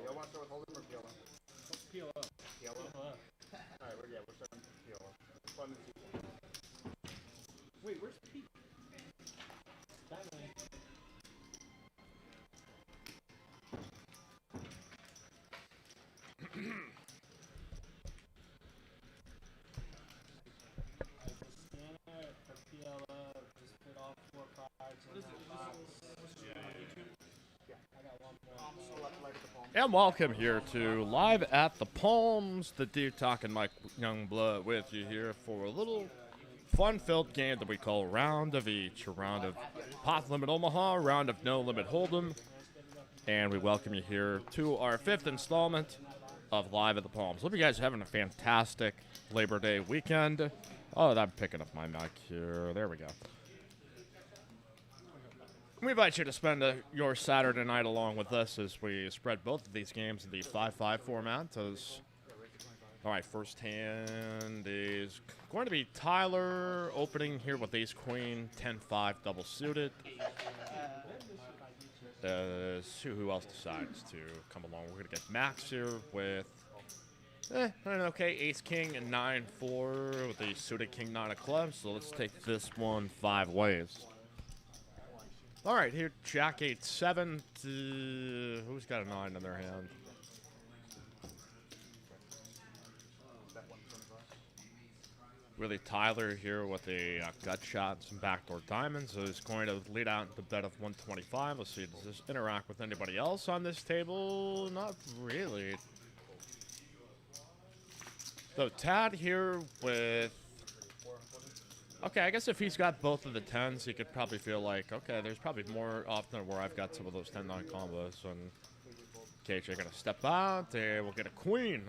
Y'all want to start with hold'em or PLO? PLO. PLO? Alright, we're starting with PLO. Fun to see. Wait, where's Pete? That way. And welcome here to Live at the Palms, the Dude Talking Mike Youngblood with you here for a little fun-filled game that we call Round of Each. A round of Pot Limit Omaha, a round of No Limit Hold'em. And we welcome you here to our 5th installment of Live at the Palms. Hope you guys are having a fantastic Labor Day weekend. Oh, I'm picking up my mic here. There we go. We invite you to spend your Saturday night along with us as we spread both of these games in the 5-5 format. All right, first hand is going to be Tyler opening here with ace-queen, 10-5 double suited. Who else decides to come along? We're going to get Max here with, okay, ace-king and 9-4 with the suited king-9 of clubs. So let's take this one 5 ways. All right, here, Jack 8-7. Who's got a 9 in their hand? Really, Tyler here with a gut shot and some backdoor diamonds. So he's going to lead out the bet of 125. Let's see, does this interact with anybody else on this table? Not really. So Tad here with... Okay, I guess if he's got both of the 10s, he could probably feel like, okay, there's probably more often where I've got some of those 10-9 combos. And KJ going to step out, and we'll get a queen.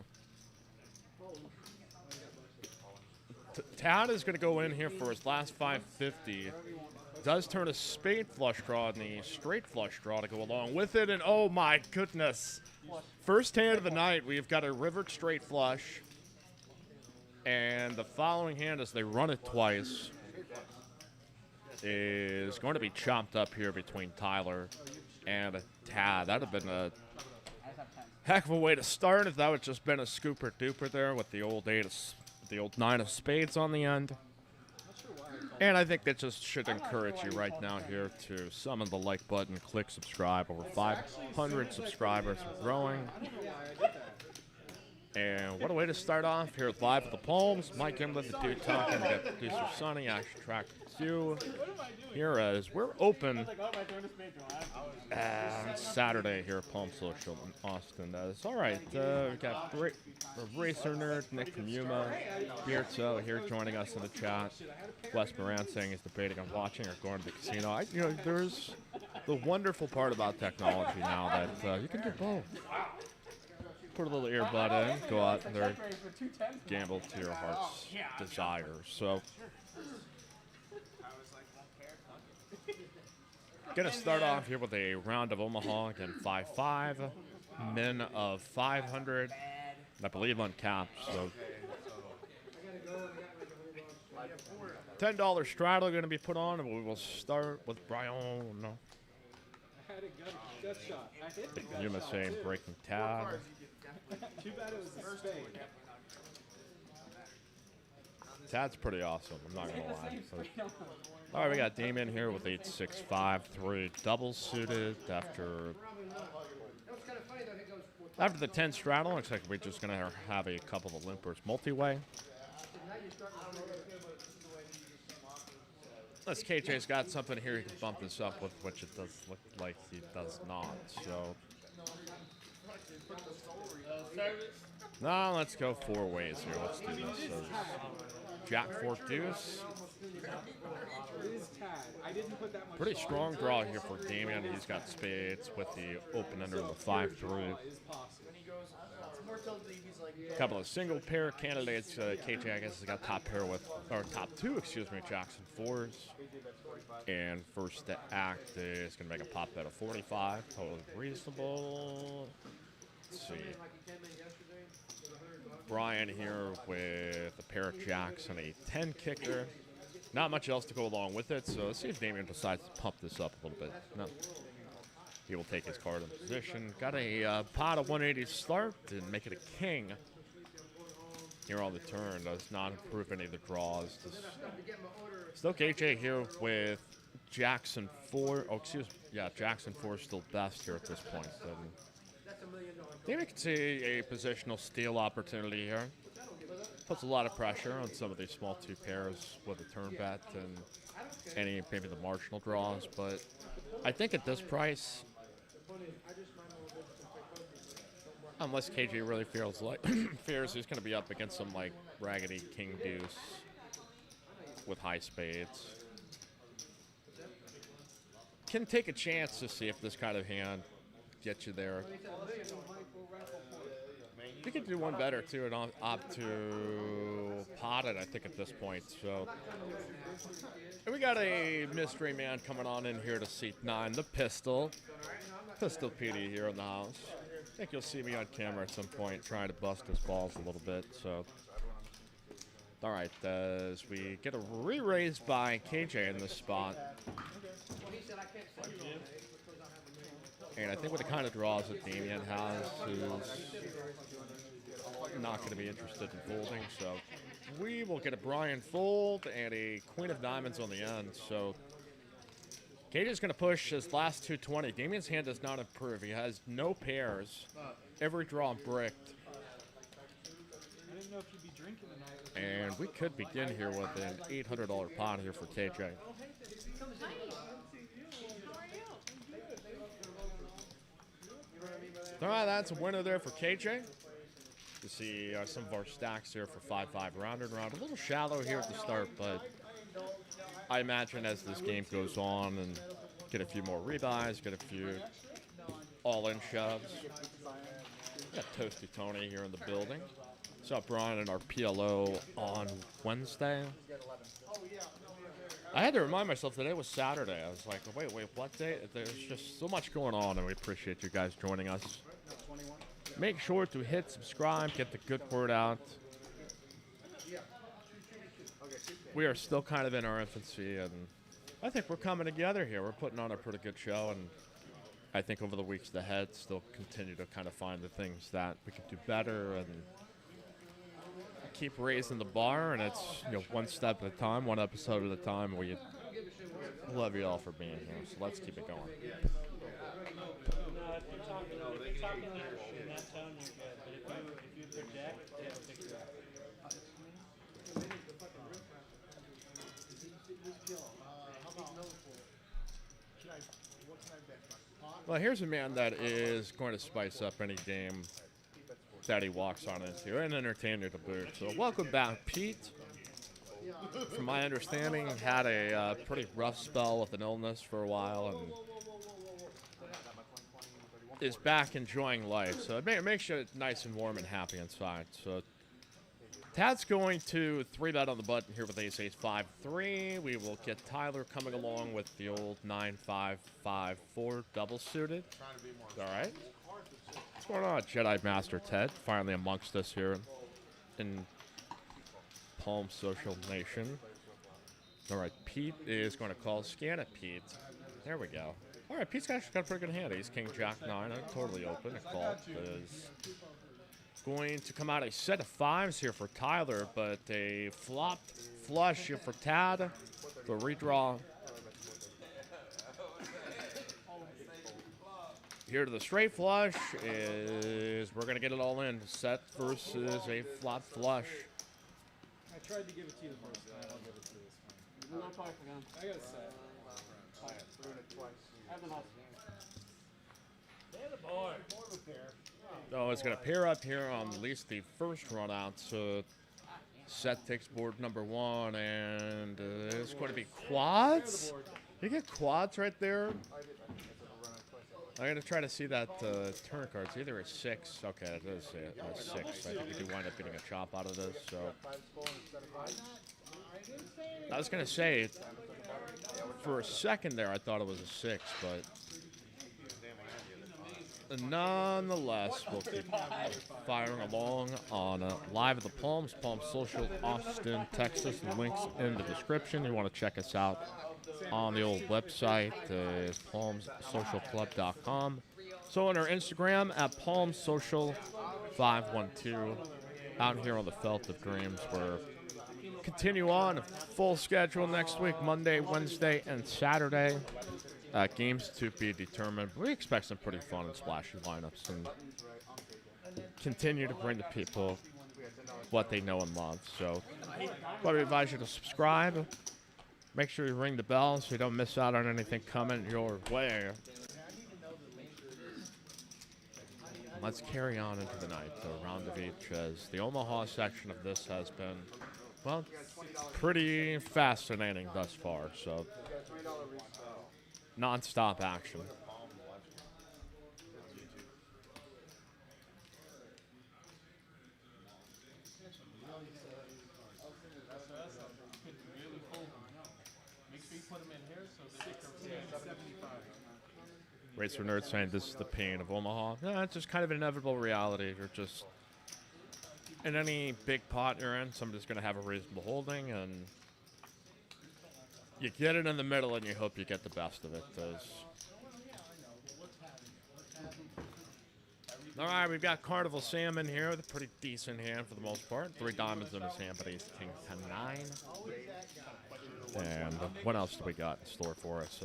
Tad is going to go in here for his last 550. Does turn a spade flush draw and the straight flush draw to go along with it. And oh my goodness. First hand of the night, we've got a river straight flush. And the following hand, as they run it twice, is going to be chopped up here between Tyler and Tad. That would have been a heck of a way to start if that would just been a scooper duper there with the old 9 of spades on the end. And I think that just should encourage you right now here to summon the like button, click subscribe. Over 500 subscribers, growing. And what a way to start off here Live at the Palms. Mike Youngblood, the Dude Talking. We got producer Sonny, Action Track 2. Here as we're open Saturday here at Palm Social in Austin. All right, we got Racer Nerd, Nick from Yuma, Beardo here joining us in the chat. Wes Moran saying he's debating on watching or going to the casino. There's the wonderful part about technology now that you can do both. Put a little earbud in, go out there, gamble to your heart's desire. So, gonna start off here with a round of Omaha, again 5-5, min of 500, I believe uncapped. So, $10 straddle going to be put on, and we will start with Brian. No. I had a gut shot. I hit the gut Yuma shot. saying breaking tab. Too bad it was a spade. Tad's pretty awesome, I'm not going to lie. So, all right, we got Damien here with 8-6-5-3 double suited after the 10 straddle. Looks like we're just going to have a couple of limpers multi-way. Unless KJ's got something here he can bump this up with, which it does look like he does not. So, no, let's go 4 ways here. Let's do this. So, Jack 4 deuce. tad. I didn't put that much Pretty thought strong into draw it. here for Damien. He's got spades with the open under So the a pure 5-3. draw is possible. A couple of single pair candidates. KJ, I guess, has got top pair with, or top two, excuse me, Jackson 4s. And first to act is going to make a pop bet of 45. Totally reasonable. Let's see. Brian here with a pair of jacks and a 10 kicker. Not much else to go along with it, so let's see if Damien decides to pump this up a little bit. No. He will take his card in position. Got a pot of 180 start and make it a king. Here on the turn does not improve any of the draws. Still KJ here with Jackson 4. Oh, excuse me. Yeah, Jackson 4 is still best here at this point. So Damien can see a positional steal opportunity here. Puts a lot of pressure on some of these small two pairs with a turn bet and any maybe the marginal draws. But I think at this price, unless KJ really feels like fears he's going to be up against some like raggedy king deuce with high spades, can take a chance to see if this kind of hand gets you there. You could do one better too and opt to pot it, I think, at this point. So and we got a mystery man coming on in here to seat 9, the Pistol PD here in the house. I think you'll see me on camera at some point trying to bust his balls a little bit. So, all right, as we get a re-raise by KJ in this spot. And I think with the kind of draws that Damien has, who's not going to be interested in folding. So we will get a Brian fold and a Queen of Diamonds on the end. So KJ's going to push his last 220. Damien's hand does not improve. He has no pairs. Every draw bricked. I didn't know if you'd be drinking tonight. And we could begin here with an $800 pot here for KJ. All right, that's a winner there for KJ. You see some of our stacks here for 5-5 round and round. A little shallow here at the start, but I imagine as this game goes on and get a few more rebuys, get a few all-in shoves. We got Toasty Tony here in the building. Saw Brian in our PLO on Wednesday. I had to remind myself today was Saturday. I was like, wait, what day? There's just so much going on, and we appreciate you guys joining us. Make sure to hit subscribe, get the good word out. We are still kind of in our infancy, and I think we're coming together here. We're putting on a pretty good show, and I think over the weeks ahead, still continue to kind of find the things that we can do better and keep raising the bar. And it's, you know, one step at a time, one episode at a time. We love you all for being here, so let's keep it going. If you're talking in that tone, you're good. But if you project, it'll pick you up. Well, here's a man that is going to spice up any game that he walks on into, an entertainer to boot. So welcome back, Pete. From my understanding, had a pretty rough spell with an illness for a while and is back enjoying life. So it makes you nice and warm and happy inside. So Tad's going to 3-bet on the button here with ace-8-5-3. We will get Tyler coming along with the old 9-5-5-4 double suited. All right. What's going on, Jedi Master Ted? Finally amongst us here in Palm Social Nation. All right, Pete is going to call. Scan it, Pete. There we go. All right, Pete's actually got a pretty good hand. He's King Jack 9. I'm totally open. A call is going to come out a set of 5s here for Tyler, but a flop flush here for Tad. The redraw. Here to the straight flush is we're going to get it all in. Set versus a flop flush. I tried to give it to you the first time. I'll give it to you this time. I got a set. So it's going to pair up here on at least the first run out. So Seth takes board number 1, and it's going to be quads. You get quads right there. I'm going to try to see that turn card. It's either a 6. Okay, it is a 6. I think we do wind up getting a chop out of this. So I was going to say, for a second there, I thought it was a 6, but nonetheless, we'll keep firing along on Live at the Palms, Palm Social, Austin, Texas. The link's in the description. You want to check us out on the old website, is palmsocialclub.com. So on our Instagram at palmsocial512. Out here on the Felt of Dreams, we're continue on full schedule next week, Monday, Wednesday, and Saturday. Games to be determined. We expect some pretty fun and splashy lineups and continue to bring the people what they know and love. So I advise you to subscribe. Make sure you ring the bell so you don't miss out on anything coming your way. Let's carry on into the night, the round of each, as the Omaha section of this has been, well, pretty fascinating thus far. So non-stop action. Racer Nerd saying this is the pain of Omaha. Yeah, it's just kind of an inevitable reality. You're just, in any big pot you're in, somebody's going to have a reasonable holding, and you get it in the middle and you hope you get the best of it. All right, we've got Carnival Sam in here with a pretty decent hand for the most part. 3 diamonds in his hand, but he's king 10-9. And what else do we got in store for us?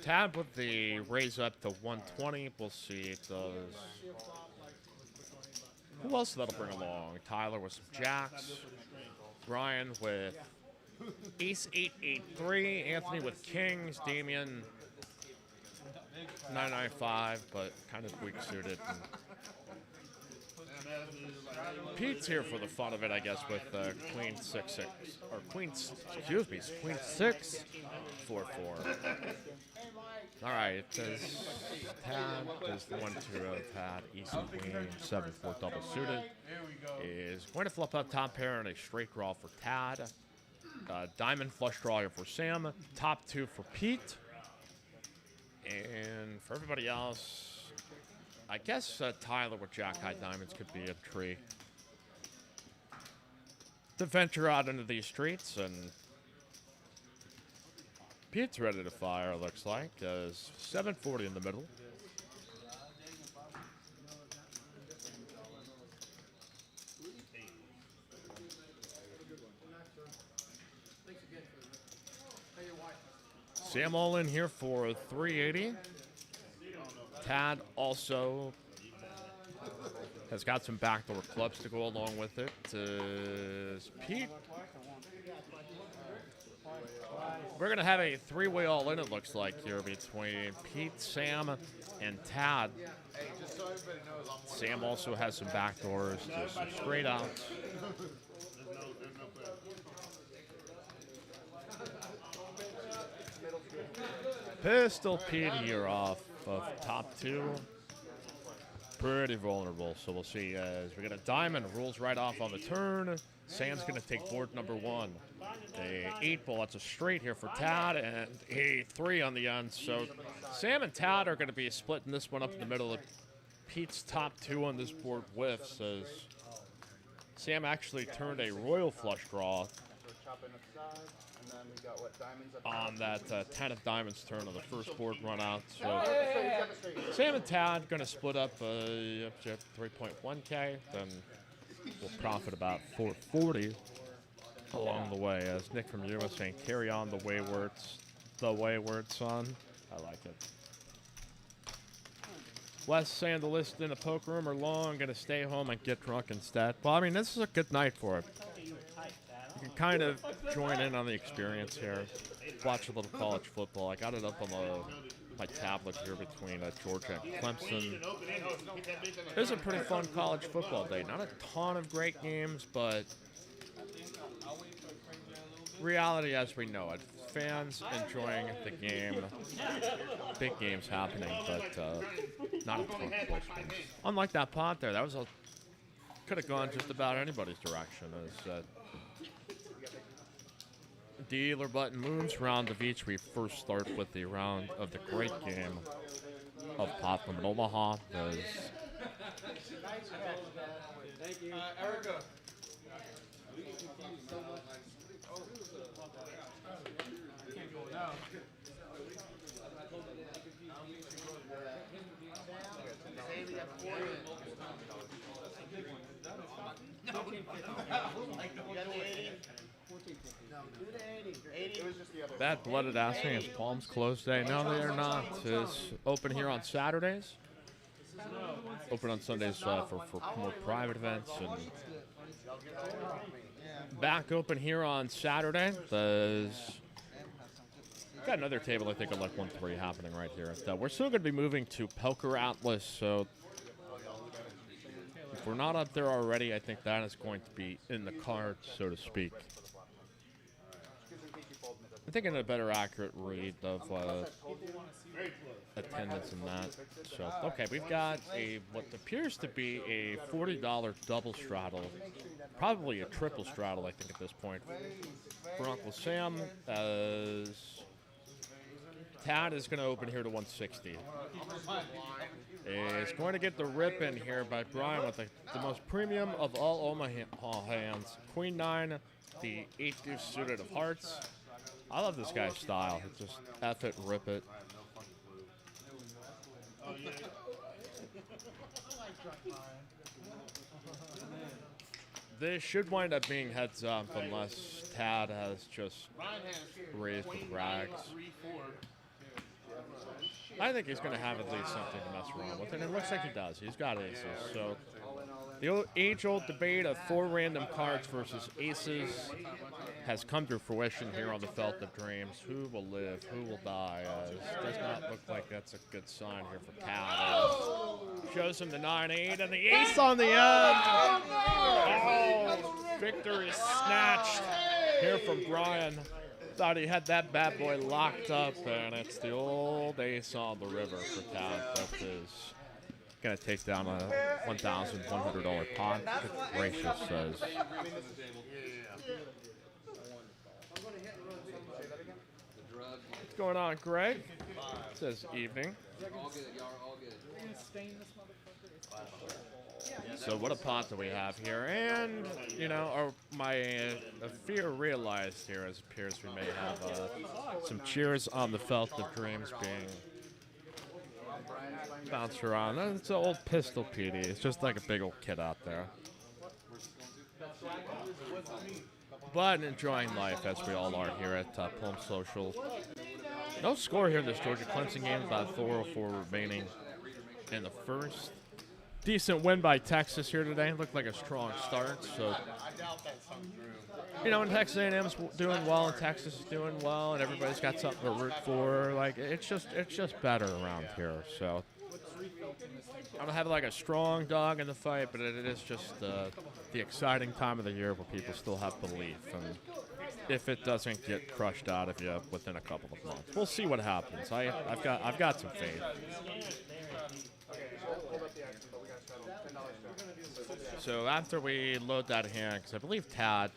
Tab with the raise up to 120. We'll see it does. Who else that'll bring along? Tyler with some jacks. Brian with ace 883. Anthony with kings. Damien 995, but kind of weak suited. Pete's here for the fun of it, I guess, with queen 6-6 or queen 6 4-4. All right, does Tad does the 1-2 of Tad East Queen 7-4 double suited is going to flip up top pair and a straight draw for Tad. Diamond flush draw here for Sam. Top 2 for Pete, and for everybody else, I guess Tyler with Jack High Diamonds could be a treat to venture out into these streets, and Pete's ready to fire, looks like. 740 in the middle. Sam all in here for 380. Tad also has got some backdoor clubs to go along with it. Pete, we're going to have a 3-way all-in, it looks like, here between Pete, Sam, and Tad. Sam also has some backdoors, just some straight outs. Pistol Pete here off of top 2. Pretty vulnerable, so we'll see as we get a diamond, rolls right off on the turn. Sam's going to take board number 1. A 8-ball, that's a straight here for Tad, and a 3 on the end. So Sam and Tad are going to be splitting this one up in the middle. Of Pete's top 2 on this board whiffs, as Sam actually turned a royal flush draw on that 10 of diamonds turn on the first board run out. So Sam and Tad going to split up up to 3.1K. Then we'll profit about 440 along the way. As Nick from U.S. saying, carry on the wayward son. I like it. Wes saying the list in a poker room are long, going to stay home and get drunk instead. Well, I mean, this is a good night for it. You can kind of join in on the experience here. Watch a little college football. I got it up on the my tablet here between Georgia and Clemson. It was a pretty fun college football day. Not a ton of great games, but reality as we know it. Fans enjoying the game. Big games happening, but not a ton of close games. Unlike that pot there, that was could have gone just about anybody's direction. As dealer button moves, round of each. We first start with the round of the great game of Popham and Omaha. As Thank you. Erica. Can't go now. Bad blooded asking is Palms closed day. No, they are not. It's open here on Saturdays. Open on Sundays for more private events. And back open here on Saturday. Got another table, I think, at like 1-3 happening right here. We're still going to be moving to Poker Atlas, so if we're not up there already, I think that is going to be in the cards, so to speak. I'm thinking a better accurate read of attendance and that. So, okay, we've got what appears to be a $40 double straddle, probably a triple straddle, I think, at this point. For Uncle Sam, as Tad is going to open here to 160. Is going to get the rip in here by Brian with the most premium of all Omaha hands. Queen 9, the 8 deuce suited of hearts. I love this guy's style. It's just F it, rip it. This should wind up being heads up unless Tad has just raised with rags. I think he's going to have at least something to mess around with, and it looks like he does. He's got aces. So the age-old debate of 4 random cards versus aces has come to fruition here on the Felt of Dreams. Who will live? Who will die? Does not look like that's a good sign here for Cat. Shows him the 9-8 and the ace on the end. Oh, victory snatched here from Brian. Thought he had that bad boy locked up, and it's the old ace on the river for Cat. That is going to take down a $1,100 pot. Good gracious, says. What's going on, Greg? It says evening. All good, y'all are all good. So what a pot that we have here, and you know, my fear realized here, as it appears we may have some cheers on the Felt of Dreams being bounced around. It's an old pistol PD. It's just like a big old kid out there, but enjoying life as we all are here at Palm Social. No score here in this Georgia Clemson game. About 4:04 remaining in the first. Decent win by Texas here today. Looked like a strong start. So, you know, when Texas A&M's doing well and Texas is doing well and everybody's got something to root for, like it's just better around here. So, I don't have like a strong dog in the fight, but it is just the exciting time of the year where people still have belief, and if it doesn't get crushed out of you within a couple of months, we'll see what happens. I've got some faith. So after we load that hand, because I believe Tad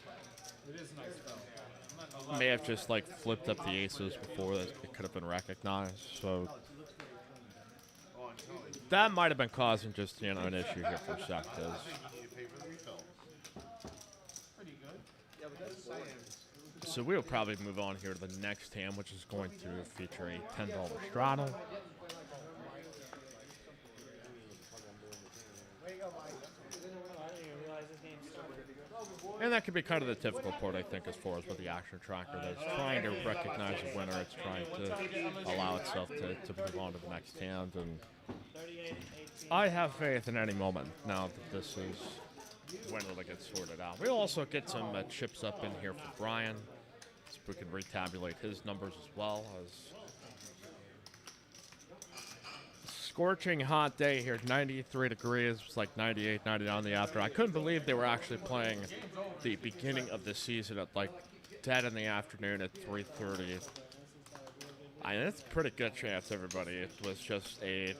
may have just like flipped up the aces before it could have been recognized. So that might have been causing just, you know, an issue here for a sec. So we'll probably move on here to the next hand, which is going to feature a $10 straddle. And that could be kind of the typical part, I think, as far as with the action tracker. That's trying to recognize a winner. It's trying to allow itself to move on to the next hand. And I have faith in any moment now that this is when it'll get sorted out. We'll also get some chips up in here for Brian, so we can retabulate his numbers as well. As scorching hot day here, 93 degrees. It's like 98, 99 in the afternoon. I couldn't believe they were actually playing the beginning of the season at like dead in the afternoon at 3:30. I mean, it's a pretty good chance, everybody. It was just a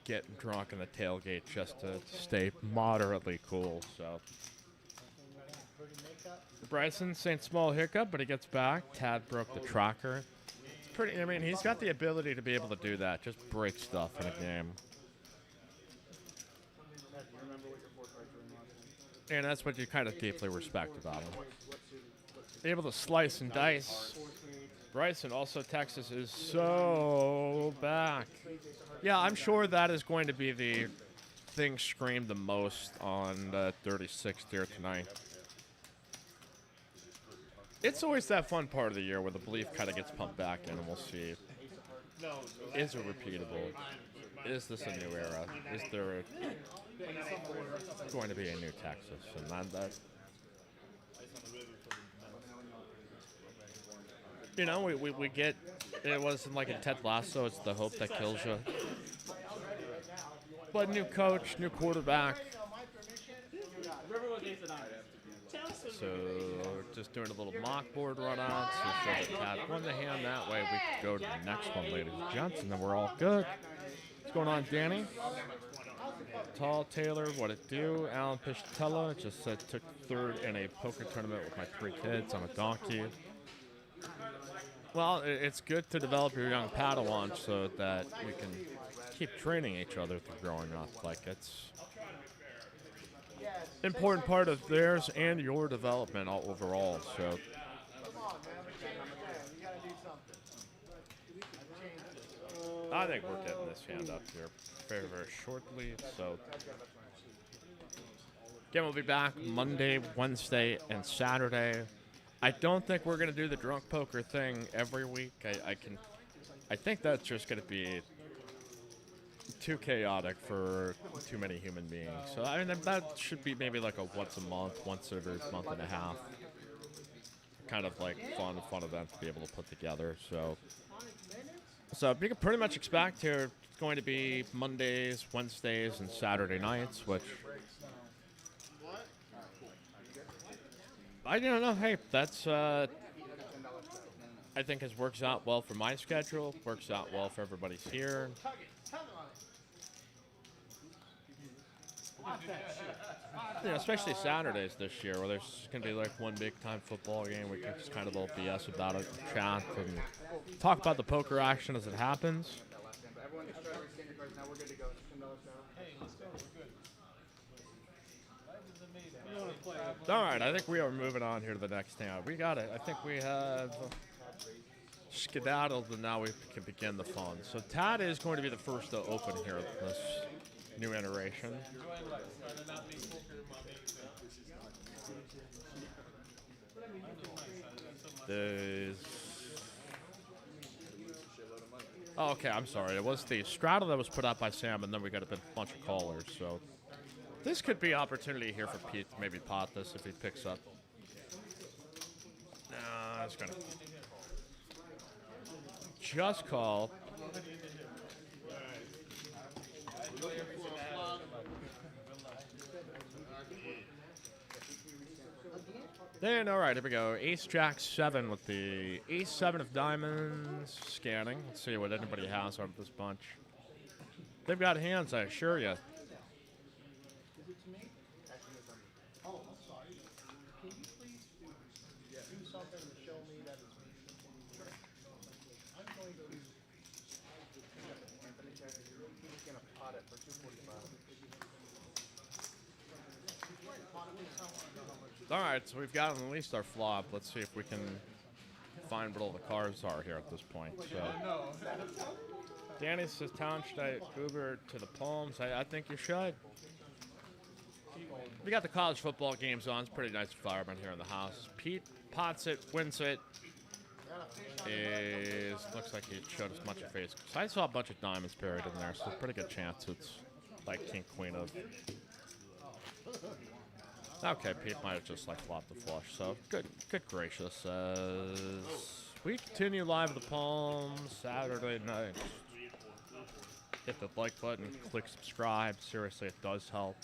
getting drunk in the tailgate just to stay moderately cool. So Bryson, St. Small hiccup, but he gets back. Tad broke the tracker. It's pretty. I mean, he's got the ability to be able to do that. Just break stuff in a game. And that's what you kind of deeply respect about him. Able to slice and dice. Bryson, also Texas is so back. Yeah, I'm sure that is going to be the thing screamed the most on the 36th here tonight. It's always that fun part of the year where the belief kind of gets pumped back in, and we'll see. Is it repeatable? Is this a new era? Is there going to be a new Texas? And that you know, we get, it wasn't like in Ted Lasso, it's the hope that kills you. But new coach, new quarterback. So just doing a little mock board run on. So Tad won the hand that way. We could go to the next one, ladies and gents, and then we're all good. What's going on, Danny? Tall Taylor, what it do? Alan Piscatella just took third in a poker tournament with my 3 kids. I'm a donkey. Well, it's good to develop your young Padawans so that we can keep training each other through growing up. Like, it's an important part of theirs and your development overall. So, I think we're getting this hand up here very, very shortly. So, again, we'll be back Monday, Wednesday, and Saturday. I don't think we're going to do the drunk poker thing every week. I think that's just going to be too chaotic for too many human beings. So, I mean, that should be maybe like a once a month, once every month and a half. Kind of like fun event to be able to put together. So you can pretty much expect here it's going to be Mondays, Wednesdays, and Saturday nights, which I don't know. Hey, that's I think it works out well for my schedule. Works out well for everybody's here. You know, especially Saturdays this year, where there's going to be like one big time football game. We can just kind of all BS about it, and chat, and talk about the poker action as it happens. All right, I think we are moving on here to the next hand. We got it. I think we have skedaddled, and now we can begin the fun. So Tad is going to be the first to open here in this new iteration. Oh, okay, I'm sorry. It was the straddle that was put out by Sam, and then we got a bunch of callers, so this could be opportunity here for Pete to maybe pot this if he picks up. Nah, it's gonna just call. Then, all right, here we go. Ace, Jack, 7 with the Ace, 7 of diamonds. Scanning. Let's see what anybody has out of this bunch. They've got hands, I assure you. All right, so we've gotten at least our flop. Let's see if we can find what all the cards are here at this point. So, Danny says, "Town, should I Uber to the Palms?" I think you should. We got the college football games on. It's a pretty nice environment here in the house. Pete pots it, wins it. Looks like he showed as much a face. So I saw a bunch of diamonds buried in there, so a pretty good chance it's like king, queen of. Okay, Pete might have just like flopped the flush, so good gracious. We continue live at the Palms Saturday night. hit the like button, click subscribe. Seriously, it does help.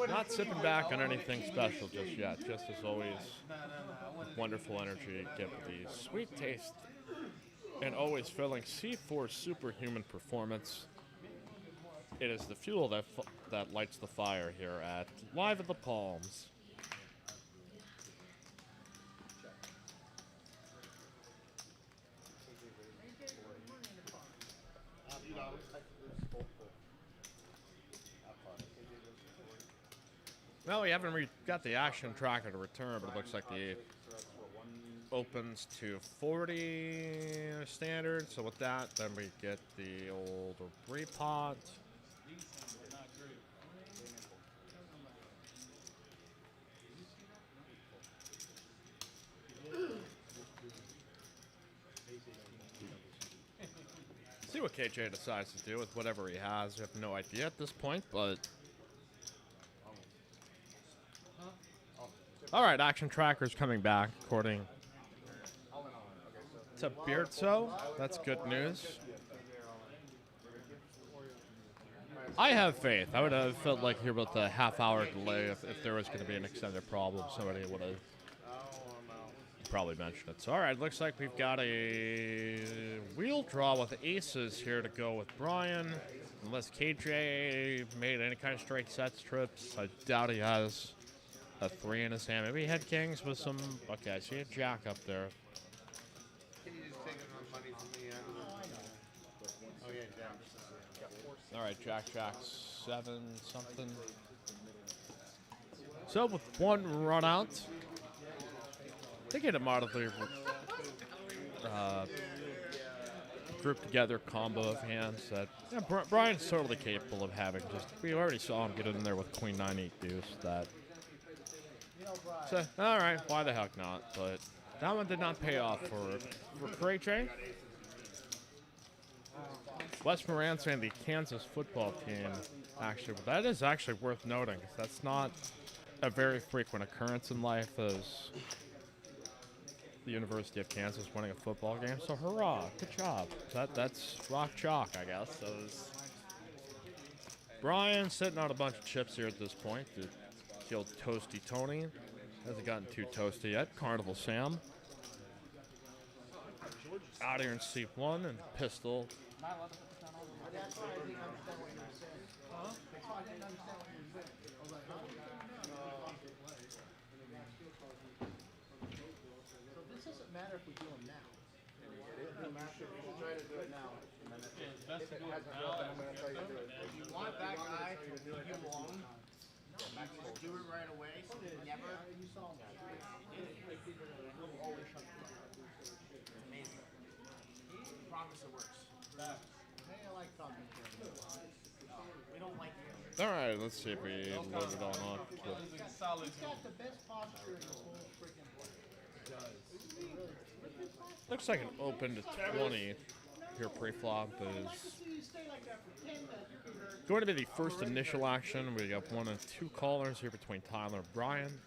Not sipping back on anything special just yet. Just as always, wonderful energy. Get the sweet taste and always filling C4 superhuman performance. It is the fuel that lights the fire here at Live at the Palms. Well, we haven't got the action tracker to return, but it looks like the opens to 40 standard. So with that, then we get the old repot. See what KJ decides to do with whatever he has. We have no idea at this point, but... Alright, action tracker's coming back, according to Beardso. That's good news. I have faith. I would have felt like here with the half-hour delay, if there was going to be an extended problem, somebody would have probably mentioned it. So, alright, looks like we've got a wheel draw with aces here to go with Brian. Unless KJ made any kind of straight sets trips, I doubt he has a 3 in his hand. Maybe he had kings with some... Okay, I see a jack up there. Can you just take money from me? Oh, yeah, jack. Alright, jack, 7, something. So, with one run out, they get a moderately grouped together combo of hands that Brian's totally capable of having. Just we already saw him get in there with Queen 9-8 deuce. That. So, all right, why the heck not? But that one did not pay off for KJ. West Morant's and the Kansas football team, actually, but that is actually worth noting. That's not a very frequent occurrence in life as the University of Kansas winning a football game. So hurrah, good job. That's rock chalk, I guess. So Brian sitting on a bunch of chips here at this point. The old Toasty Tony hasn't gotten too toasty yet. Carnival Sam out here in seat 1 and pistol. Matter if we do them now. It doesn't matter. We'll try to do it now. And then if it hasn't built, then I'm going to tell you to do it. If you want that guy to leave you alone, do it right away. So never. You saw that. He'll always shut the door. Amazing. Promise it works. Hey, I like talking to him. We don't like him. All right, let's see if we load it on up. He's got the best posture in this whole freaking place. He does. Looks like an open to 20 here pre-flop is going to be the first initial action. We got 1 and 2 callers here between Tyler and Brian.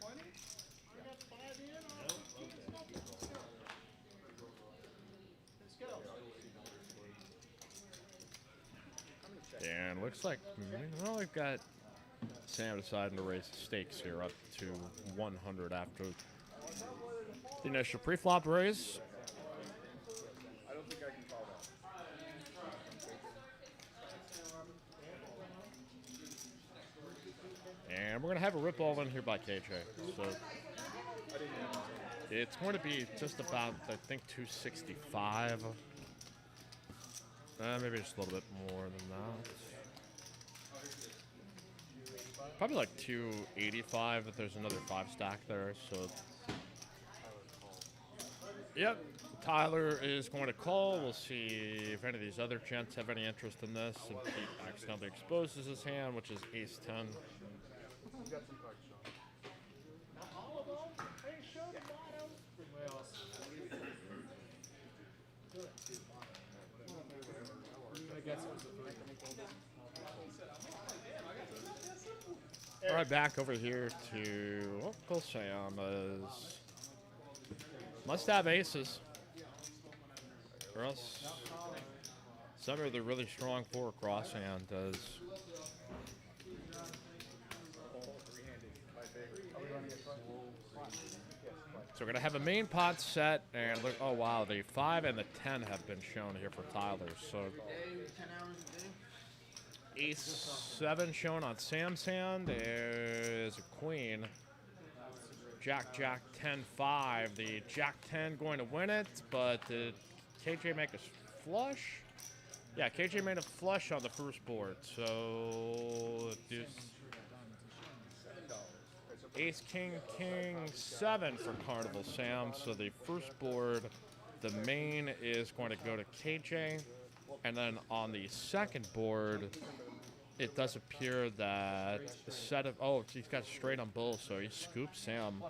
And looks like, well, we've got Sam deciding to raise the stakes here up to 100 after the initial pre-flop raise. I don't think I can call that. And we're going to have a rip all in here by KJ. So it's going to be just about, I think, 265. Maybe just a little bit more than that. Probably like 285 if there's another 5 stack there. So, yep, Tyler is going to call. We'll see if any of these other gents have any interest in this. And he accidentally exposes his hand, which is ace 10. All right, back over here to Uncle Sam's. Must have aces. Or else some of the really strong four crosshand does. So we're going to have a main pot set, and look, oh wow, the 5 and the 10 have been shown here for Tyler. So Ace 7 shown on Sam's hand. There's a queen. Jack, Jack, 10, 5. The Jack 10 going to win it, but did KJ make a flush? Yeah, KJ made a flush on the first board, so Ace, King, King, 7 for Carnival Sam. So the first board, the main is going to go to KJ, and then on the second board, it does appear that the set of he's got straight on bull, so he scoops Sam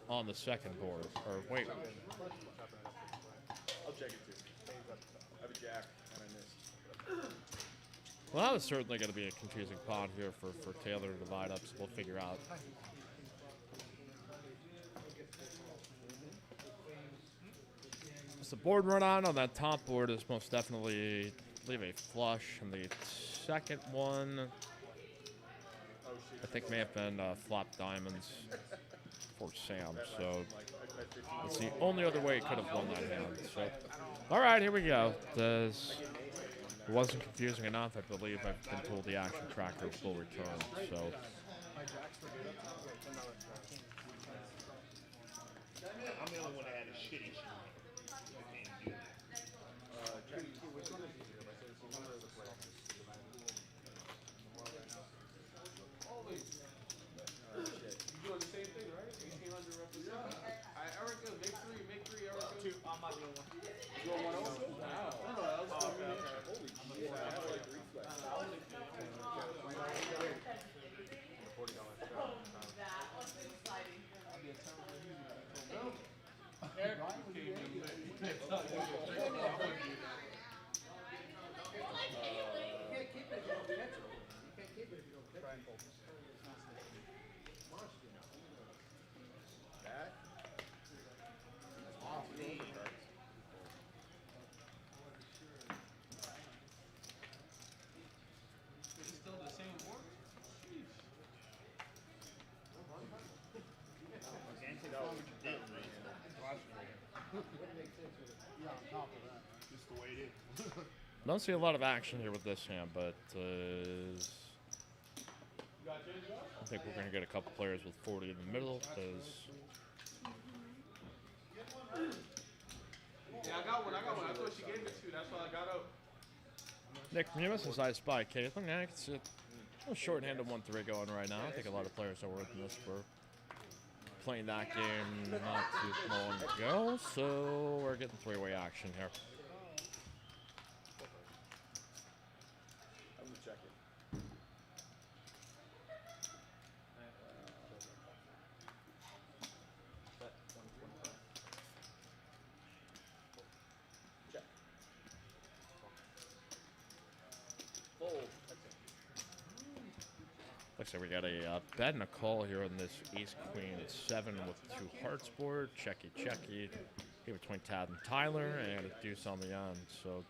on the second board. Or wait. I'll check it too. I have a jack and I missed. Well, that was certainly going to be a confusing pot here for Taylor to divide up, so we'll figure out. So the board run on that top board is most definitely leave a flush, and the second one I think may have been flop diamonds for Sam. So it's the only other way he could have won that hand. So, all right, here we go. It wasn't confusing enough. I believe I've been told the action tracker will return. So. I'm the only one that had a shitty shot. Don't see a lot of action here with this hand, but I think we're going to get a couple players with 40 in the middle. Yeah, I got one. I thought she gave it to you. That's why I got up. Nick Mumis as I spy Caitlin. Yeah, it's a short-handed 1-3 going right now. I think a lot of players are working this for playing that game not too long ago. So we're getting three-way action here. Looks like we got a bet and a call here on this ace queen 7 with 2 hearts board. Checky, checky. Here between Tad and Tyler, and a deuce on the end. So,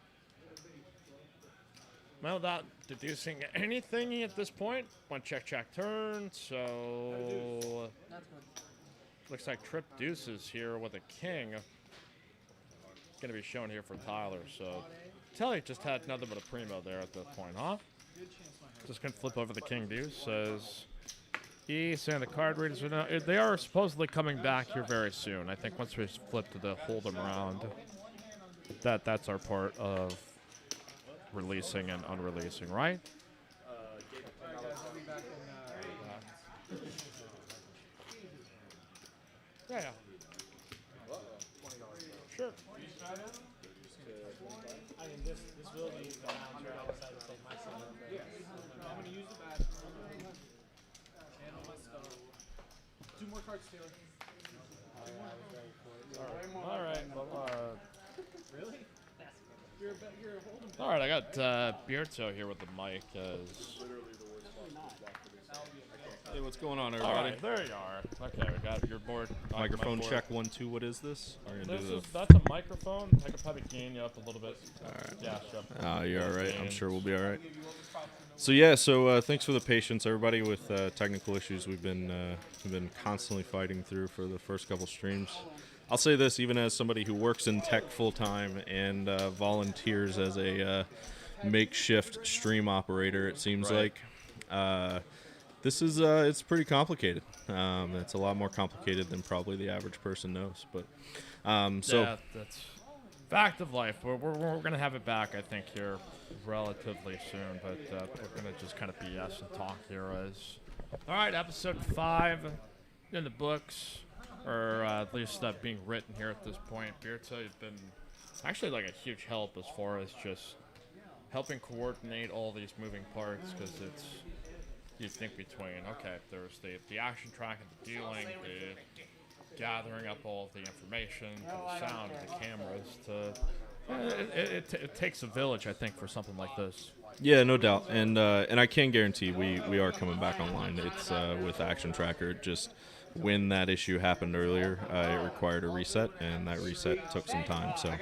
well, not deducing anything at this point. One check, check, turn. So, looks like trip deuces here with a king. Going to be shown here for Tyler. So, Telly just had nothing but a primo there at that point, huh? Just gonna flip over the king deuce. Says East and the card readers are now, they are supposedly coming back here very soon. I think once we flip to the hold 'em round, that's our part of releasing and unreleasing, right? Yeah. Sure. I mean, this will be the round where I decided to take my son. I'm going to use the bathroom. Channel my stuff. 2 more cards, Taylor. All right. Well, Really? You're holding. all right. I got Beardo here with the mic. Hey, what's going on, All everybody? right, there you are. Okay, we got your board. Microphone my board. check 1 2. What is this? Are you gonna This do is that's a microphone. I could probably gain you up a little bit. All right. Yeah, sure. you're all right. I'm Gains. sure we'll be all right. So yeah, thanks for the patience, everybody, with technical issues we've been constantly fighting through for the first couple streams. I'll say this, even as somebody who works in tech full time and volunteers as a makeshift stream operator, it seems Right. like. This is it's pretty complicated. It's a lot more complicated than probably the average person knows. But yeah, that's fact of life. We're gonna have it back, I think, here relatively soon. But we're gonna just kind of BS and talk here. All right, episode 5 in the books, or at least being written here at this point. Beerta has been actually like a huge help as far as just helping coordinate all these moving parts, because it's. You think between, okay, there's the action track and the dealing, the gathering up all of the information, the sound, the cameras. It takes a village, I think, for something like this. yeah, no doubt, and I can guarantee we are coming back online. It's with Action Tracker. Just when that issue happened earlier, it required a reset, and that reset took some time. So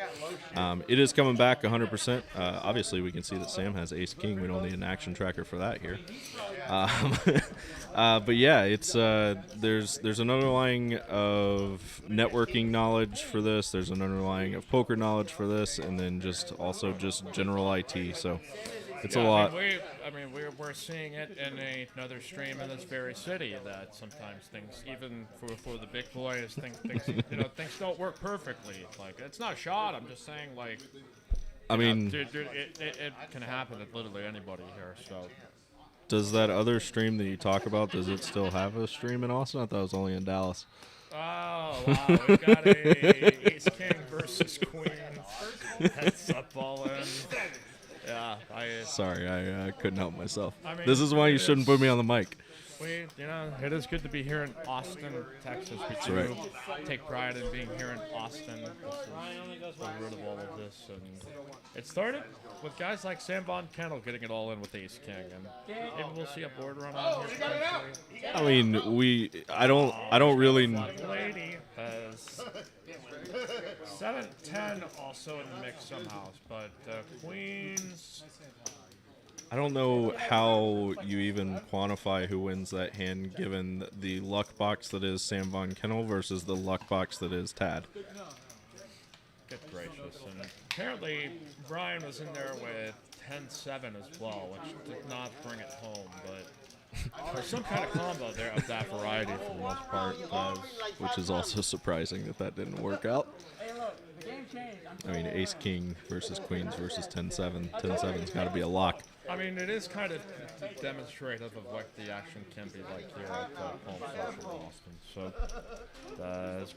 it is coming back 100%. Obviously, we can see that Sam has Ace King. We don't need an Action Tracker for that here. But yeah, it's there's an underlying of networking knowledge for this. There's an underlying of poker knowledge for this, and then just also just general IT. So it's a lot. We're seeing it in another stream in this very city that sometimes things, even for the big boys, things things don't work perfectly. Like, it's not shot. I'm just saying, like. I mean, dude, it can happen to literally anybody here. So. Does that other stream that you talk about, does it still have a stream in Austin? I thought it was only in Dallas. Oh, wow. We got a Ace King versus Queen. Heads up all in. Yeah. Sorry, I couldn't help myself. I mean, this is why you shouldn't put me on the mic. It is good to be here in Austin, Texas. We do take pride in being here in Austin. This is the root of all of this. And it started with guys like Sam Von Kennel getting it all in with Ace King. And maybe we'll see a board run on here potentially. I mean, I don't really... Lady has 7-10 also in the mix somehow. But Queens... I don't know how you even quantify who wins that hand, given the luck box that is Sam Von Kennel versus the luck box that is Tad. Good gracious. And apparently Brian was in there with 10-7 as well, which did not bring it home, but there's some kind of combo there of that variety for the most part. Which is also surprising that didn't work out. I mean, Ace King versus Queens versus 10-7. 10-7's got to be a lock. I mean, it is kind of demonstrative of what the action can be like here at Home Social in Austin. So, it's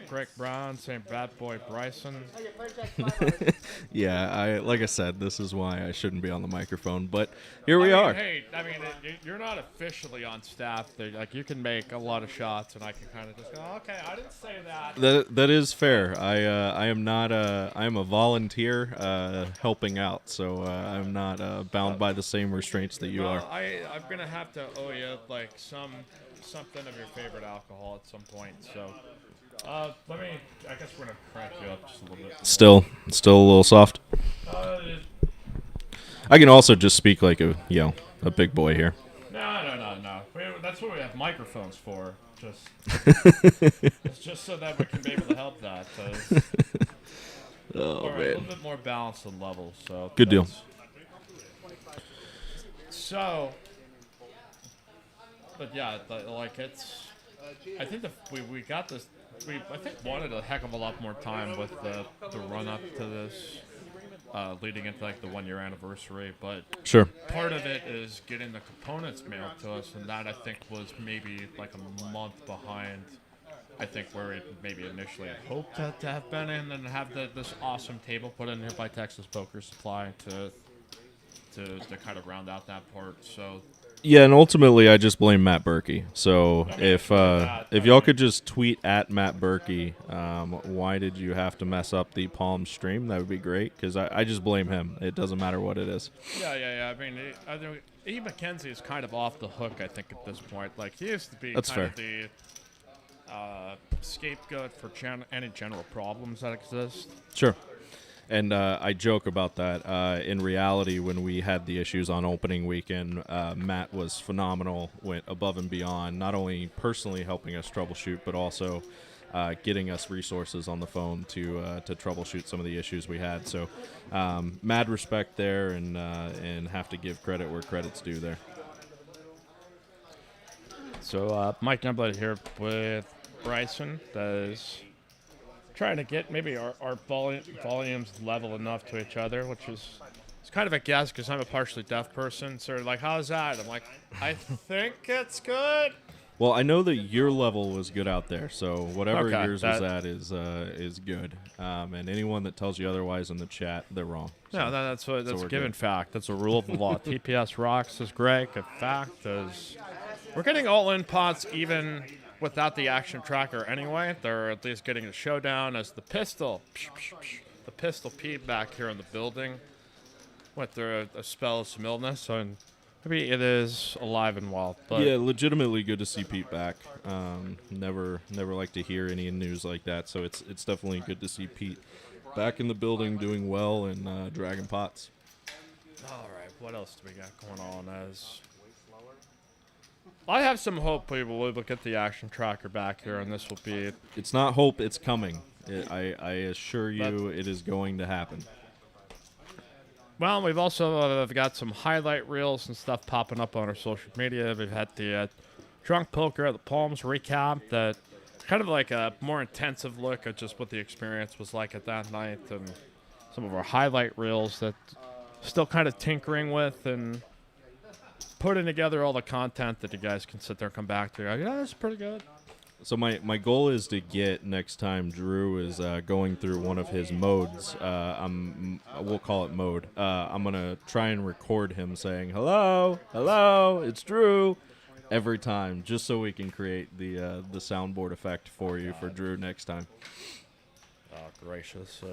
Greg Brown, St. Bad Boy Bryson. Yeah, like I said, this is why I shouldn't be on the microphone, but here we are. Hey, you're not officially on staff. Like, you can make a lot of shots, and I can kind of just go, okay, I didn't say that. That is fair. I am not I am a volunteer helping out, so I'm not bound by the same restraints that you are. I'm gonna have to owe you like something of your favorite alcohol at some point. So I guess we're gonna crank you up just a little bit. Still a little soft. I can also just speak like a big boy here. No. That's what we have microphones for. Just so that we can be able to help that. Oh, man. A little bit more balanced and level. So good deal. So, but yeah, like it's. I think we got this. I think wanted a heck of a lot more time with the run up to this, leading into like the 1 year anniversary. But sure, part of it is getting the components mailed to us, and that I think was maybe like a month behind. I think where it maybe initially had hoped to have been in, and have this awesome table put in here by Texas Poker Supply to kind of round out that part. So Yeah, and ultimately, I just blame Matt Berkey. So if y'all could just tweet at Matt Berkey, why did you have to mess up the Palm stream? That would be great, because I just blame him. It doesn't matter what it is. Yeah. I mean, I think E. McKenzie is kind of off the hook, I think, at this point. Like, he used to be That's kind fair. of the scapegoat for any general problems that exist. Sure. And I joke about that. In reality, when we had the issues on opening weekend, Matt was phenomenal, went above and beyond, not only personally helping us troubleshoot, but also getting us resources on the phone to troubleshoot some of the issues we had. So mad respect there, and have to give credit where credit's due there. So Mike Nemblet here with Bryson does trying to get maybe our volumes level enough to each other, which is it's kind of a guess because I'm a partially deaf person. So like, how's that? I'm like, I think it's good. Well, I know that your level was good out there, so whatever Okay, yours was at is good. And anyone that tells you otherwise in the chat, they're wrong. So, No, that's a we're given good. fact. That's a rule of the law. TPS rocks, says Greg. A fact is we're getting all in pots even without the action tracker anyway. They're at least getting the showdown as the pistol. The pistol Pete back here in the building went through a spell of some illness, and maybe it is alive and well. But Yeah, legitimately good to see Pete back. Never like to hear any news like that, so it's definitely good to see Pete back in the building doing well and dragging pots. all right, what else do we got going on? I have some hope we will get the action tracker back here, and this will be. It's not hope, it's coming. I assure you it is going to happen. Well, we've also got some highlight reels and stuff popping up on our social media. We've had the Drunk Poker at the Palms recap, that kind of like a more intensive look at just what the experience was like at that night, and some of our highlight reels that still kind of tinkering with and putting together all the content that you guys can sit there and come back to. Yeah, that's pretty good. So my goal is to get next time Drew is going through one of his modes. We'll call it mode. I'm gonna try and record him saying hello, it's Drew, every time, just so we can create the soundboard effect for you for Drew next time. Oh, gracious.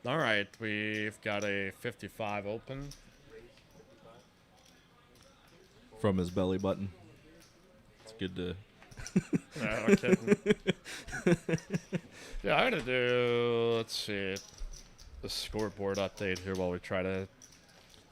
All right, we've got a 55 open. From his belly button. It's good to. No, I'm kidding. Yeah, I'm gonna do. Let's see, the scoreboard update here while we try to.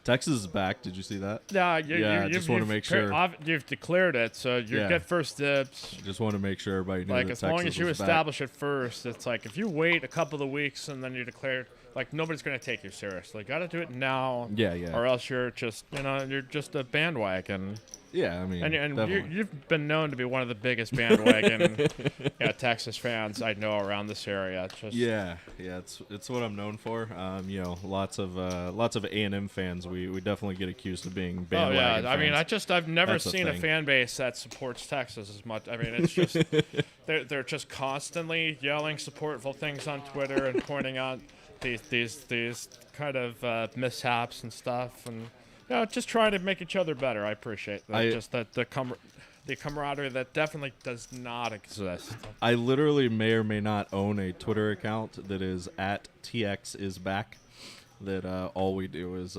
Texas is back. Did you see that? Yeah, just wanna make sure. You've declared it, so you get first dibs. Just want to make sure everybody knew Like, that as Texas long as you was back. establish it first, it's like if you wait a couple of weeks and then you declare, like, nobody's gonna take you seriously. Got to do it now. Yeah. Or else you're just, you're just a bandwagon. Yeah, I mean, And definitely. you've been known to be one of the biggest bandwagon Texas fans I know around this area. It's just, Yeah, it's what I'm known for. Lots of A&M fans. We definitely get accused of being oh bandwagon yeah, I mean, fans. I've never That's the seen a thing. fan base that supports Texas as much. I mean, it's just they're just constantly yelling supportful things on Twitter and pointing out these kind of mishaps and stuff, and just trying to make each other better. I appreciate that. Just that the camaraderie that definitely does not exist. I literally may or may not own a Twitter account that is at TXisBack. That all we do is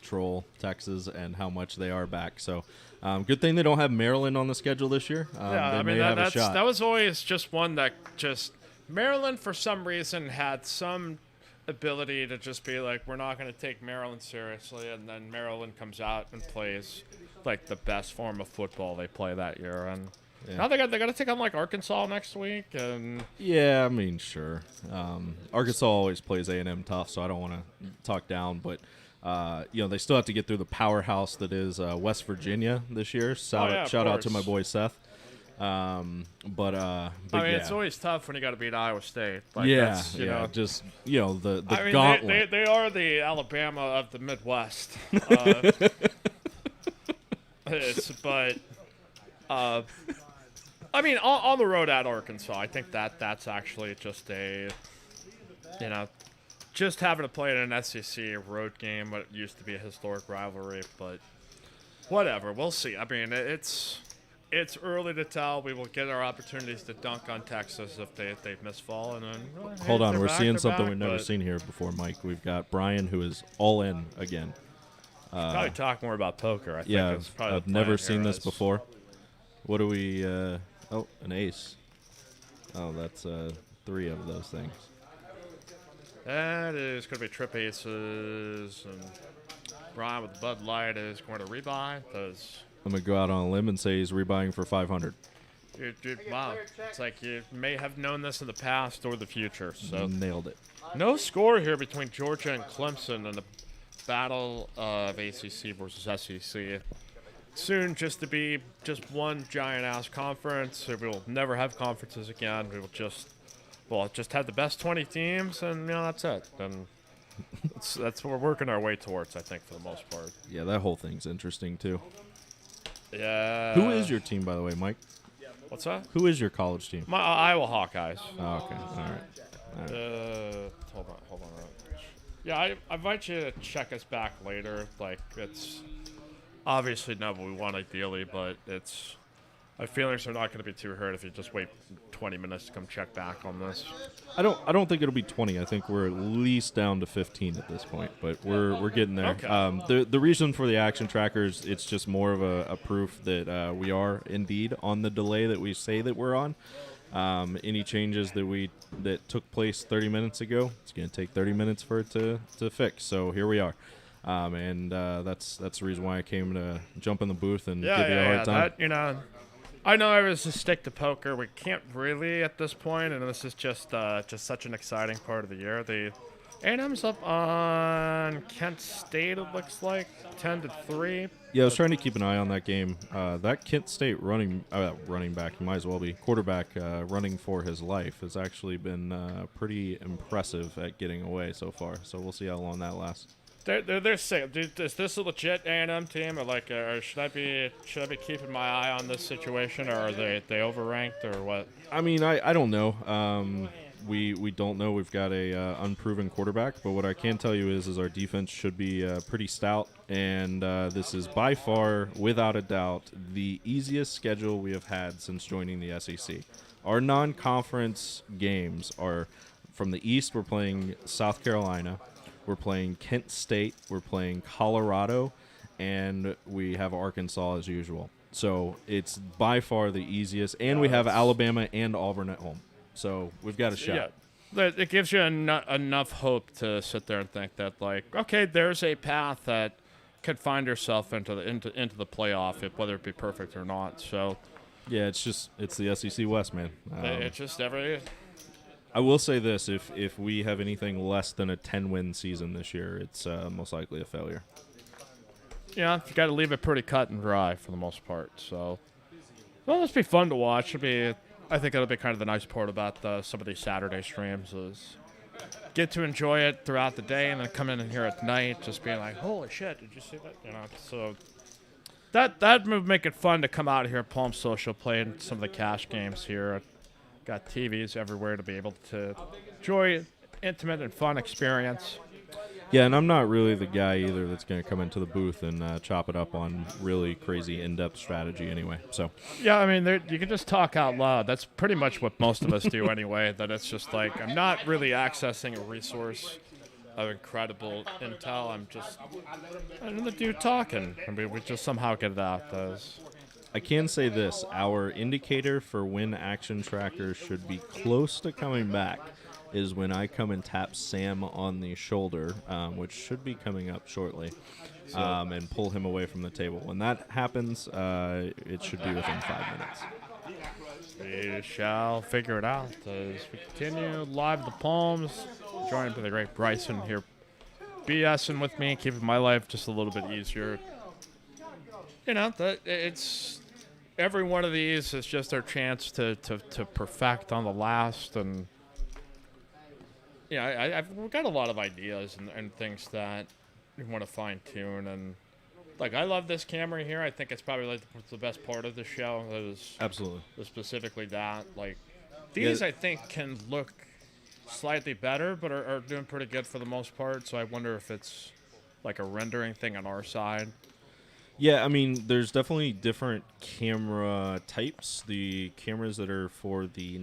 troll Texas and how much they are back. So good thing they don't have Maryland on the schedule this year. Yeah, they I mean, may have a shot. that was always just one that just Maryland for some reason had some ability to just be like, we're not going to take Maryland seriously, and then Maryland comes out and plays like the best form of football they play that year, and now they got to take on like Arkansas next week, and Yeah, I mean, sure. Arkansas always plays A&M tough, so I don't want to talk down, but they still have to get through the powerhouse that is West Virginia this year. Shout out to my boy Seth. But I mean, yeah. it's always tough when you got to beat Iowa State. Like, yeah, that's, just the I mean, gauntlet. they are the Alabama of the Midwest. I mean, on the road at Arkansas, I think that's actually just just having to play in an SEC road game, what used to be a historic rivalry. But whatever. We'll see. I mean, it's early to tell. We will get our opportunities to dunk on Texas if they miss fall. And then Hold on, we're seeing something back, we've never seen here before, Mike. We've got Brian, who is all in again. Probably talk more about poker. I think Yeah, is probably I've the never plan seen here this is- before. What do we? Oh, an ace. Oh, that's 3 of those things. That is going to be trip aces, and Brian with Bud Light is going to rebuy. Those, I'm gonna go out on a limb and say he's rebuying for 500. dude, wow, it's like you may have known this in the past or the future. So Nailed it. no score here between Georgia and Clemson in the battle of ACC versus SEC. Soon, just to be just one giant ass conference. We will never have conferences again. We will just have the best 20 teams, and that's it. And that's what we're working our way towards, I think, for the most part. Yeah, that whole thing's interesting too. Yeah. Who is your team, by the way, Mike? What's that? Who is your college team? My Iowa Hawkeyes. Oh, okay, all right. Hold on. Yeah, I invite you to check us back later. Like, it's obviously not what we want ideally, but it's. My feelings are not going to be too hurt if you just wait 20 minutes to come check back on this. I don't think it'll be 20. I think we're at least down to 15 at this point, but we're getting there. Okay. The reason for the action trackers, it's just more of a proof that we are indeed on the delay that we say that we're on. Any changes that took place 30 minutes ago, it's going to take 30 minutes for it to fix. So here we are. And that's the reason why I came to jump in the booth and give you a hard time. That, I know I was to stick to poker. We can't really at this point, and this is just such an exciting part of the year. The A&M's up on Kent State, it looks like, 10-3. Yeah, I was trying to keep an eye on that game. That Kent State running back, he might as well be, quarterback running for his life has actually been pretty impressive at getting away so far. So we'll see how long that lasts. They're sick. Dude, is this a legit A&M team, or should I be keeping my eye on this situation, or are they overranked, or what? I mean, I don't know. We don't know. We've got a unproven quarterback, but what I can tell you is our defense should be pretty stout, and this is by far, without a doubt, the easiest schedule we have had since joining the SEC. Our non-conference games are from the East. We're playing South Carolina. We're playing Kent State, we're playing Colorado, and we have Arkansas as usual. So it's by far the easiest, and we have Alabama and Auburn at home. So we've got a shot. Yeah, it gives you enough hope to sit there and think that, like, okay, there's a path that could find yourself into the playoff, whether it be perfect or not. So yeah, it's the SEC West, man. It's just every. I will say this: if we have anything less than a 10-win season this year, it's most likely a failure. Yeah, you got to leave it pretty cut and dry for the most part. So, well, it'll be fun to watch. I think it'll be kind of the nice part about some of these Saturday streams is get to enjoy it throughout the day and then come in here at night, just being like, "Holy shit, did you see that?" So that would make it fun to come out here at Palm Social, playing some of the cash games here. Got TVs everywhere to be able to enjoy intimate and fun experience. Yeah, and I'm not really the guy either that's going to come into the booth and chop it up on really crazy in-depth strategy anyway. So yeah, I mean, you can just talk out loud. That's pretty much what most of us do anyway. That it's just like I'm not really accessing a resource of incredible intel. I'm the dude talking. I mean, we just somehow get it out. I can say this: our indicator for when action trackers should be close to coming back is when I come and tap Sam on the shoulder, which should be coming up shortly, and pull him away from the table. When that happens, it should be within 5 minutes. We shall figure it out as we continue live at the Palms. Joined by the great Bryson here, BSing with me, keeping my life just a little bit easier. It's every one of these is just our chance to perfect on the last, and we've got a lot of ideas and things that we want to fine tune, and like I love this camera here. I think it's probably like the best part of the show. Is absolutely specifically that like these I think can look slightly better, but are doing pretty good for the most part. So I wonder if it's like a rendering thing on our side. Yeah, I mean, there's definitely different camera types. The cameras that are for the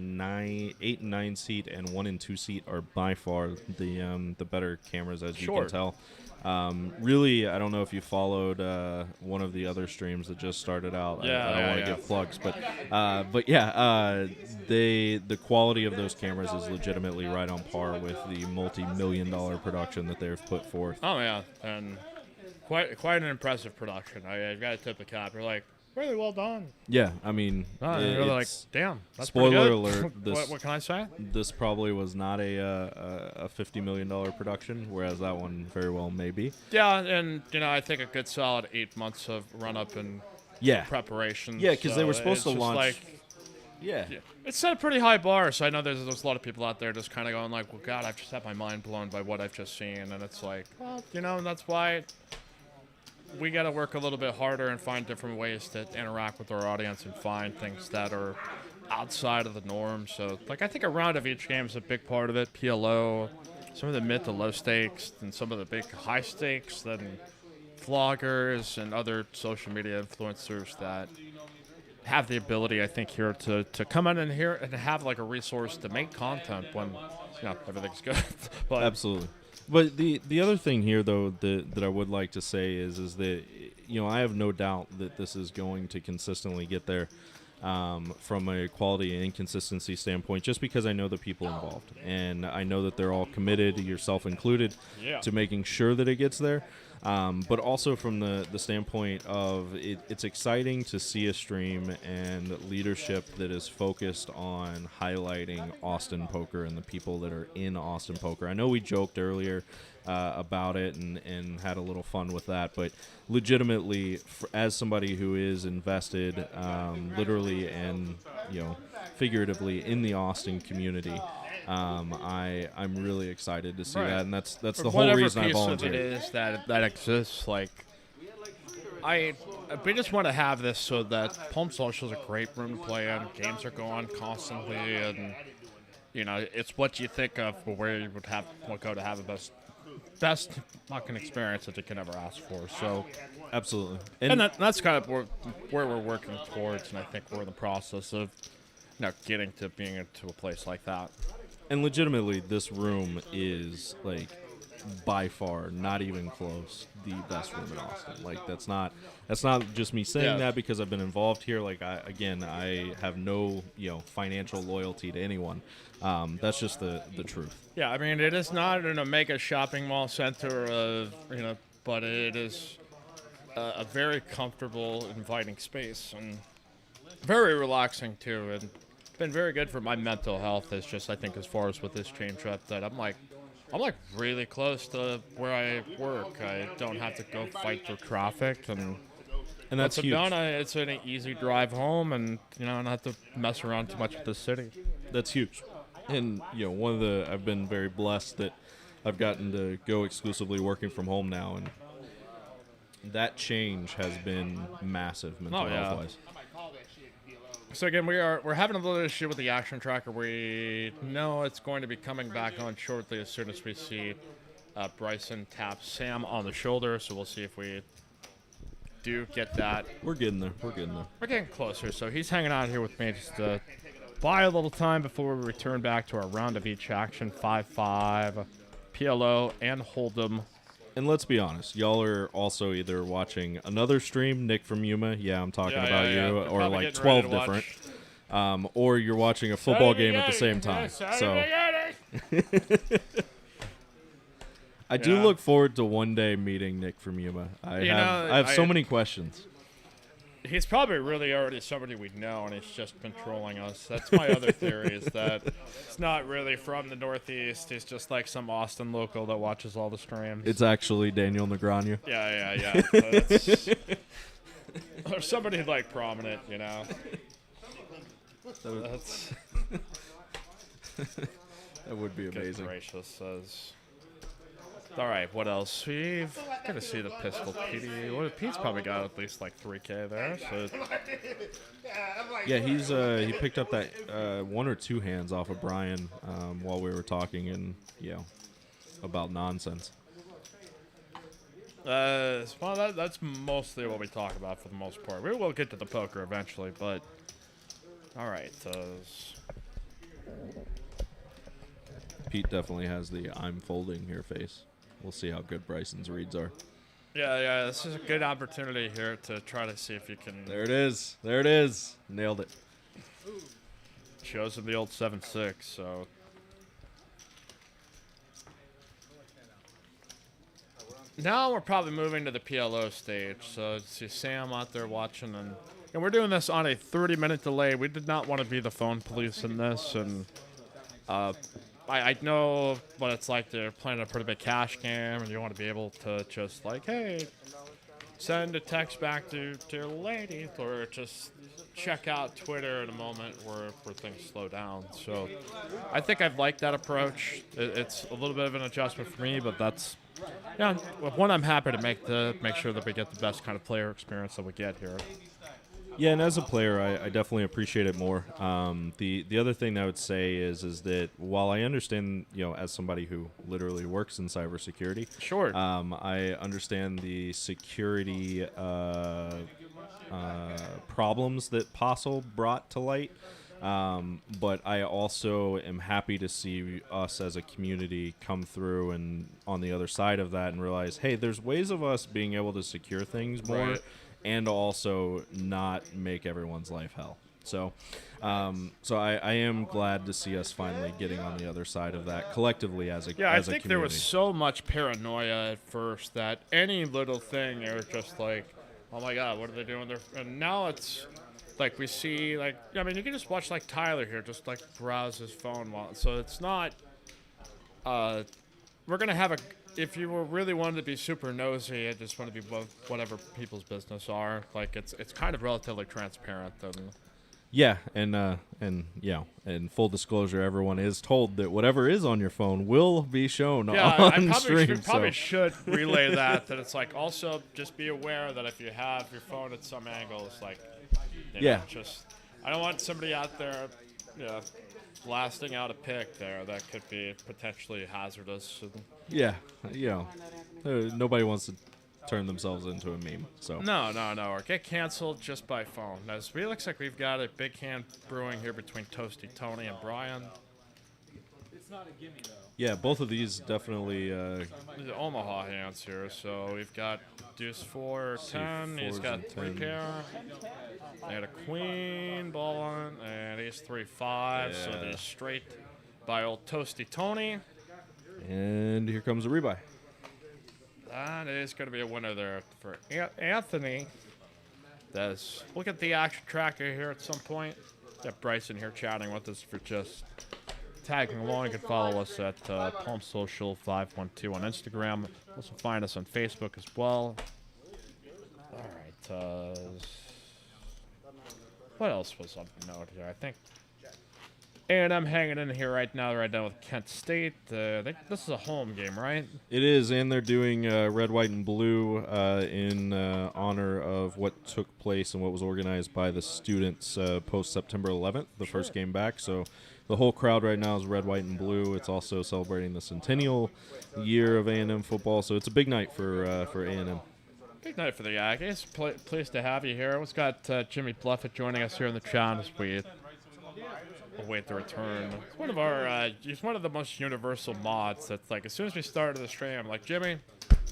8 and 9 seat and 1 and 2 seat are by far the better cameras, as you can tell. Really, I don't know if you followed one of the other streams that just started out. I don't want to give plugs, but the quality of those cameras is legitimately right on par with the multi-million-dollar production that they've put forth. Oh yeah, and quite an impressive production. I've got to tip the cap. You're like, really well done. Yeah, I mean, you're like, damn. That's spoiler pretty good. alert. What can I say? This probably was not a $50 million production, whereas that one very well may be. Yeah, and I think a good solid 8 months of run up and preparation. Yeah, because they were supposed to launch. Like, yeah. It set a pretty high bar, so I know there's a lot of people out there just kind of going like, well, God, I've just had my mind blown by what I've just seen, and it's like, well, that's why we got to work a little bit harder and find different ways to interact with our audience and find things that are outside of the norm. So, like, I think a round of each game is a big part of it. PLO, some of the mid to low stakes, and some of the big high stakes, then vloggers and other social media influencers that have the ability, I think, here to come in here and have like a resource to make content when everything's good. But absolutely. But the other thing here, though, that I would like to say is that I have no doubt that this is going to consistently get there from a quality and consistency standpoint, just because I know the people involved, and I know that they're all committed, yourself included, to making sure that it gets there. But also from the standpoint of it's exciting to see a stream and leadership that is focused on highlighting Austin poker and the people that are in Austin poker. I know we joked earlier about it and had a little fun with that, but legitimately, as somebody who is invested literally and figuratively in the Austin community, I'm really excited to see that, and that's the whole reason I volunteered. Whatever piece of it is that exists, like, we just want to have this so that Palm Social is a great room to play in. Games are going constantly, and it's what you think of where you would go to have the best fucking experience that you can ever ask for. So, absolutely, and that's kind of where we're working towards, and I think we're in the process of getting to being into a place like that. And legitimately, this room is, like, by far, not even close, the best room in Austin. Like, that's not just me saying that because I've been involved here. Like, I have no, financial loyalty to anyone. That's just the truth. Yeah, I mean, it is not an Omega shopping mall center, but it is a very comfortable, inviting space and very relaxing too, and been very good for my mental health. It's just, I think, as far as with this chain trip, that I'm like really close to where I work. I don't have to go fight through traffic, and that's huge. It's an easy drive home, and I don't have to mess around too much with the city. That's huge. And I've been very blessed that I've gotten to go exclusively working from home now, and that change has been massive mental health wise. So again, we're having a little issue with the action tracker. We know it's going to be coming back on shortly as soon as we see Bryson tap Sam on the shoulder. So we'll see if we do get that. We're getting there. We're getting closer. So he's hanging out here with me just to buy a little time before we return back to our round of each action. 5-5, PLO, and Hold'em. And let's be honest, y'all are also either watching another stream, Nick from Yuma, I'm talking about you, or like 12 different, or you're watching a football game at the same time. So I do look forward to one day meeting Nick from Yuma. I have so many questions. He's probably really already somebody we know, and he's just been trolling us. That's my other theory, is that it's not really from the Northeast. He's just like some Austin local that watches all the streams. It's actually Daniel Negreanu. Yeah. Or somebody like prominent, That's that would be amazing. Gracious says. All right, what else? We've got to see the pistol. Pete's probably got at least like 3K there. So. Yeah, he picked up that 1 or 2 hands off of Brian while we were talking, and about nonsense. Well, that's mostly what we talk about for the most part. We will get to the poker eventually, but all right. Pete definitely has the "I'm folding here" face. We'll see how good Bryson's reads are. Yeah. This is a good opportunity here to try to see if you can. There it is. There it is. Nailed it. Shows him the old 7-6. So. Now we're probably moving to the PLO stage. So see Sam out there watching, and we're doing this on a 30-minute delay. We did not want to be the phone police in this, and I know what it's like to playing a pretty big cash game, and you want to be able to just like, hey, send a text back to your lady, or just check out Twitter in a moment where things slow down. So I think I've liked that approach. It's a little bit of an adjustment for me, but that's one I'm happy to make sure that we get the best kind of player experience that we get here. Yeah, and as a player, I definitely appreciate it more. The other thing I would say is that while I understand, as somebody who literally works in cybersecurity, sure, I understand the security problems that Postle brought to light. But I also am happy to see us as a community come through and on the other side of that and realize, hey, there's ways of us being able to secure things more. Right. And also not make everyone's life hell. So I am glad to see us finally getting on the other side of that collectively as a community. I think there was community. so much paranoia at first that any little thing, they were just like, oh my God, what are they doing there? And now it's like we see, you can just watch like Tyler here just like browse his phone so it's not, we're going to have if you were really wanted to be super nosy, I just want to be whatever people's business are. Like it's kind of relatively transparent. And full disclosure, everyone is told that whatever is on your phone will be shown on stream. Probably should relay that it's like also just be aware that if you have your phone at some angles, like I don't want somebody out there, blasting out a pic there that could be potentially hazardous. Nobody wants to turn themselves into a meme. So no, or get canceled just by phone. Now, it looks like we've got a big hand brewing here between Toasty Tony and Brian. It's not a gimme though. Yeah, both of these definitely. The Omaha hands here, so we've got Deuce 4 or 10. He's got 3 pair. They had a Queen ball on, and Ace 3-5. So they're straight by old Toasty Tony. And here comes a rebuy. That is going to be a winner there for Anthony. We'll get the action tracker here at some point. Got Bryson here chatting with us for just tagging along. You can follow us at Palm Social 512 on Instagram. Also find us on Facebook as well. All right. What else was on the note here? I think. And I'm hanging in here right now with Kent State. This is a home game, right? It is, and they're doing red, white, and blue in honor of what took place and what was organized by the students post-September 11th, the first game back. So the whole crowd right now is red, white, and blue. It's also celebrating the centennial year of A&M football, so it's a big night for A&M. Big night for the Aggies. Pleased to have you here. We've got Jimmy Bluffett joining us here in the chat as we await the return. He's one of the most universal mods that's like, as soon as we started the stream, I'm like, Jimmy,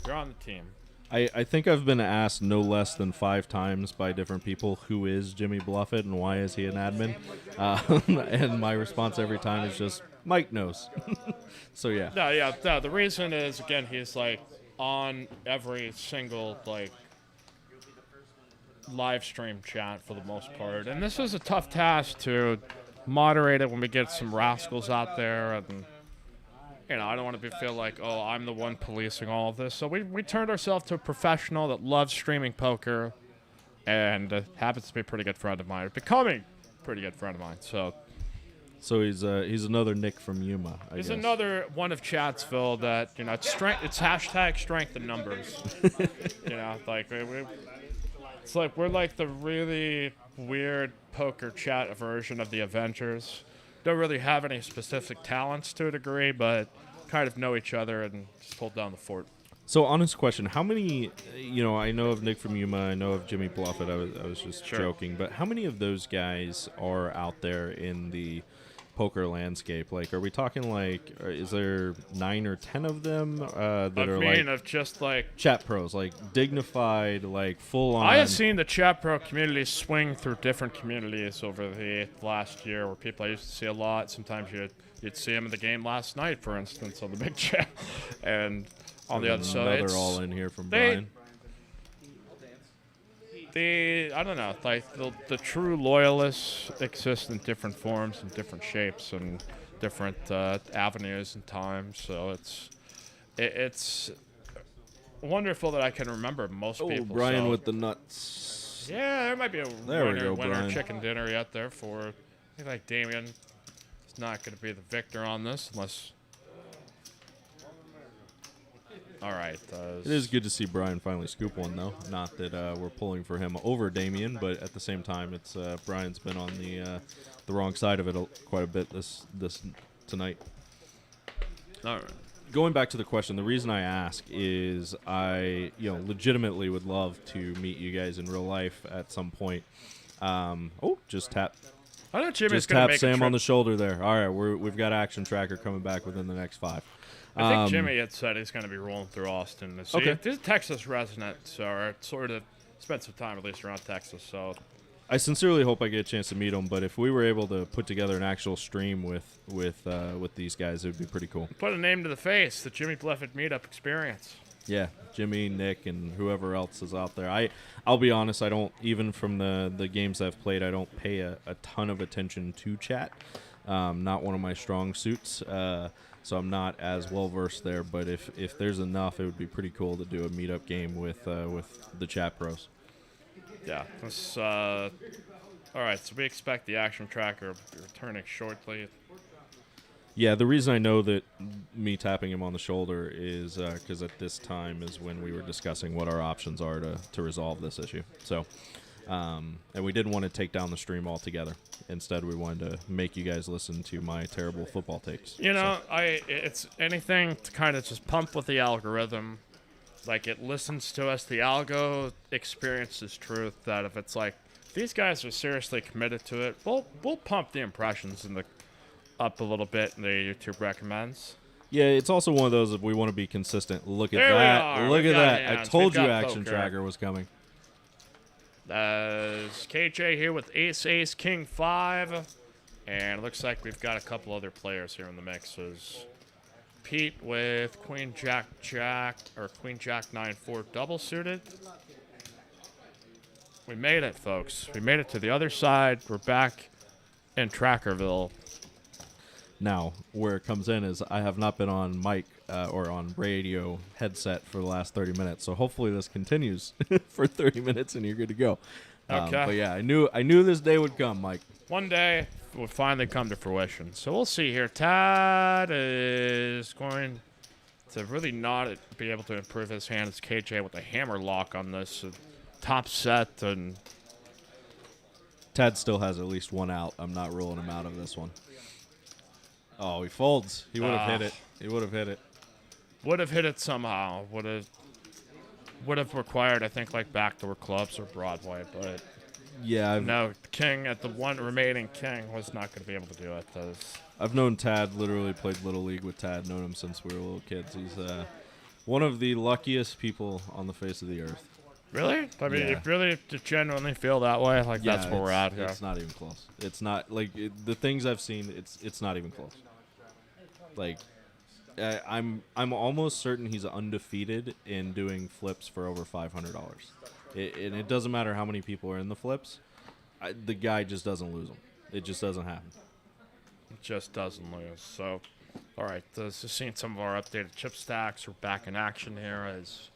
you're on the team. I think I've been asked no less than 5 times by different people, who is Jimmy Bluffett and why is he an admin? And my response every time is just, Mike knows. So, yeah. No, the reason is, again, he's like on every single live stream chat for the most part. And this is a tough task to moderate it when we get some rascals out there, and I don't want to feel like, oh, I'm the one policing all of this. So we turned ourselves to a professional that loves streaming poker and happens to be a pretty good friend of mine, becoming a pretty good friend of mine. So he's another Nick from Yuma. He's another one of Chatsville that it's strength. It's hashtag strength in numbers. It's like we're like the really weird poker chat version of the Avengers. Don't really have any specific talents to a degree, but kind of know each other and just hold down the fort. So, honest question: how many? I know of Nick from Yuma. I know of Jimmy Bluffett. I was just joking, but how many of those guys are out there in the poker landscape? Like, are we talking like? Is there 9 or 10 of them that are like of just like chat pros, like dignified, like full on? I have seen the chat pro community swing through different communities over the last year, where people I used to see a lot. Sometimes you'd see them in the game last night, for instance, on the big chat, and on the other side, another all in here from Brian. I don't know, like the true loyalists exist in different forms and different shapes and different avenues and times. So it's wonderful that I can remember most people. Brian so. with the nuts. Yeah, there might be a There we winner go, Brian. chicken dinner out there for. I think like Damien is not going to be the victor on this unless. All right. It is good to see Brian finally scoop one, though. Not that we're pulling for him over Damien, but at the same time, it's Brian's been on the wrong side of it quite a bit this tonight. All right. Going back to the question, the reason I ask is I legitimately would love to meet you guys in real life at some point. Just tap. I know Jimmy's Just going to tap make Sam a on the shoulder there. All right, we've got Action Tracker coming back within the next 5. I think Jimmy had said he's going to be rolling through Austin. So Okay. He's a Texas resident, so sort of spent some time at least around Texas. So I sincerely hope I get a chance to meet him. But if we were able to put together an actual stream with these guys, it would be pretty cool. put a name to the face, the Jimmy Bluffett meetup experience. Yeah, Jimmy, Nick, and whoever else is out there. I'll be honest. I don't, even from the games I've played, I don't pay a ton of attention to chat. Not one of my strong suits. So I'm not as well versed there, but if there's enough, it would be pretty cool to do a meetup game with the chat pros. Yeah. All right, so we expect the Action Tracker returning shortly. Yeah, the reason I know that me tapping him on the shoulder is because at this time is when we were discussing what our options are to resolve this issue. So, and we didn't want to take down the stream altogether. Instead, we wanted to make you guys listen to my terrible football takes. It's anything to kind of just pump with the algorithm. Like, it listens to us. The algo experiences truth that if it's like, these guys are seriously committed to it, we'll pump the impressions up a little bit in the YouTube recommends. Yeah, it's also one of those if we want to be consistent. Look at There we that. are. Look We've at got that. hands. I told We've you got Action poker. Tracker was coming. KJ here with Ace, King 5. And it looks like we've got a couple other players here in the mix. There's Pete with Queen Jack or Queen Jack 9-4 double suited. We made it, folks. We made it to the other side. We're back in Trackerville. Now, where it comes in is I have not been on mic or on radio headset for the last 30 minutes, so hopefully this continues for 30 minutes and you're good to go. Okay. But yeah, I knew this day would come, Mike. One day will finally come to fruition. So we'll see here. Tad is going to really not be able to improve his hand as KJ with a hammer lock on this top set. And Tad still has at least one out. I'm not ruling him out of this one. Oh, he folds. He would have hit it. He would have hit it. Would have hit it somehow. Would have required, I think, like backdoor clubs or Broadway, but yeah, no, King at the one remaining King was not going to be able to do it. I've known Tad, literally played Little League with Tad, known him since we were little kids. He's one of the luckiest people on the face of the earth. Really? I mean, Yeah. you really genuinely feel that way? Like, Yeah, that's where we're at here. It's not even close. It's not, like, the things I've seen, it's not even close. Like, I'm almost certain he's undefeated in doing flips for over $500. And it doesn't matter how many people are in the flips. The guy just doesn't lose them. It just doesn't happen. It just doesn't lose. So, all right, just seeing some of our updated chip stacks. We're back in action here. As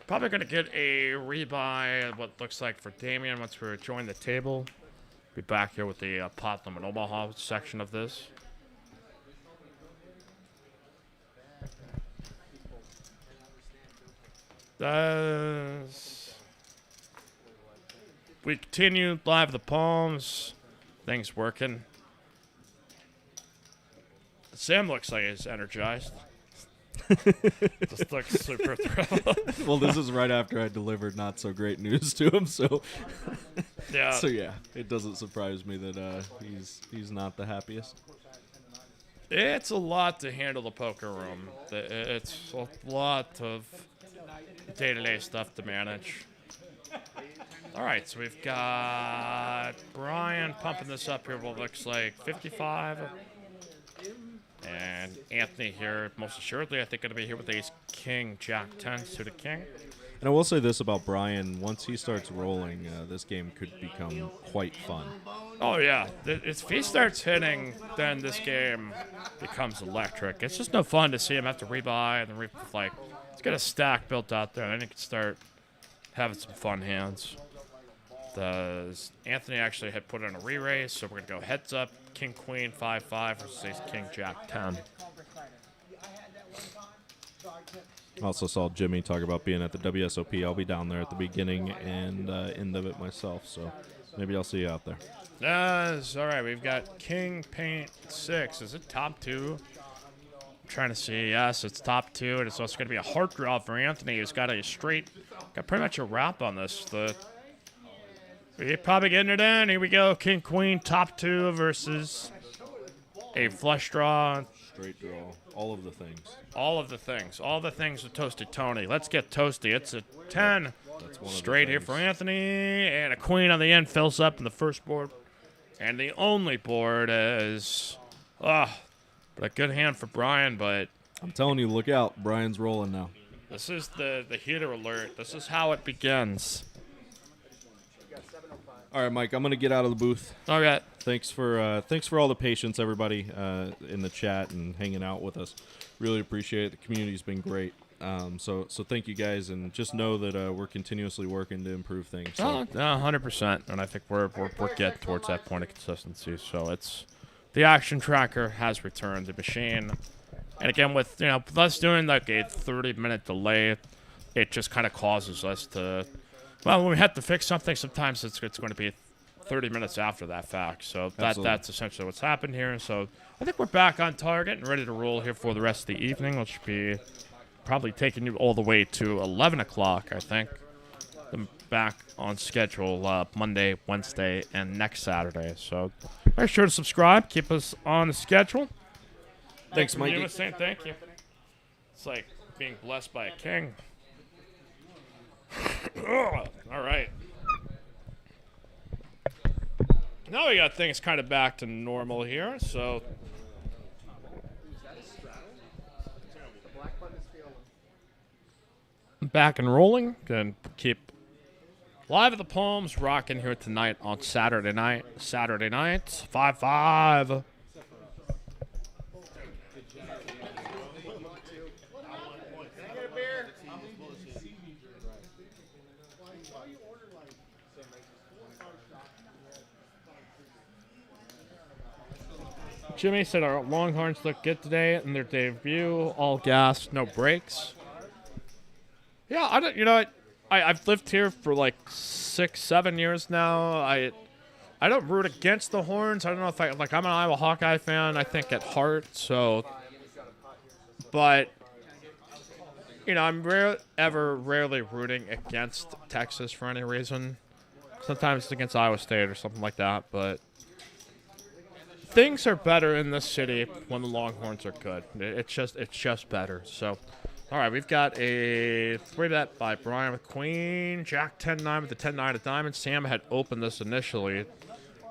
probably going to get a rebuy, what looks like for Damien once we join the table. Be back here with the Putnam and Omaha section of this. We continue live the Palms. Things working. Sam looks like he's energized. Just looks super thrilled. Well, this is right after I delivered not so great news to him, so Yeah. so yeah, it doesn't surprise me that he's not the happiest. It's a lot to handle the poker room. It's a lot of day-to-day stuff to manage. All right, so we've got Brian pumping this up here. What looks like 55. And Anthony here, most assuredly, I think, going to be here with ace king, jack 10, suited king. And I will say this about Brian: once he starts rolling, this game could become quite fun. Oh, yeah. If he starts hitting, then this game becomes electric. It's just no fun to see him have to rebuy and then like, let's get a stack built out there, and then he can start having some fun hands. Does Anthony actually had put in a re-raise, so we're going to go heads up, king, queen, 5-5 versus ace, king, jack 10. Also saw Jimmy talk about being at the WSOP. I'll be down there at the beginning and end of it myself, so maybe I'll see you out there. All right, we've got king, paint, 6. Is it top 2? I'm trying to see. Yes, it's top 2, and it's also going to be a hard draw for Anthony, who's got got pretty much a wrap on this. We're probably getting it in. Here we go. King, queen, top 2 versus a flush draw. Straight draw. All of the things. All of the things. All the things with Toasty Tony. Let's get toasty. It's a 10. That's one Straight of the here for Anthony. And a queen on the end fills up in the first board. And the only board is... but a good hand for Brian, but... I'm telling you, look out. Brian's rolling now. This is the heater alert. This is how it begins. All right, Mike, I'm going to get out of the booth. All right. Thanks for all the patience, everybody, in the chat and hanging out with us. Really appreciate it. The community's been great. So thank you guys, and just know that we're continuously working to improve things. So. 100%, and I think we're getting towards that point of consistency. So it's the action tracker has returned. The machine, and again with us doing like a 30-minute delay, it just kind of causes us to. Well, when we have to fix something, sometimes it's going to be 30 minutes after that fact. So that's essentially what's happened here. So I think we're back on target and ready to roll here for the rest of the evening, which will be probably taking you all the way to 11 o'clock, I think. I'm back on schedule Monday, Wednesday, and next Saturday. So make sure to subscribe. Keep us on the schedule. Thanks, Mikey. Thank you. It's like being blessed by a king. All right. Now we got things kind of back to normal here, so. Back and rolling. Gonna keep live at the Palms rocking here tonight on Saturday night. 5-5. Jimmy said our Longhorns look good today in their debut. All gas, no brakes. Yeah, I don't. I've lived here for like 6-7 years now. I don't root against the Horns. I don't know if I'm an Iowa Hawkeye fan, I think, at heart. So, but I'm rarely rooting against Texas for any reason. Sometimes it's against Iowa State or something like that, but. Things are better in this city when the Longhorns are good. It's just better. So, all right, we've got a 3-bet by Brian with Queen, Jack 10-9 with the 10-9 of diamonds. Sam had opened this initially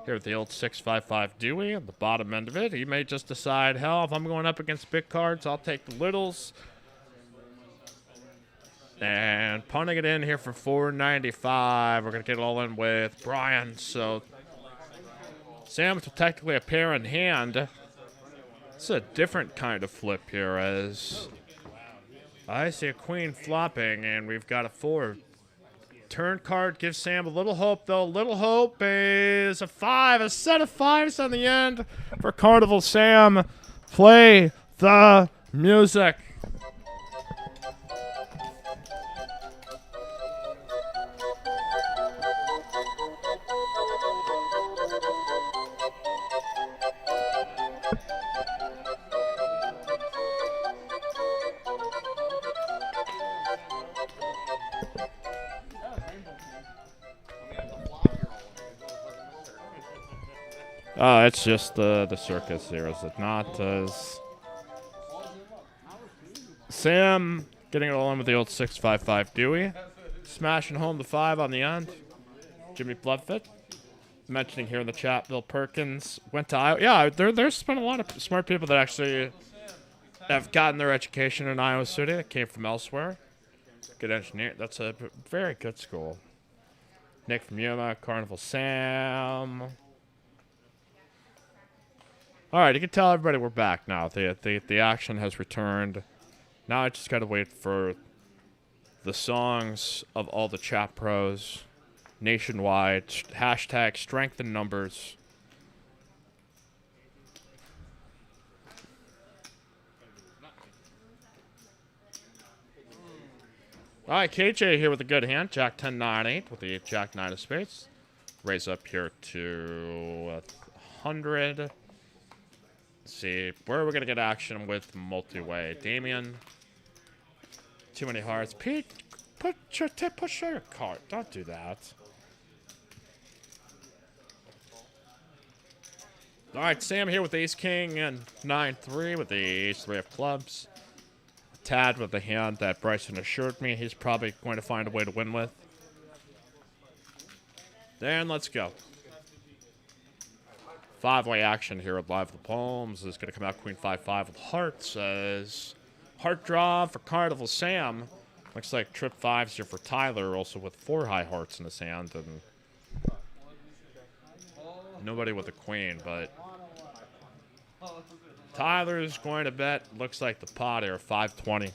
here with the old 6-5-5 Dewey at the bottom end of it. He may just decide, hell, if I'm going up against big cards, I'll take the littles. And punting it in here for $4.95. We're gonna get it all in with Brian. So. Sam's technically a pair in hand. It's a different kind of flip here, as I see a queen flopping, and we've got a 4. Turn card gives Sam a little hope, though. Little hope is a 5, a set of 5s on the end for Carnival Sam. Play the music. Oh, it's just the circus here, is it not? Sam getting it all in with the old 655 Dewey. Smashing home the 5 on the end. Jimmy Bloodfoot. Mentioning here in the chat, Bill Perkins went to Iowa. Yeah, there's been a lot of smart people that actually have gotten their education in Iowa City that came from elsewhere. Good engineer. That's a very good school. Nick from Yuma, Carnival Sam. All right, you can tell everybody we're back now. The action has returned. Now I just got to wait for the songs of all the chat pros nationwide. Hashtag strength in numbers. All right, KJ here with a good hand. Jack 10, 9, 8 with the Jack 9 of spades. Raise up here to 100. Let's see, where are we going to get action with multi-way? Damien. Too many hearts. Pete, push your card. Don't do that. All right, Sam here with ace king and 9-3 with the ace 3 of clubs. Tad with the hand that Bryson assured me he's probably going to find a way to win with. Then let's go. 5-way action here at Live the Palms is going to come out Queen 5-5 with hearts as heart draw for Carnival Sam. Looks like trip 5's here for Tyler, also with 4 high hearts in his hand, and nobody with a queen, but Tyler's going to bet, looks like the pot here, 520.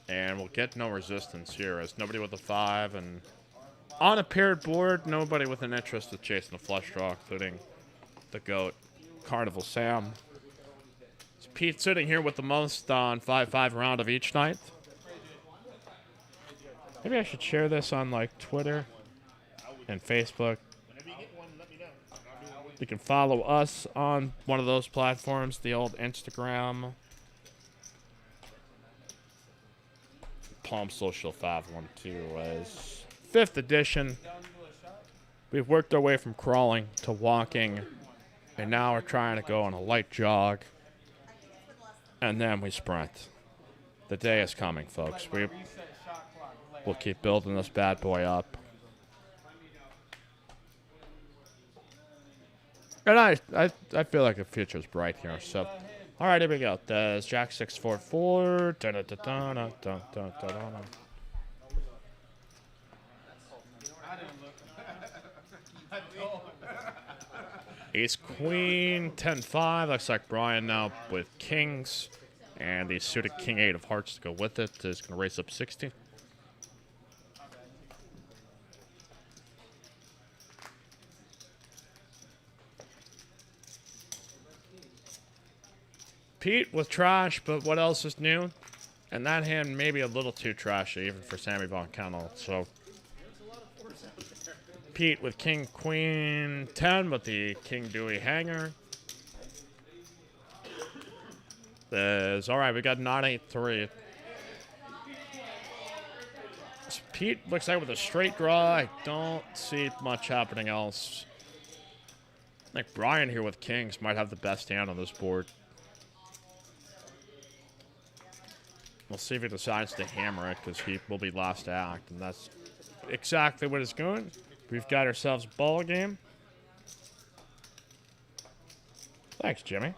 And we'll get no resistance here as nobody with a 5, and on a paired board, nobody with an interest of chasing a flush draw, including the GOAT, Carnival Sam. It's Pete sitting here with the most on 5-5 round of each night. Maybe I should share this on like Twitter and Facebook. You can follow us on one of those platforms, the old Instagram. Palm Social 512 as 5th edition. We've worked our way from crawling to walking, and now we're trying to go on a light jog, and then we sprint. The day is coming, folks. We'll keep building this bad boy up. And I feel like the future's bright here, so... All right, here we go. There's Jack 6-4-4. Ace Queen 10-5. Looks like Brian now with kings, and the suited King 8 of hearts to go with it is going to raise up 60. Pete with trash, but what else is new? And that hand may be a little too trashy, even for Sammy Von Kennel. So Pete with King Queen 10 with the King Dewey hanger. All right, we got 9-8-3. So Pete looks like with a straight draw. I don't see much happening else. I think Brian here with kings might have the best hand on this board. We'll see if he decides to hammer it, because he will be last to act, and that's exactly what it's going. We've got ourselves a ball game. Thanks, Jimmy.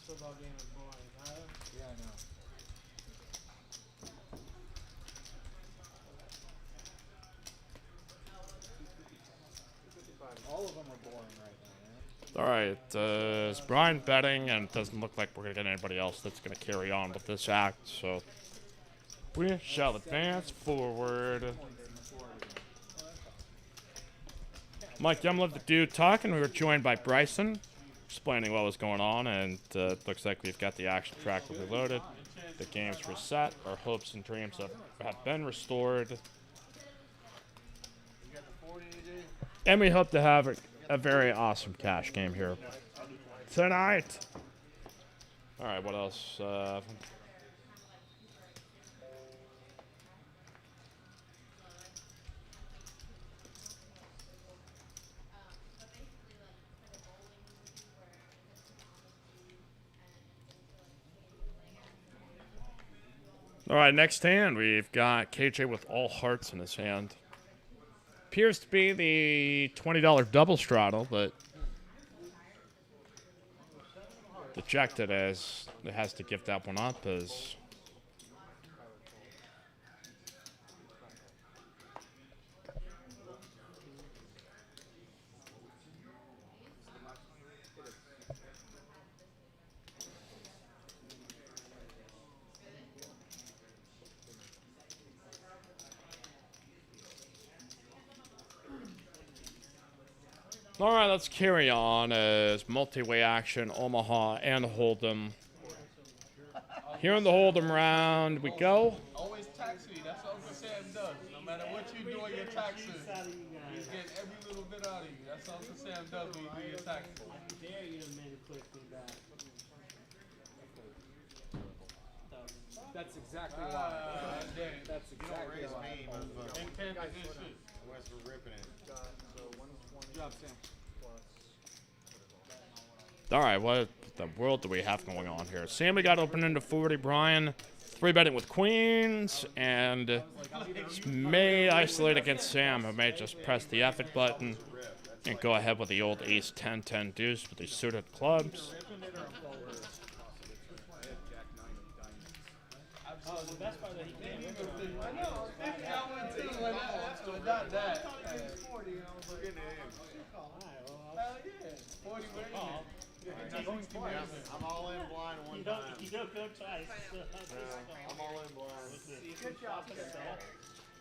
Football game is boring, huh? Yeah, I know. All of them are boring right now, man. All right, is Brian betting, and it doesn't look like we're going to get anybody else that's going to carry on with this act, so we shall advance forward. Mike Yumlove, the dude talking. We were joined by Bryson, explaining what was going on, and it looks like we've got the action tracker reloaded. The game's reset. Our hopes and dreams have been restored. And we hope to have a very awesome cash game here tonight. All right, what else? All right, next hand, we've got KJ with all hearts in his hand. Appears to be the $20 double straddle, but dejected as it has to give that one up as all right, let's carry on as multi-way action, Omaha and Hold'em. Here in the Hold'em round we go. Always taxi. That's what Uncle Sam does. No matter what you do on your taxes, he's getting every little bit out of you. That's what Uncle Sam does when you do your taxes. I dare you to manipulate me back. That's exactly why. That's exactly why. Intent is shit. Good job, Sam. All right, what the world do we have going on here? Sammy got open into 40. Brian 3-betting with queens, and may isolate against Sam, who may just press the effort button and go ahead with the old ace 10-10 deuce with the suited clubs. Oh, the best part that he can't remember. I know. I went too. Not that. Hell yeah. 40 I'm all in blind one You time. don't go twice. I'm all in blind. Good job,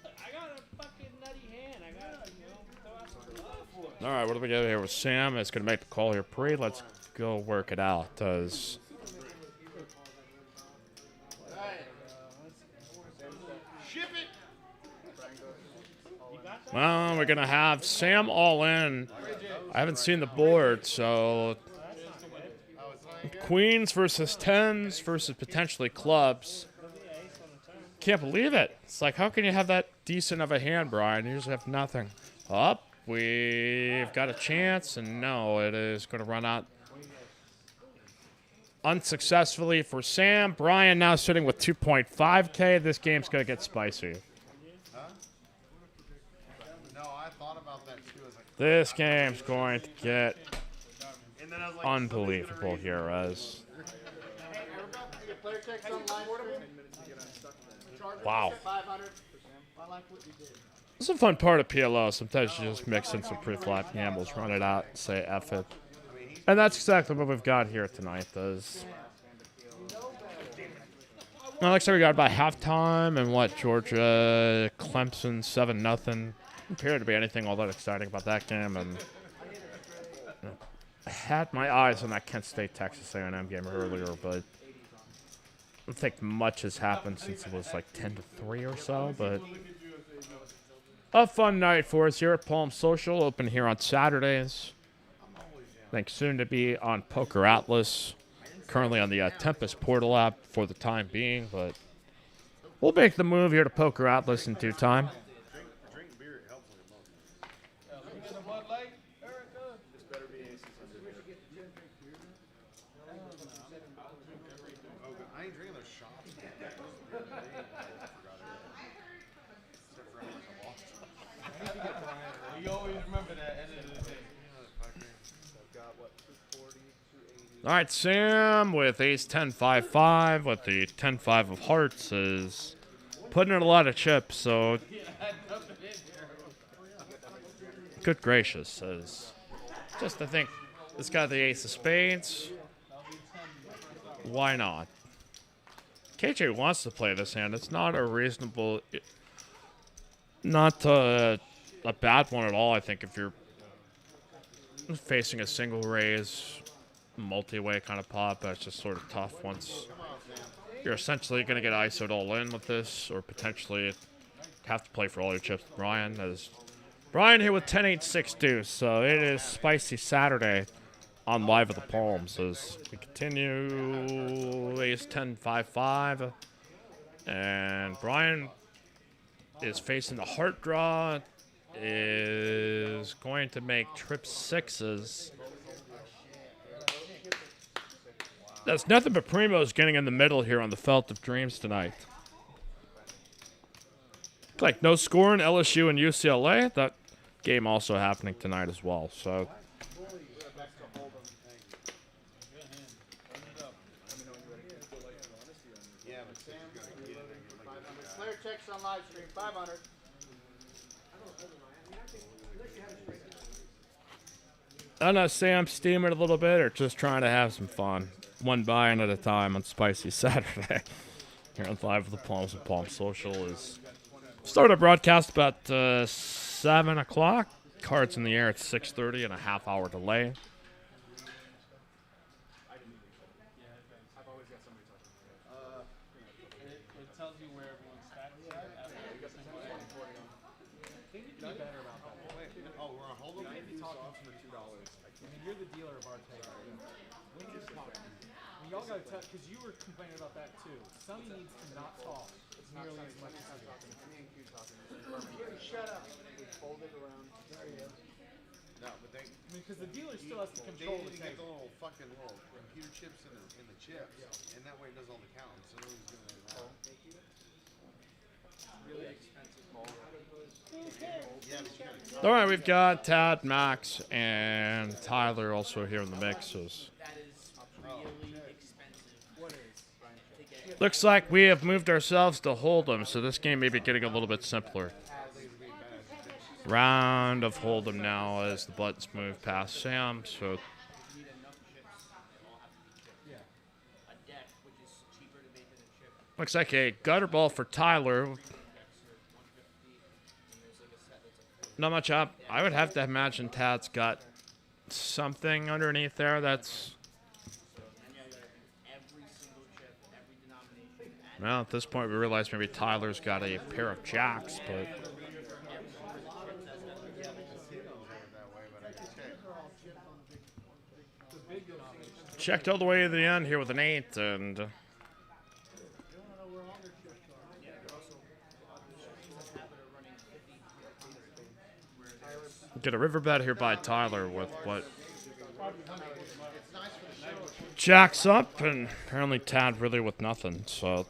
I got a fucking nutty hand. I got to throw out some love for it. All right, what do we got here with Sam? It's going to make the call here pre. Let's go work it out. Does Ship it! well, we're going to have Sam all in. I haven't seen the board, so queens versus tens versus potentially clubs. Can't believe it. It's like, how can you have that decent of a hand, Brian? You usually have nothing. Up, we've got a chance, and no, it is going to run out unsuccessfully for Sam. Brian now sitting with 2.5K. This game's going to get spicy. No, I thought about that too. This game's going to get unbelievable here as... Wow. This is a fun part of PLO. Sometimes you just mix in some pre-flop gambles, run it out, and say F it. And that's exactly what we've got here tonight. Does well, like I said, we got by halftime and what, Georgia, Clemson 7-0. Didn't appear to be anything all that exciting about that game, and I had my eyes on that Kent State Texas A&M game earlier, but I don't think much has happened since it was like 10-3 or so. But a fun night for us here at Palm Social, open here on Saturdays. I think soon to be on Poker Atlas. Currently on the Tempest Portal app for the time being, but we'll make the move here to Poker Atlas in due time. I ain't drinking those shots. You always remember that at the end of the day. All right, Sam with ace 10-5-5 with the 10-5 of hearts is putting in a lot of chips, so good gracious. As just I think this got the ace of spades. Why not? KJ wants to play this hand. It's not a reasonable, not a bad one at all. I think if you're facing a single raise, multi-way kind of pot, but it's just sort of tough once you're essentially going to get ISO'd all in with this, or potentially have to play for all your chips with Brian. As Brian here with 10-8-6 deuce, so it is Spicy Saturday on Live at the Palms as we continue. Ace 10-5-5, and Brian is facing the heart draw, is going to make trip sixes. That's nothing but primos getting in the middle here on the Felt of Dreams tonight. Like no score in LSU and UCLA. That game also happening tonight as well. So Slayer checks on live stream, 500. I don't know, Sam, steaming a little bit or just trying to have some fun. One buy-in at a time on Spicy Saturday. Here on Live with the Palms and Palm Social is started broadcast about 7 o'clock. Cards in the air at 6:30 and a half-hour delay. It tells you where everyone's stacks are. They need to be better about that. Oh, we're on hold. You need to be talking for $2. I mean, you're the dealer of our take. We need to talk. I mean, y'all gotta tell, because you were complaining about that too. Sonny needs to not talk nearly as much as you. Shut up. Fold it around. There you go. No, but they. I mean, because the dealer still has to control the They get table. the little fucking little computer chips in the chips, and that way it does all the counting. So nobody's gonna know. Really expensive ball. Yeah, but you gotta. All right, we've got Tad, Max, and Tyler also here in the mixes. That is really expensive. What is? Looks like we have moved ourselves to Hold'em, so this game may be getting a little bit simpler. Round of Hold'em now as the buttons move past Sam, so You need enough chips. They all have to be chips. Yeah. A deck, which is cheaper to make than a chip. looks like a gutter ball for Tyler. Decks are 150, and there's like a set that's Not much up. I would have to imagine Tad's got something underneath there that's... and you got every single chip, every denomination. Well, at this point we realize maybe Tyler's got a pair of jacks, but... Checked all the way to the end here with an 8, and... Get a river bet here by Tyler with what... Jacks up, and apparently Tad really with nothing, so...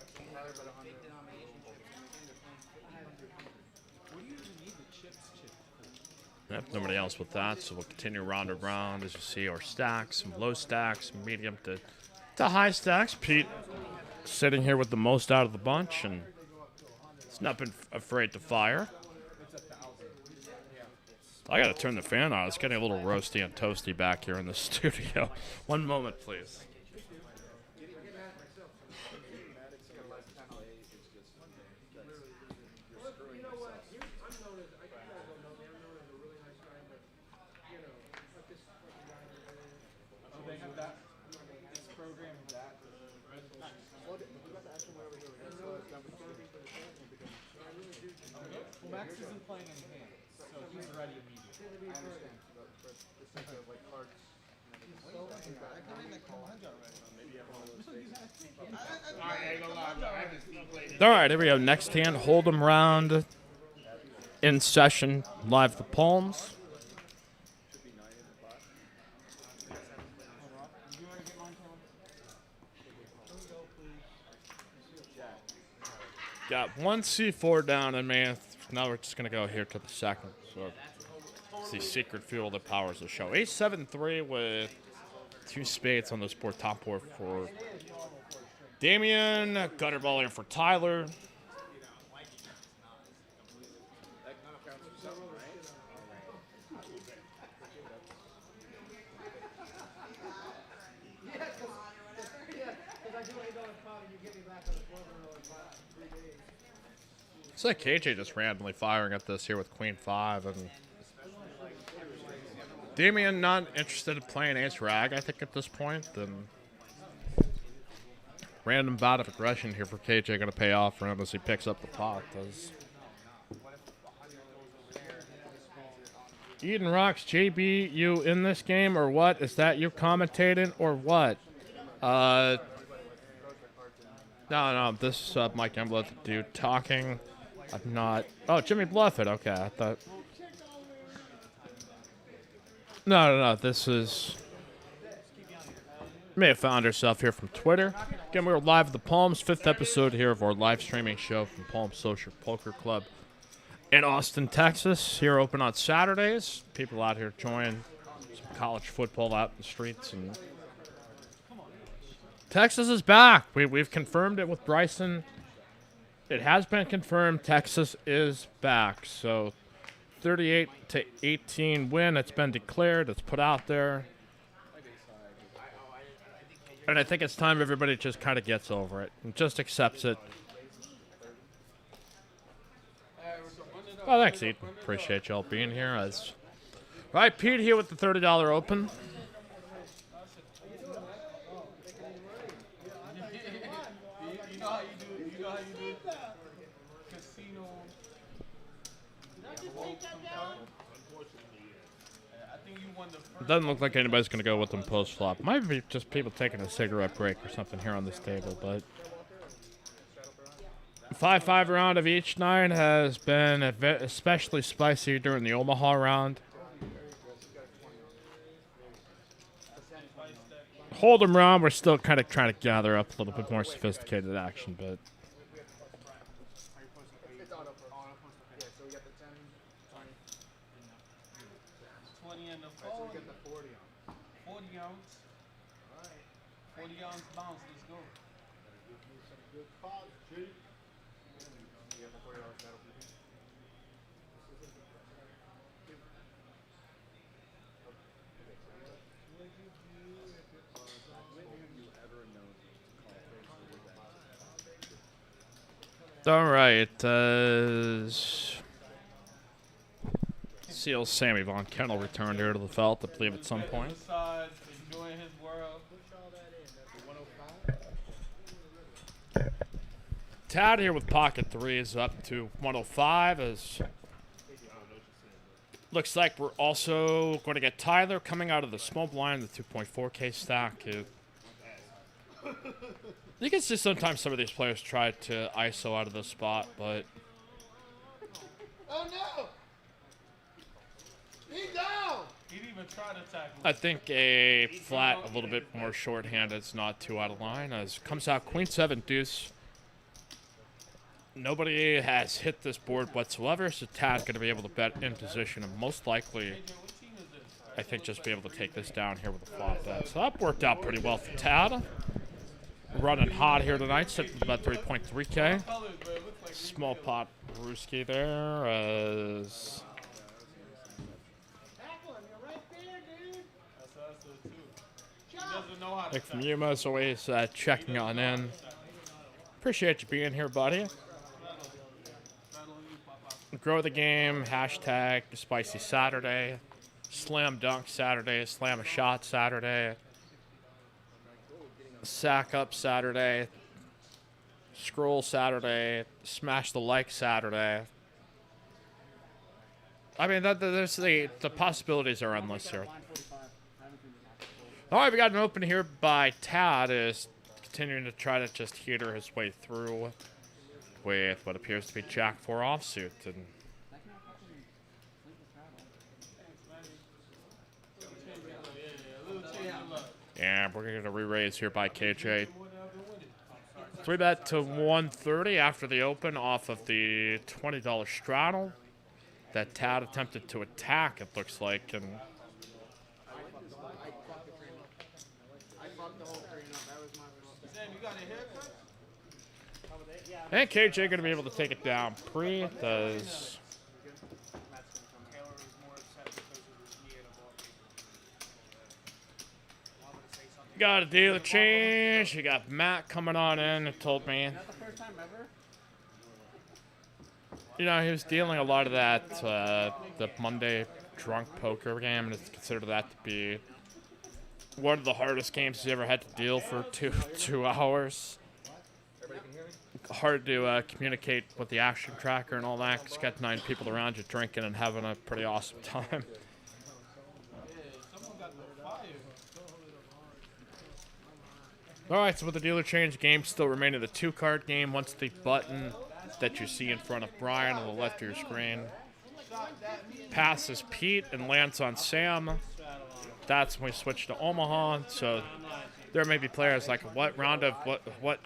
Yep, nobody else with that, so we'll continue round and round as you see our stacks, some low stacks, medium to high stacks. Pete sitting here with the most out of the bunch, and he's not been afraid to fire. I gotta turn the fan on. It's getting a little roasty and toasty back here in the studio. One moment, please. They have that. This program is that. Well, Max isn't playing any hands, so he's ready immediately. I understand, but this is like cards. All right, here we go. Next hand, Hold'em round in session, live the Palms. Got one C4 down in math. Now we're just gonna go here to the second. So it's the secret fuel that powers the show. Ace 7-3 with 2 spades on this board, top board for Damien. Gutter ball here for Tyler. It's like KJ just randomly firing at this here with Queen 5, and Damien not interested in playing Ace Rag, I think, at this point. Then random bout of aggression here for KJ going to pay off for him as he picks up the pot. Does Eden Rocks, JB, you in this game or what? Is that you commentating or what? No, this is Mike Embleth, dude, talking. I'm not. Oh, Jimmy Bluffett. Okay, I thought. No. This is. May have found herself here from Twitter. Again, we were live at the Palms, 5th episode here of our live streaming show from Palm Social Poker Club in Austin, Texas. Here open on Saturdays. People out here enjoying some college football out in the streets. And Texas is back. We've confirmed it with Bryson. It has been confirmed Texas is back. So 38-18 win. It's been declared. It's put out there. And I think it's time everybody just kind of gets over it and just accepts it. Oh, thanks, Eden. Appreciate y'all being here. All right, Pete here with the $30 open. You know how you do casino. It doesn't look like anybody's going to go with them post-flop. Might be just people taking a cigarette break or something here on this table, but 5-5 round of each night has been especially spicy during the Omaha round. Hold'em round, we're still kind of trying to gather up a little bit more sophisticated action, but 40 ounce bounce, let's go. all right. Seal Sammy Von Kennel returned here to the felt, I believe, at some point. Enjoying his world. Tad here with pocket threes up to 105 as looks like we're also going to get Tyler coming out of the small blind, the 2.4K stack. You can see sometimes some of these players try to ISO out of the spot, but oh no! He's down! He didn't even try to tackle. I think a flat a little bit more shorthanded is not too out of line as comes out Queen 7 deuce. Nobody has hit this board whatsoever, so Tad's going to be able to bet in position and most likely, I think, just be able to take this down here with a flop bet. So that worked out pretty well for Tad. Running hot here tonight, sitting at about 3.3K. Small pot brewski there as Nick from Yuma is always checking on in. Appreciate you being here, buddy. Grow the game, hashtag Spicy Saturday, Slam Dunk Saturday, Slam a Shot Saturday, Sack Up Saturday, Scroll Saturday, Smash the Like Saturday. I mean, there's the possibilities are endless here. All right, we got an open here by Tad, is continuing to try to just heater his way through with what appears to be Jack 4 offsuit. And we're going to re-raise here by KJ. 3-bet to 130 after the open off of the $20 straddle that Tad attempted to attack, it looks like. And KJ going to be able to take it down. Pre does. Got a deal of change. You got Matt coming on in and told me. Is that the first time ever? You know, he was dealing a lot of that the Monday drunk poker game, and it's considered that to be one of the hardest games he's ever had to deal for 2 hours. Hard to communicate with the action tracker and all that, 'cause you got 9 people around you drinking and having a pretty awesome time. Alright, so with the dealer change, game still remaining the 2-card game. Once the button that you see in front of Brian on the left of your screen passes Pete and lands on Sam, that's when we switch to Omaha. So there may be players like, what round of what?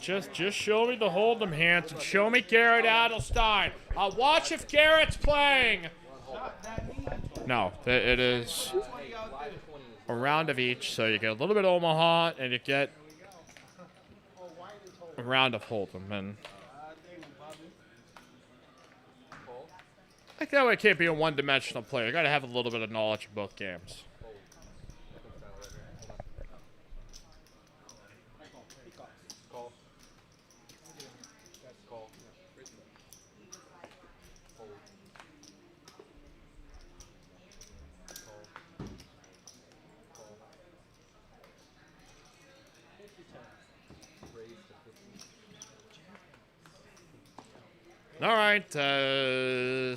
Just show me the hold'em hands and show me Garrett Adelstein. I'll watch if Garrett's playing. No, it is a round of each, so you get a little bit of Omaha and you get a round of hold'em. And like that way, it can't be a one-dimensional player. You got to have a little bit of knowledge of both games. All right,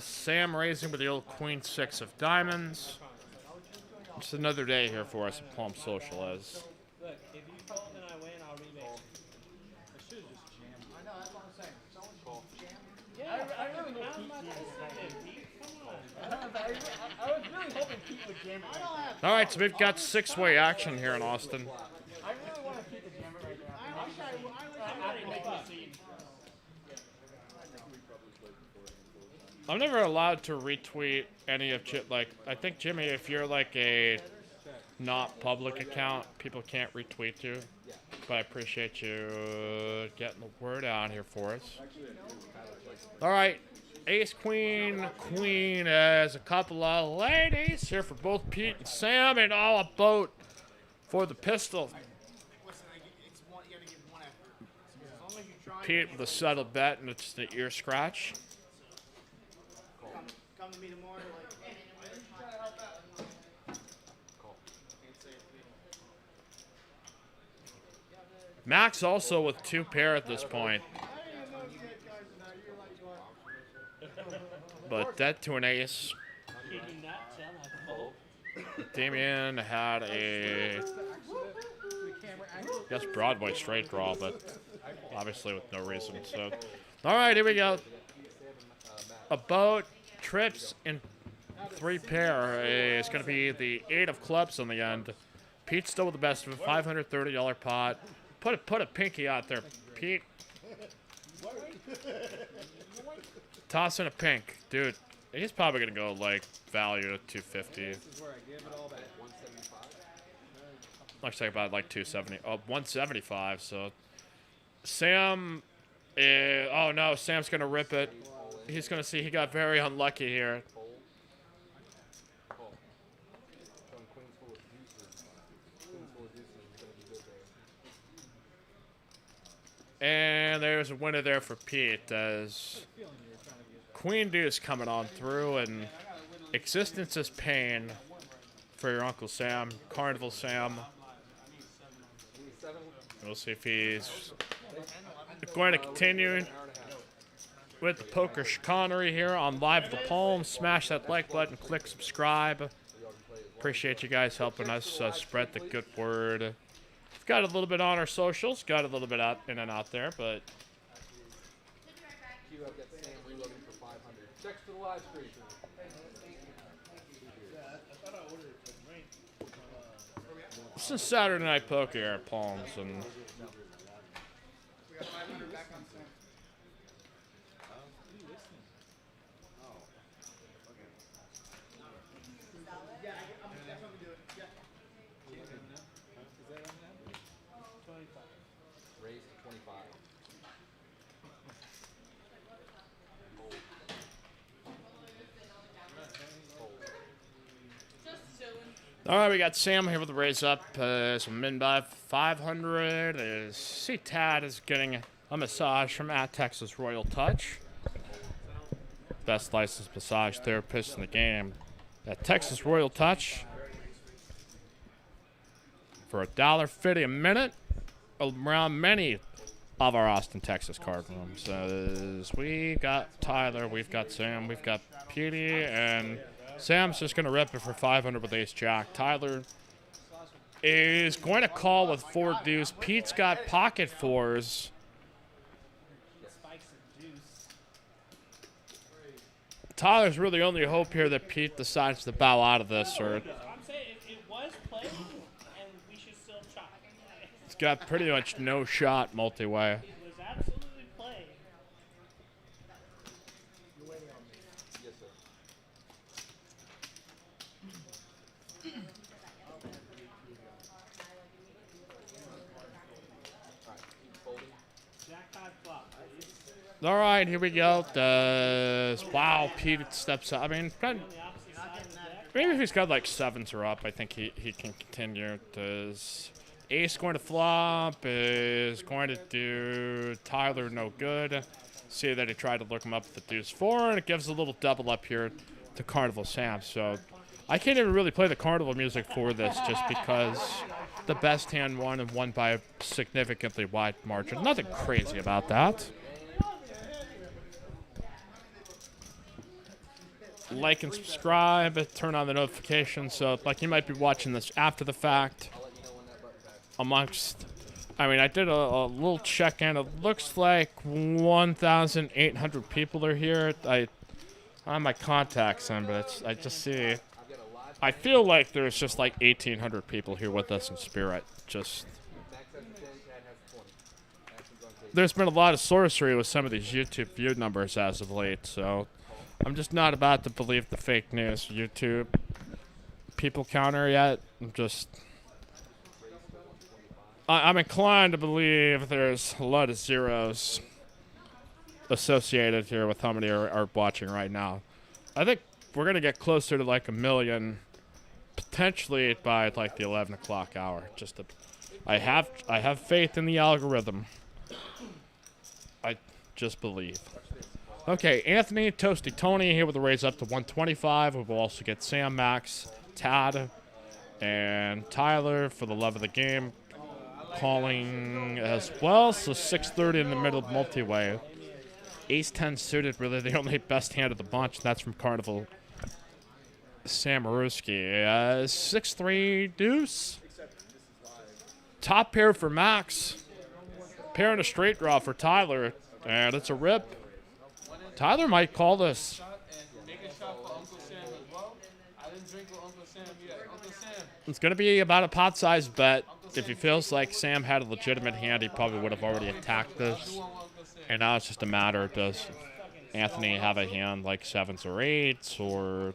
Sam raising with the old Queen 6 of diamonds. Just another day here for us at Palm Social as. Look, if you fold and I win, I'll remake. I should have just jammed. I know, that's what I'm saying. Someone should jam. Yeah, I really hope now's Pete my jams. time, Pete. Come on. I was really hoping Pete would jam it right now. All right, so we've got 6-way action here in Austin. I really want to Pete to jam it right now. I wish I would make a scene. I'm never allowed to retweet any of I think, Jimmy, if you're like a not public account, people can't retweet you. But I appreciate you getting the word out here for us. All right, ace, queen, queen as a couple of ladies here for both Pete and Sam, and all a boat for the pistol. Pete with a subtle bet, and it's the ear scratch. Come to me tomorrow. Max also with 2 pair at this point. But dead to an ace. He did not sound like a fold. Damien had a, yes, Broadway straight draw, but obviously with no reason. So, all right, here we go. A boat, trips, and 3 pair is going to be the 8 of clubs on the end. Pete's still with the best of a $530 pot. Put a pinky out there, Pete. Toss in a pink, dude. He's probably gonna go like value at 250. Looks like about like 270. Oh, 175. So Sam. Oh no, Sam's gonna rip it. He's gonna see he got very unlucky here. And there's a winner there for Pete as Queen Deuce coming on through, and existence is pain for your Uncle Sam, Carnival Sam. We'll see if he's going to continue with the poker chicanery here on Live at the Palm. Smash that like button, click subscribe. Appreciate you guys helping us spread the good word. Got a little bit on our socials, got a little bit out in and out there, but Queue up that Sam reloading for 500. Checks to the live stream. this is Saturday Night Poker here at Palms, and We got 500 back on Sam. Yeah, I'm definitely do it. Yeah. Raise to 25. all right, we got Sam here with the raise up. Some min by 500. See Tad is getting a massage from at Texas Royal Touch. Best licensed massage therapist in the game. That Texas Royal Touch for $1.50 a minute around many of our Austin, Texas card rooms. We got Tyler, we've got Sam, we've got Petey, and Sam's just going to rip it for 500 with ace jack. Tyler is going to call with 4 deuce. Pete's got pocket 4s. Tyler's really only hope here that Pete decides to bow out of this, or I'm saying it was played, and we should still try. it's got pretty much no shot multi-way. It was absolutely played. Jack 5 flop, please. All right, here we go. Wow, Pete steps up. I mean, maybe if he's got like 7s or up, I think he can continue. Does ace going to flop is going to do Tyler no good. See that he tried to look him up with the deuce 4, and it gives a little double up here to Carnival Sam. So I can't even really play the Carnival music for this just because the best hand won and won by a significantly wide margin. Nothing crazy about that. Like and subscribe, turn on the notifications, so like you might be watching this after the fact. Amongst, I mean, I did a little check-in. It looks like 1,800 people are here. I have my contacts in, but I just see. I feel like there's just like 1,800 people here with us in spirit. Just there's been a lot of sorcery with some of these YouTube view numbers as of late, so. I'm just not about to believe the fake news YouTube people counter yet. I'm inclined to believe there's a lot of zeros associated here with how many are watching right now. I think we're going to get closer to like 1 million, potentially by like the 11 o'clock hour. I have faith in the algorithm. I just believe. Okay, Anthony, Toasty Tony here with a raise up to 125. We will also get Sam, Max, Tad, and Tyler for the love of the game calling as well. So 6:30 in the middle of multi-way. Ace 10 suited, really the only best hand of the bunch. And that's from Carnival Sam Maruski. 6-3 deuce. Top pair for Max. Pair and a straight draw for Tyler. And it's a rip. Tyler might call this. It's going to be about a pot-sized bet. If he feels like Sam had a legitimate hand, he probably would have already attacked this. And now it's just a matter, does Anthony have a hand like 7s or 8s, or...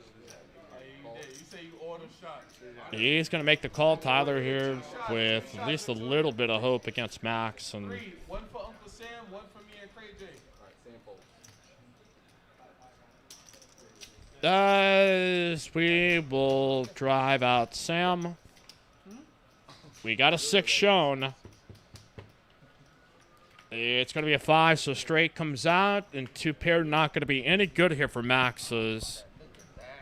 He's going to make the call, Tyler, here with at least a little bit of hope against Max. And one for Uncle Sam, one for me and Craig J. We will drive out Sam. We got a 6 shown. It's going to be a 5, so straight comes out, and 2 pair not going to be any good here for Max's.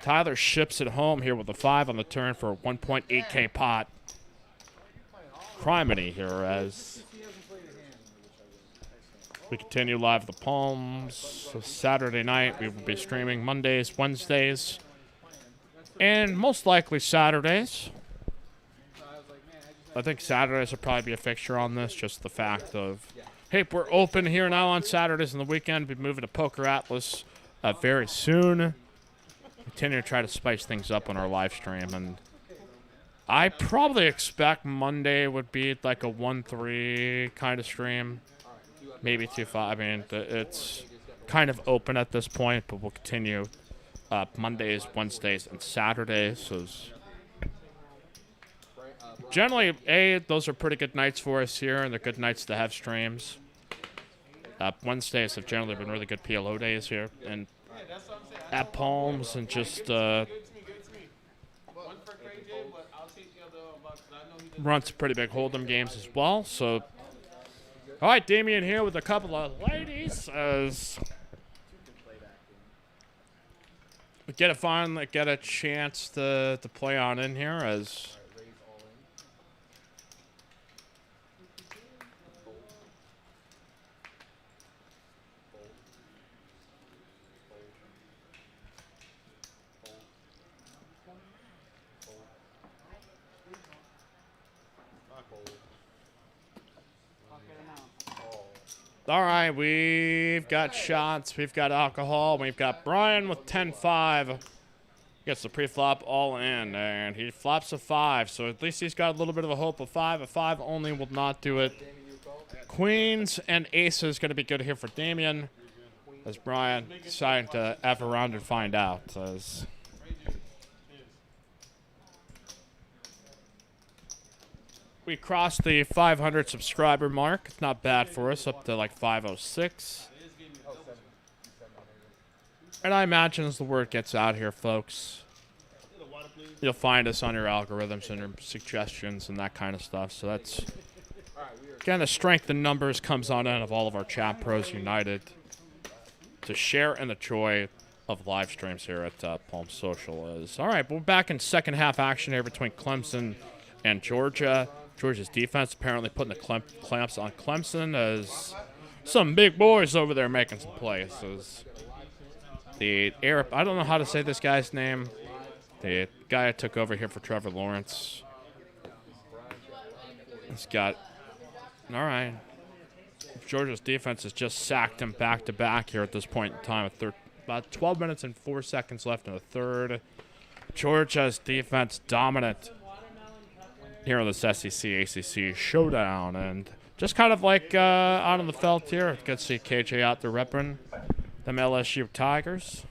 Tyler ships it home here with a 5 on the turn for a 1.8K pot. Criminy here as we continue live at the Palms. So Saturday night, we will be streaming Mondays, Wednesdays, and most likely Saturdays. I think Saturdays will probably be a fixture on this, just the fact of, hey, we're open here now on Saturdays and the weekend. We'll be moving to Poker Atlas very soon. Continue to try to spice things up on our live stream, and I probably expect Monday would be like a 1-3 kind of stream. Maybe 2-5. I mean, it's kind of open at this point, but we'll continue Mondays, Wednesdays, and Saturdays. So generally, those are pretty good nights for us here, and they're good nights to have streams. Wednesdays have generally been really good PLO days here, and at Palms, and just run some pretty big Hold'em games as well. So. All right, Damien here with a couple of ladies as finally get a chance to play on in here as all right, we've got shots, we've got alcohol, we've got Brian with 10-5. Gets the pre-flop all in, and he flops a 5, so at least he's got a little bit of a hope of 5. A 5 only will not do it. Queens and aces going to be good here for Damien, as Brian decided to F around and find out. As we crossed the 500 subscriber mark. It's not bad for us, up to like 506. And I imagine as the word gets out here, folks, you'll find us on your algorithms and your suggestions and that kind of stuff. So that's, again, the strength in numbers comes on in of all of our chat pros united to share in the joy of live streams here at Palm Social. All right, we're back in second half action here between Clemson and Georgia. Georgia's defense apparently putting the clamps on Clemson as some big boys over there making some plays. As the Arab, I don't know how to say this guy's name. The guy I took over here for Trevor Lawrence. He's got, all right. Georgia's defense has just sacked him back-to-back here at this point in time. About 12 minutes and 4 seconds left in the third. Georgia's defense dominant here in this SEC-ACC showdown. And just kind of like out on the felt here, good to see KJ out there repping them LSU Tigers.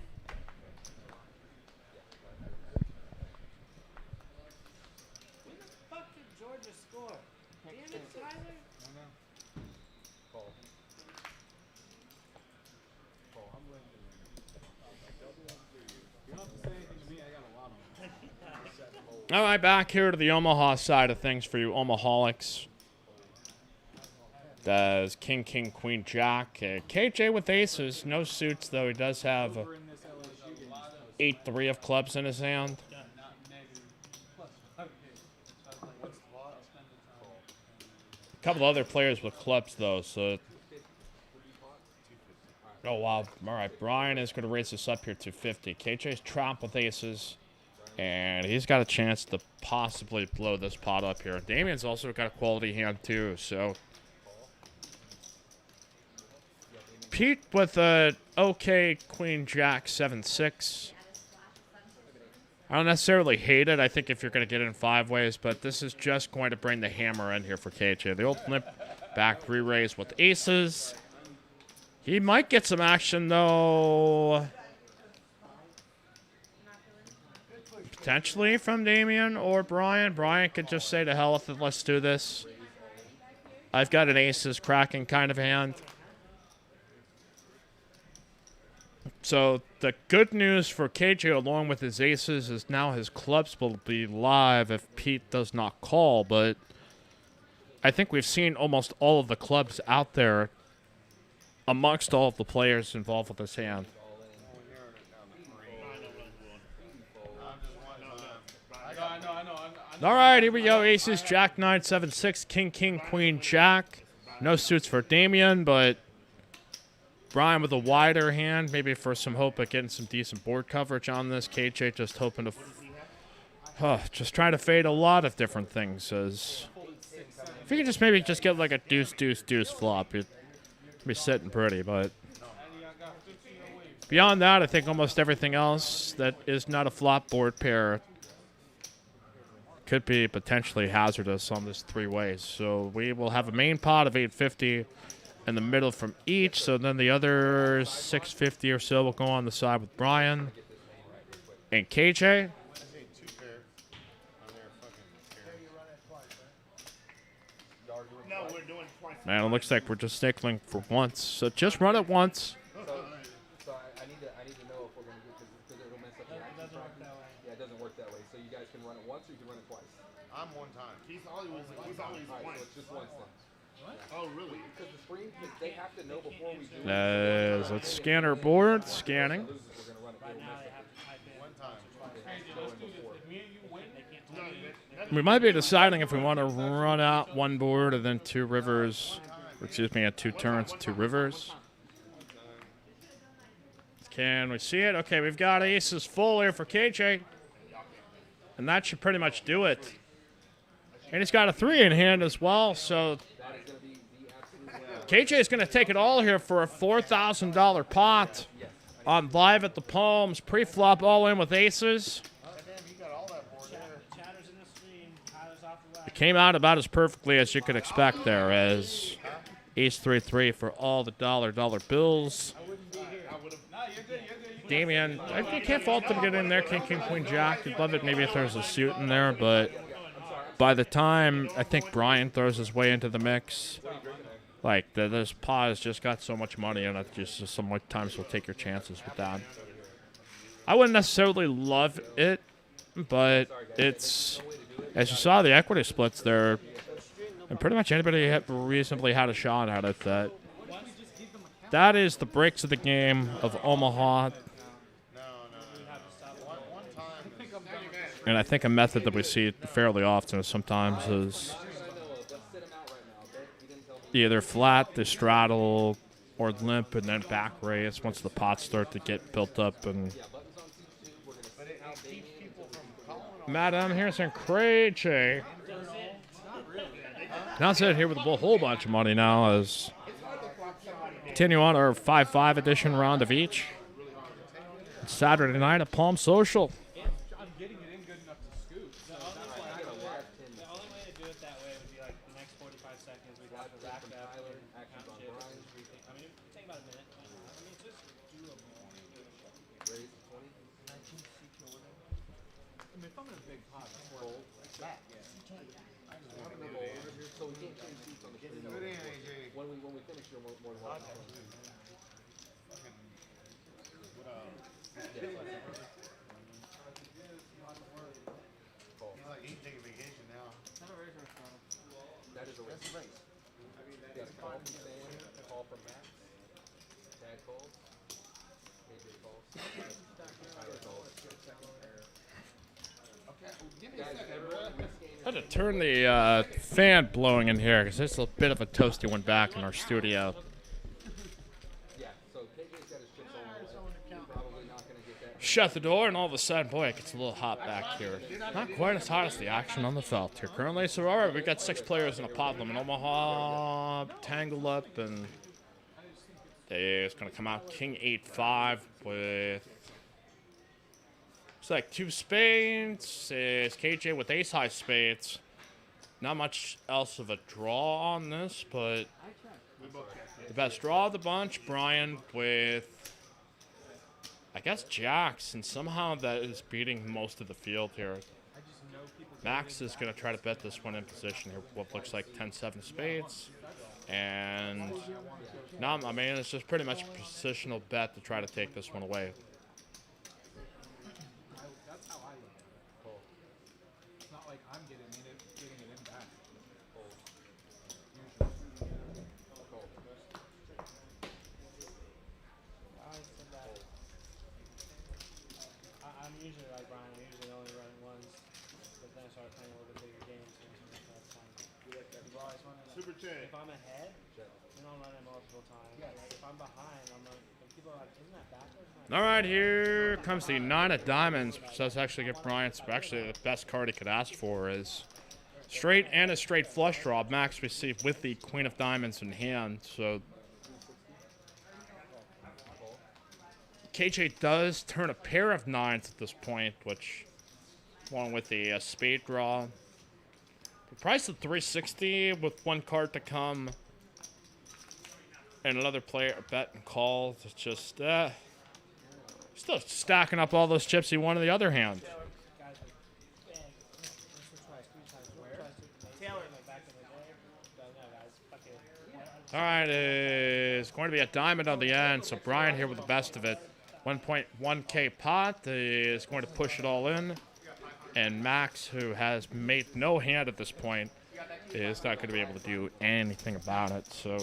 All right, back here to the Omaha side of things for you Omaholics. Does King, Queen, Jack. KJ with aces. No suits, though. He does have 8-3 of clubs in his hand. A couple other players with clubs, though. So, oh, wow. All right, Brian is going to raise this up here to 50. KJ's trapped with aces. And he's got a chance to possibly blow this pot up here. Damien's also got a quality hand, too. So, Pete with a okay Queen Jack 7-6. I don't necessarily hate it. I think if you're going to get it in 5 ways, but this is just going to bring the hammer in here for KJ. The old limp back re-raise with aces. He might get some action, though. Potentially from Damien or Brian. Brian could just say to hell with it, let's do this. I've got an aces cracking kind of hand. So the good news for KJ along with his aces is now his clubs will be live if Pete does not call, but I think we've seen almost all of the clubs out there amongst all of the players involved with this hand. All right, here we go. Aces, Jack 9, 7, 6, King, Queen, Jack. No suits for Damien, but Brian with a wider hand, maybe for some hope at getting some decent board coverage on this. KJ just hoping to, just trying to fade a lot of different things. As if you could just maybe just get like a deuce, flop, you'd be sitting pretty. But beyond that, I think almost everything else that is not a flop board pair could be potentially hazardous on this 3 ways. So we will have a main pot of 850 in the middle from each. So then the other 650 or so will go on the side with Brian and KJ. Man, it looks like we're just stickling for once. So just run it once. So I need to know if we're going to get because it'll mess up the action. It doesn't work that way. Yeah, it doesn't work that way. So you guys can run it once or you can run it twice. I'm one time. He's always All right, once. so it's just once then. Oh, really? Because the screen, they have to know before we do Let's scan our board. Scanning. Right now they have to type in one time. We might be deciding if we want to run out one board and then 2 rivers. Or excuse me, at 2 turns, 2 rivers. Can we see it? Okay, we've got aces full here for KJ. And that should pretty much do it. And he's got a 3 in hand as well, so KJ is going to take it all here for a $4,000 pot on Live at the Palms. Pre-flop all in with aces. chatters in the stream. Tyler's off the It left. came out about as perfectly as you could expect there, as ace 3-3 for all the dollar bills. Damien, you can't fault them getting in there. King, Queen, Jack. You'd love it maybe if there was a suit in there, but by the time I think Brian throws his way into the mix, like this pot has just got so much money in it. Just sometimes we'll take your chances with that. I wouldn't necessarily love it, but it's, as you saw, the equity splits there, and pretty much anybody reasonably had a shot at it. That is the breaks of the game of Omaha. And I think a method that we see fairly often sometimes is either flat, the straddle, or limp, and then back raise once the pots start to get built up. And Madam, here's some crazy. Now sitting here with a whole bunch of money now as continue on our 5-5 edition round of each. It's Saturday night at Palm Social. I'm getting it in good enough to scoop. The only way to do it that way would be like the next 45 seconds we'd have to rack up and count chips. I mean, it would take about a minute. I mean, it's just doable. I mean, if I'm in a big pot, I'm worried. Like that. So we can't change seats on the screen. When we finish here, more than welcome. That is a race. Yes, call from Sam, call from Max, Dad calls, KJ calls, Tyler calls. Okay, give me a second, bro. I had to turn the fan blowing in here because there's a bit of a toasty one back in our studio. Yeah, so KJ's got his chips on. He's probably not going to get that. Shut the door, and all of a sudden, boy, it gets a little hot back here. Not quite as hot as the action on the felt here currently. So, all right, we've got 6 players in a pot limit. Omaha, tangle up, and it's going to come out King 8-5 with, it's like 2 spades. It's KJ with ace high spades. Not much else of a draw on this, but the best draw of the bunch, Brian with, I guess, jacks, and somehow that is beating most of the field here. Max is going to try to bet this one in position here, what looks like 10-7 spades. And no, I mean, it's just pretty much a positional bet to try to take this one away. That's how I look at it. It's not like I'm getting it in back. I'm usually like Brian. I usually only run it once, but then I start playing a little bit bigger games. So that's fine. You've always wanted to, Super chat. if I'm ahead, then I'll run it multiple times. Like if I'm behind, I'm like, when people are like, isn't that backwards? All right, here comes the 9 of diamonds, which does actually give Brian actually the best card he could ask for is straight and a straight flush draw. Max received with the Queen of Diamonds in hand, so KJ does turn a pair of 9s at this point, which, along with the spade draw. The price of 360 with 1 card to come and another player bet and call. It's just still stacking up all those chips he won in the other hand. All right, it's going to be a diamond on the end, so Brian here with the best of it. 1.1K pot is going to push it all in. And Max, who has made no hand at this point, is not going to be able to do anything about it. So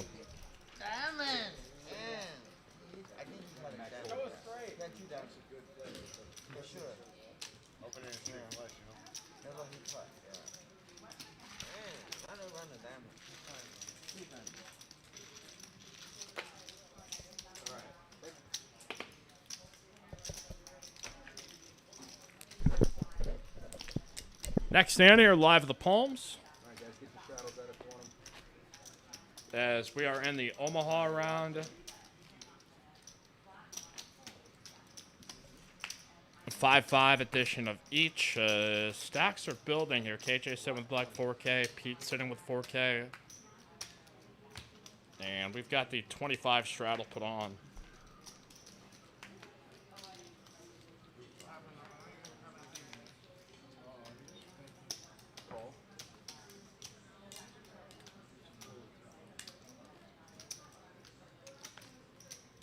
Damn it! Man. I think he's had it down. Go straight. He had two down. For sure. Open it here unless, you know. That's what he cut. Yeah. Man, I don't run the damage. next stand here, live at the Palms. All right, guys, get the straddles out if you want them. As we are in the Omaha round. 5-5 edition of each. Stacks are building here. KJ sitting with Black 4K. Pete sitting with 4K. And we've got the 25 straddle put on.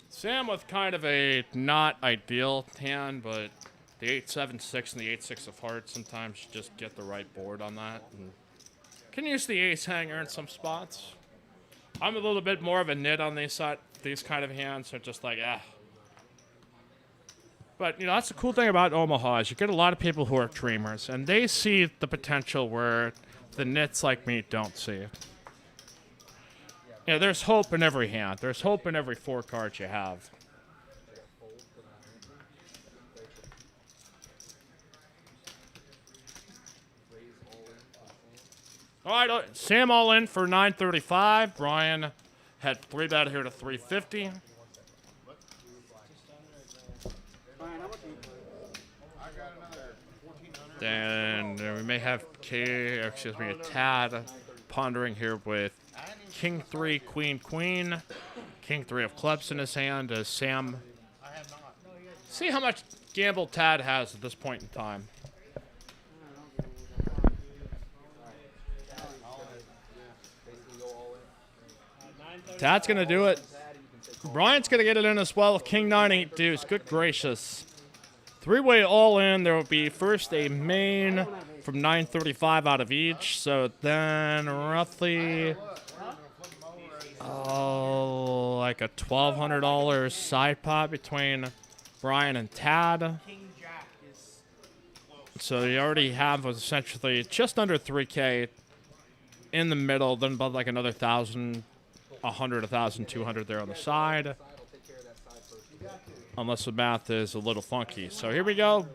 Sam with kind of a not ideal hand, but the 8-7-6 and the 8-6 of hearts sometimes you just get the right board on that. And can use the ace hanger in some spots. I'm a little bit more of a nit on these kind of hands. They're just like, ah. But, you know, that's the cool thing about Omaha is you get a lot of people who are dreamers, and they see the potential where the nits like me don't see it. You know, there's hope in every hand. There's hope in every 4 cards you have. All right, Sam all in for 935. Brian had 3-bet here to 350. Then we may have Tad pondering here with King 3, Queen, Queen. King 3 of clubs in his hand as Sam. See how much gamble Tad has at this point in time. Tad's going to do it. Brian's going to get it in as well. King 9, 8 deuce. Good gracious. 3-way all in. There will be first a main from 935 out of each. So then roughly, like a $1,200 side pot between Brian and Tad. So you already have essentially just under 3K in the middle. Then about like another 1,000. 100, 1,200 there on the side. Unless the math is a little funky. So here we go.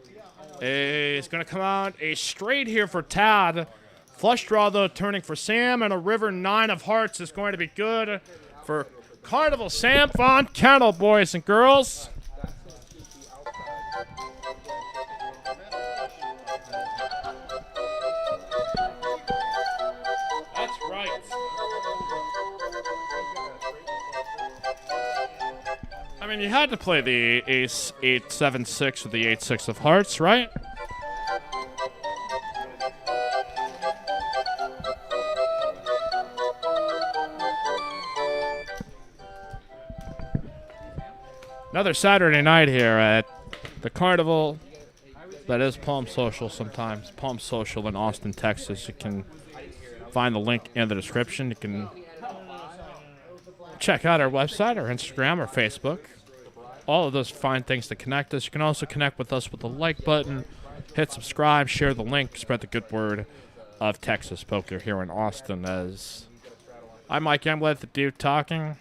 It's going to come out a straight here for Tad. Flush draw, though, turning for Sam. And a river 9 of hearts is going to be good for Carnival Sam Von Kennel, boys and girls. That's right. I mean, you had to play the ace 8-7-6 with the 8-6 of hearts, right? Another Saturday night here at the Carnival. That is Palm Social sometimes. Palm Social in Austin, Texas. You can find the link in the description. You can check out our website, our Instagram, our Facebook. All of those fine things to connect us. You can also connect with us with the like button, hit subscribe, share the link, spread the good word of Texas Poker here in Austin. As I'm Mike Emblett, the dude talking.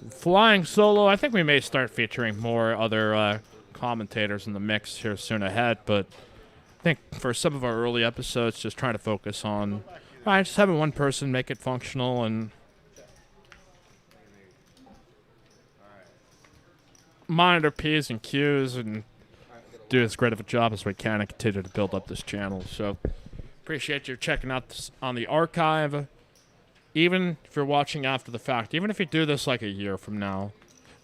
Flying solo, I think we may start featuring more other commentators in the mix here soon ahead, but I think for some of our early episodes, just trying to focus on just having one person make it functional and monitor P's and Q's and do as great of a job as we can and continue to build up this channel. So appreciate you checking out this on the archive. Even if you're watching after the fact, even if you do this like a year from now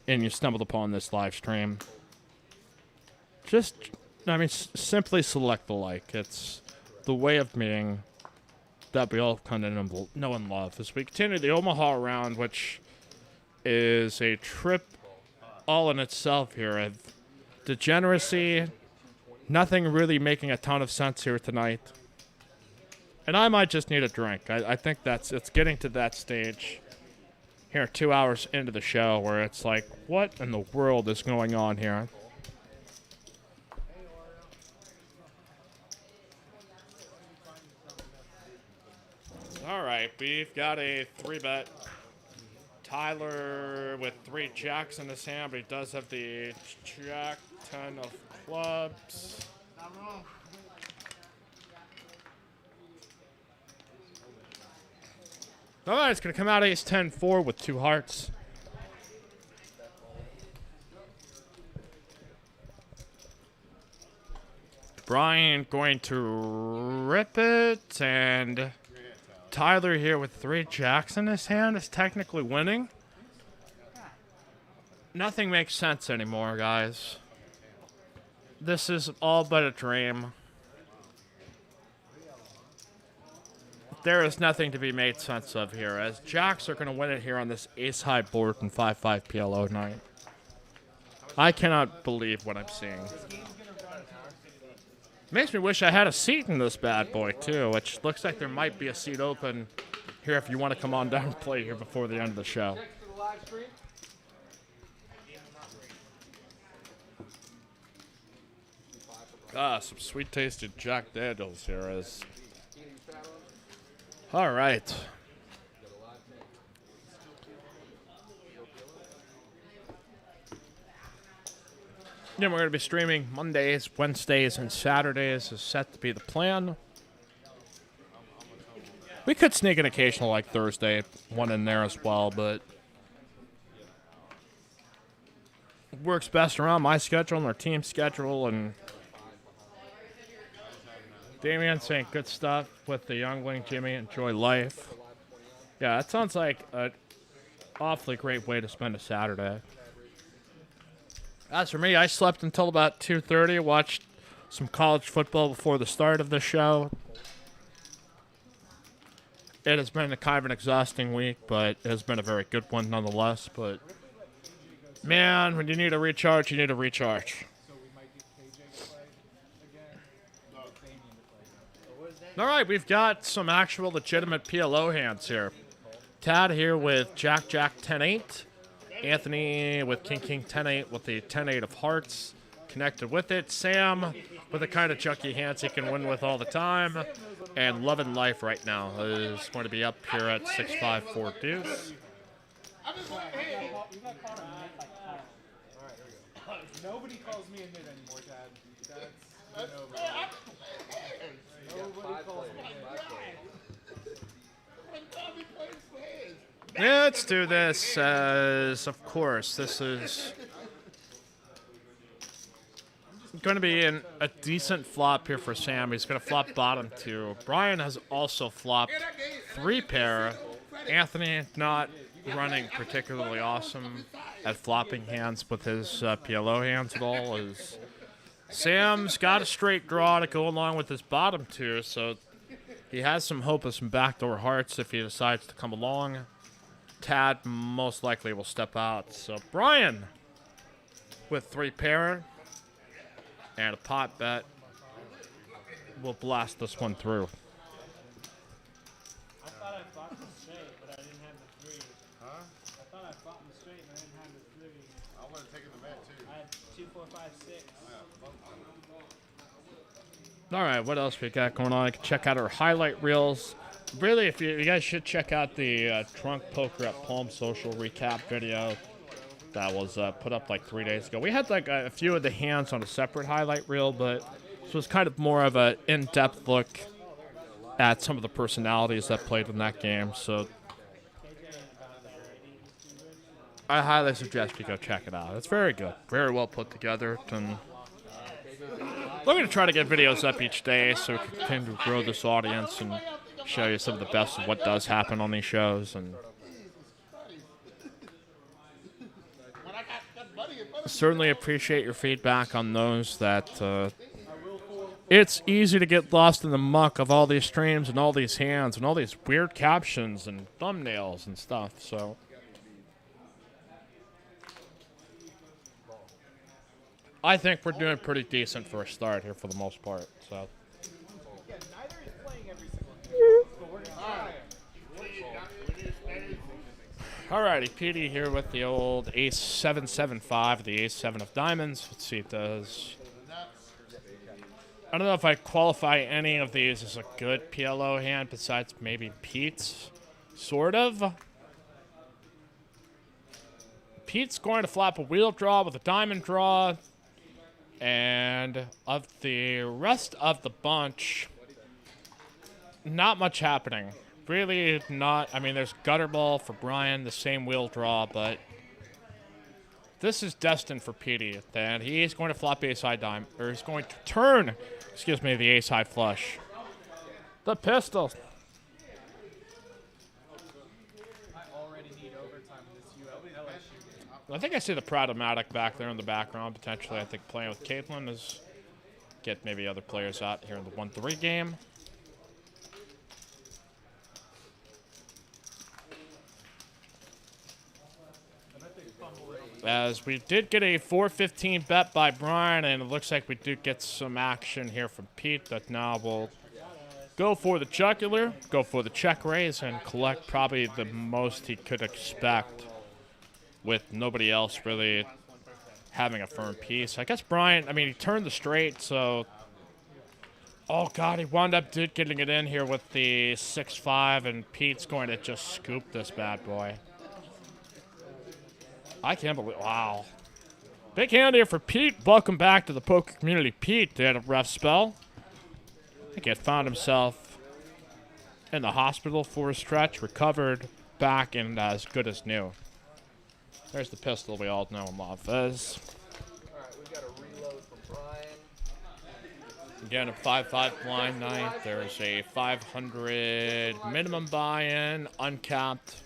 and you stumbled upon this live stream, just, simply select the like. It's the way of being that we all kind of know and love. As we continue the Omaha round, which is a trip all in itself here of degeneracy, Nothing really making a ton of sense here tonight. And I might just need a drink. I think it's getting to that stage here 2 hours into the show where it's like, what in the world is going on here? All right, we've got a 3-bet. Tyler with 3 jacks in his hand, but he does have the jack 10 of clubs. Not wrong. All right, it's going to come out ace 10-4 with 2 hearts. Brian going to rip it, and Tyler here with 3 jacks in his hand is technically winning. Nothing makes sense anymore, guys. This is all but a dream. There is nothing to be made sense of here, as jacks are going to win it here on this ace-high board in 5-5 PLO night. I cannot believe what I'm seeing. Makes me wish I had a seat in this bad boy, too, which looks like there might be a seat open here if you want to come on down and play here before the end of the show. Ah, some sweet-tasted Jack Daniels here is... All right. Then we're going to be streaming Mondays, Wednesdays, and Saturdays is set to be the plan. We could sneak an occasional, like, Thursday one in there as well, but it works best around my schedule and our team's schedule, and Damian saying good stuff with the youngling Jimmy. Enjoy life. Yeah, that sounds like an awfully great way to spend a Saturday. As for me, I slept until about 2:30, watched some college football before the start of the show. It has been a kind of an exhausting week, but it has been a very good one nonetheless. But, man, when you need a recharge, you need a recharge. All right, we've got some actual legitimate PLO hands here. Tad here with Jack 10-8. Anthony with King 10-8 with the 10-8 of hearts connected with it. Sam with the kind of junky hands he can win with all the time. And Lovin' Life right now is going to be up here at 6-5 4 deuce. Nobody calls me a mid anymore, Dad. That's been over. Nobody calls me a mid. Let's do this as, of course, this is going to be a decent flop here for Sam. He's going to flop bottom 2. Brian has also flopped 3 pair. Anthony not running particularly awesome at flopping hands with his PLO hands at all. Sam's got a straight draw to go along with his bottom 2, so he has some hope of some backdoor hearts if he decides to come along. Tad most likely will step out. So Brian with 3 pair and a pot bet will blast this one through. I thought I fought the straight, but I didn't have the 3. Huh? I thought I fought the straight, but I didn't have the 3. I would have taken the bet too. I had 2, 4, 5, 6. All right, what else we got going on? You can check out our highlight reels. Really, if you guys should check out the Trunk Poker at Palm Social recap video that was put up like 3 days ago. We had like a few of the hands on a separate highlight reel, but this was kind of more of an in-depth look at some of the personalities that played in that game. So I highly suggest you go check it out. It's very good, very well put together, and we're going to try to get videos up each day so we can continue to grow this audience and show you some of the best of what does happen on these shows. And certainly appreciate your feedback on those. That it's easy to get lost in the muck of all these streams and all these hands and all these weird captions and thumbnails and stuff. So I think we're doing pretty decent for a start here for the most part. So. Yeah, neither is playing every single game, but we're gonna try. Alrighty, PD here with the old ace 7-7-5, the ace 7 of diamonds. Let's see if it does. I don't know if I qualify any of these as a good PLO hand besides maybe Pete's. Sort of. Pete's going to flop a wheel draw with a diamond draw. And of the rest of the bunch, not much happening. Really not. I mean, there's gutter ball for Brian, the same wheel draw, but this is destined for Petey. And he's going to flop ace high dime, or he's going to turn, excuse me, the ace high flush. The pistol. I already need overtime in this LSU game. I think I see the Prado-Matic back there in the background, potentially. I think playing with Caitlin is get maybe other players out here in the 1-3 game. As we did get a 415 bet by Brian, and it looks like we do get some action here from Pete that now will go for the jugular, go for the check raise, and collect probably the most he could expect with nobody else really having a firm piece. I guess Brian, I mean, he turned the straight, so... Oh, God, he wound up getting it in here with the 6-5, and Pete's going to just scoop this bad boy. I can't believe, wow. Big hand here for Pete. Welcome back to the poker community. Pete had a rough spell. I think he had found himself in the hospital for a stretch, recovered, back, and as good as new. There's the pistol we all know and love. Fizz. Alright, we've got a reload from Brian. Again, a 5-5 blind night. There's a 500 minimum buy-in, uncapped.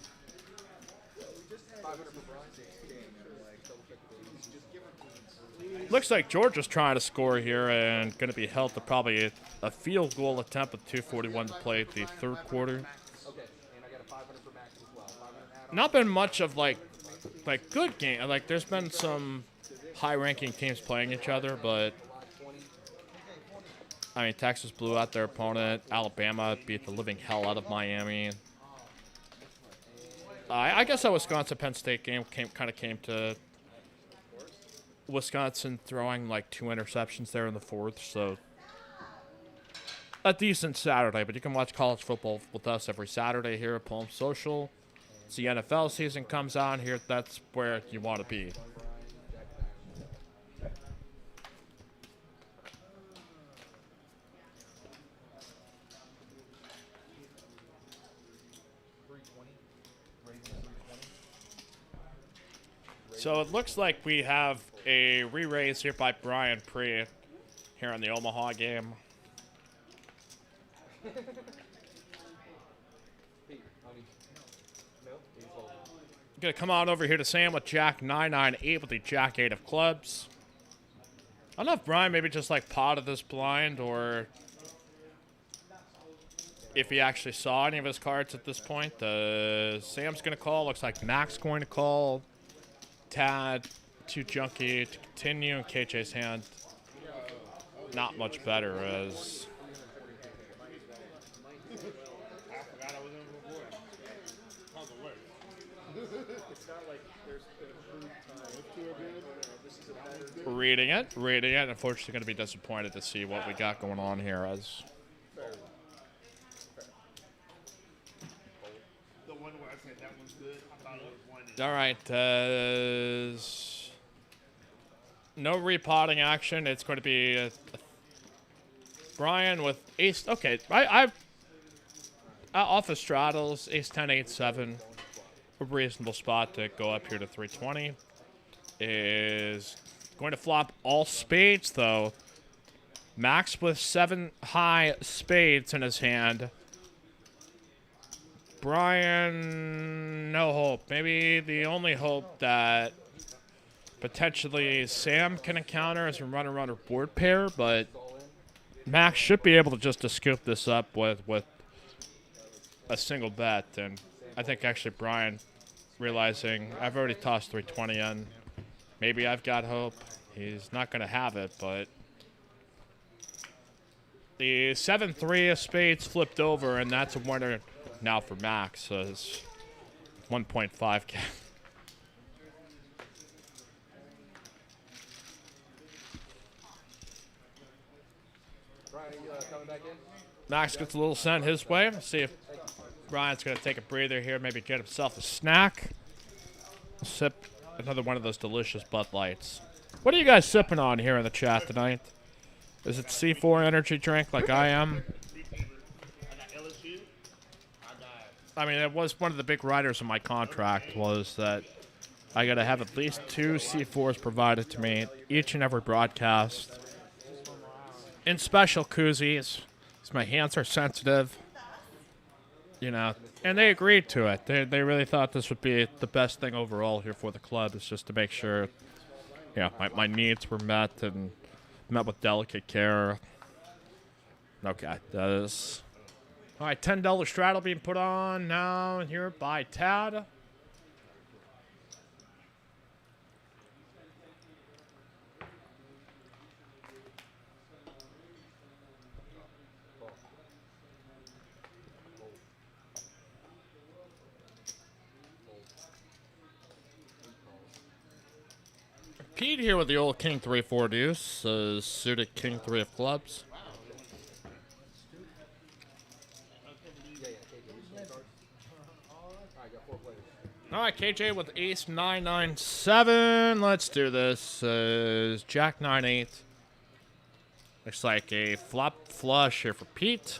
Looks like George is trying to score here and going to be held to probably a field goal attempt with 2:41 to play the third quarter. Okay, and I got a 500 for Max as well. 500 add-on. Not been much of like good game. Like there's been some high-ranking teams playing each other, but I mean Texas blew out their opponent. Alabama beat the living hell out of Miami. I guess that Wisconsin-Penn State game kind of came to Wisconsin throwing like 2 interceptions there in the fourth, so a decent Saturday. But you can watch college football with us every Saturday here at Palm Social. As the NFL season comes on here, that's where you want to be. So it looks like we have a re-raise here by Brian Pre here in the Omaha game. Gonna come on over here to Sam with Jack 998 with the Jack 8 of clubs. I don't know if Brian maybe just like potted this blind or if he actually saw any of his cards at this point. Sam's gonna call. Looks like Mac's going to call. Tad, too junky to continue, and KJ's hand not much better as reading it. Unfortunately, going to be disappointed to see what we got going on here as all right, no repotting action. It's going to be Brian with ace. Okay, I off of straddles, ace 10, 8, 7. A reasonable spot to go up here to 320. Is going to flop all spades, though. Max with 7 high spades in his hand. Brian, no hope. Maybe the only hope that potentially Sam can encounter is a runner board pair, but Max should be able to just to scoop this up with a single bet. And I think actually Brian realizing I've already tossed 320 in. Maybe I've got hope. He's not going to have it, but the 7-3 of spades flipped over, and that's a winner now for Max. So it's 1.5K. Max gets a little sent his way. Let's see if Ryan's going to take a breather here, maybe get himself a snack. Sip another one of those delicious Bud Lights. What are you guys sipping on here in the chat tonight? Is it C4 energy drink like I am? I mean, it was one of the big riders in my contract was that I got to have at least 2 C4s provided to me each and every broadcast. In special koozies, because my hands are sensitive. You know, and they agreed to it. They really thought this would be the best thing overall here for the club, is just to make sure, yeah, my needs were met and met with delicate care. Okay, that is... All right, $10 straddle being put on now here by Tad. Pete here with the old King 3-4 deuce, suited King 3 of clubs. All right, KJ with ace 9-9-7. Let's do this. Jack 9-8. Looks like a flop flush here for Pete.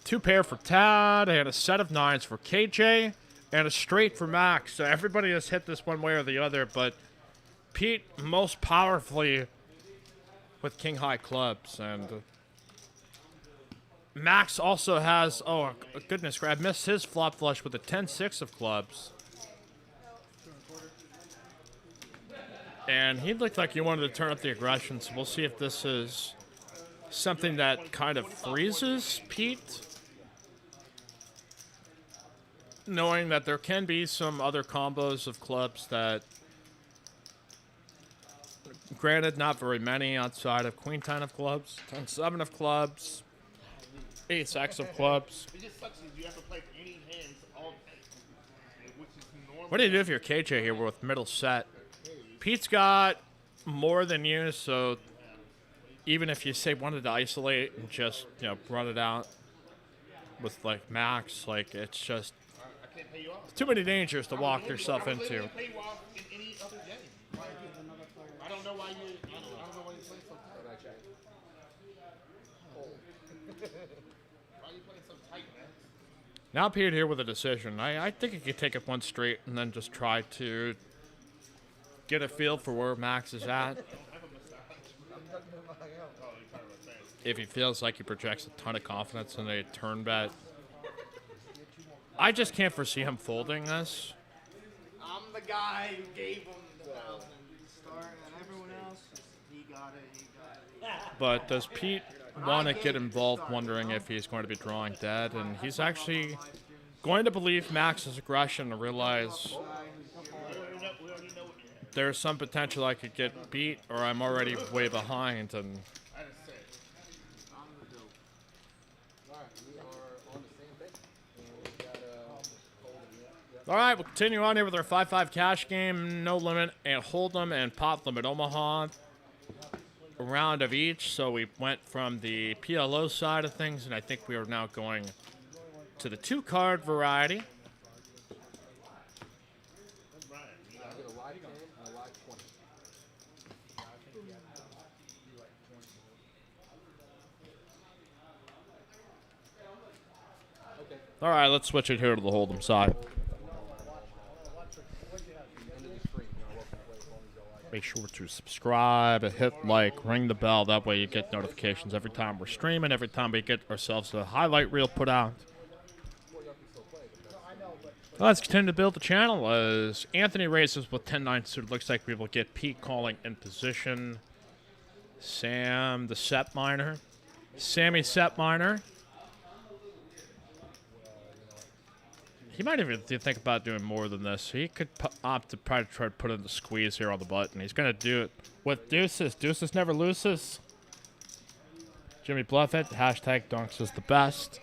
2 pair for Tad, and a set of 9s for KJ, and a straight for Max. So everybody has hit this one way or the other, but Pete most powerfully with king high clubs, and Max also has, oh goodness, I missed his flop flush with a 10-6 of clubs. And he looked like he wanted to turn up the aggression, so we'll see if this is something that kind of freezes Pete. Knowing that there can be some other combos of clubs that, granted, not very many outside of Queen 10 of clubs, 10-7 of clubs, Ace-X of clubs. It just sucks you have to play any hands all day, which is normal. What do you do if you're KJ here with middle set? Pete's got more than you, so even if you say wanted to isolate and just, you know, run it out with like Max, like it's just too many dangers to walk yourself into. I don't know why you play so tight. Why are you playing so tight, man? Now Pete here with a decision. I think he could take it one straight and then just try to get a feel for where Max is at. If he feels like he projects a ton of confidence in a turn bet. I just can't foresee him folding this. I'm the guy who gave him the 1,000 start, and everyone else, he got it. But does Pete want to get involved wondering if he's going to be drawing dead? And he's actually going to believe Max's aggression and realize there's some potential I could get beat or I'm already way behind. And all right, we'll continue on here with our 5-5 cash game, no limit, and hold'em and pot limit Omaha. A round of each, so we went from the PLO side of things, and I think we are now going to the 2-card variety. All right, let's switch it here to the hold'em side. Make sure to subscribe, hit like, ring the bell. That way you get notifications every time we're streaming, every time we get ourselves a highlight reel put out. Let's continue to build the channel as Anthony raises with 10-9 suited. Looks like we will get Pete calling in position. Sam, the set miner. Sammy set miner. He might even think about doing more than this. He could opt to probably try to put in the squeeze here on the button. He's going to do it with deuces. Deuces never loses. Jimmy Bluffett, hashtag Dunks is the best.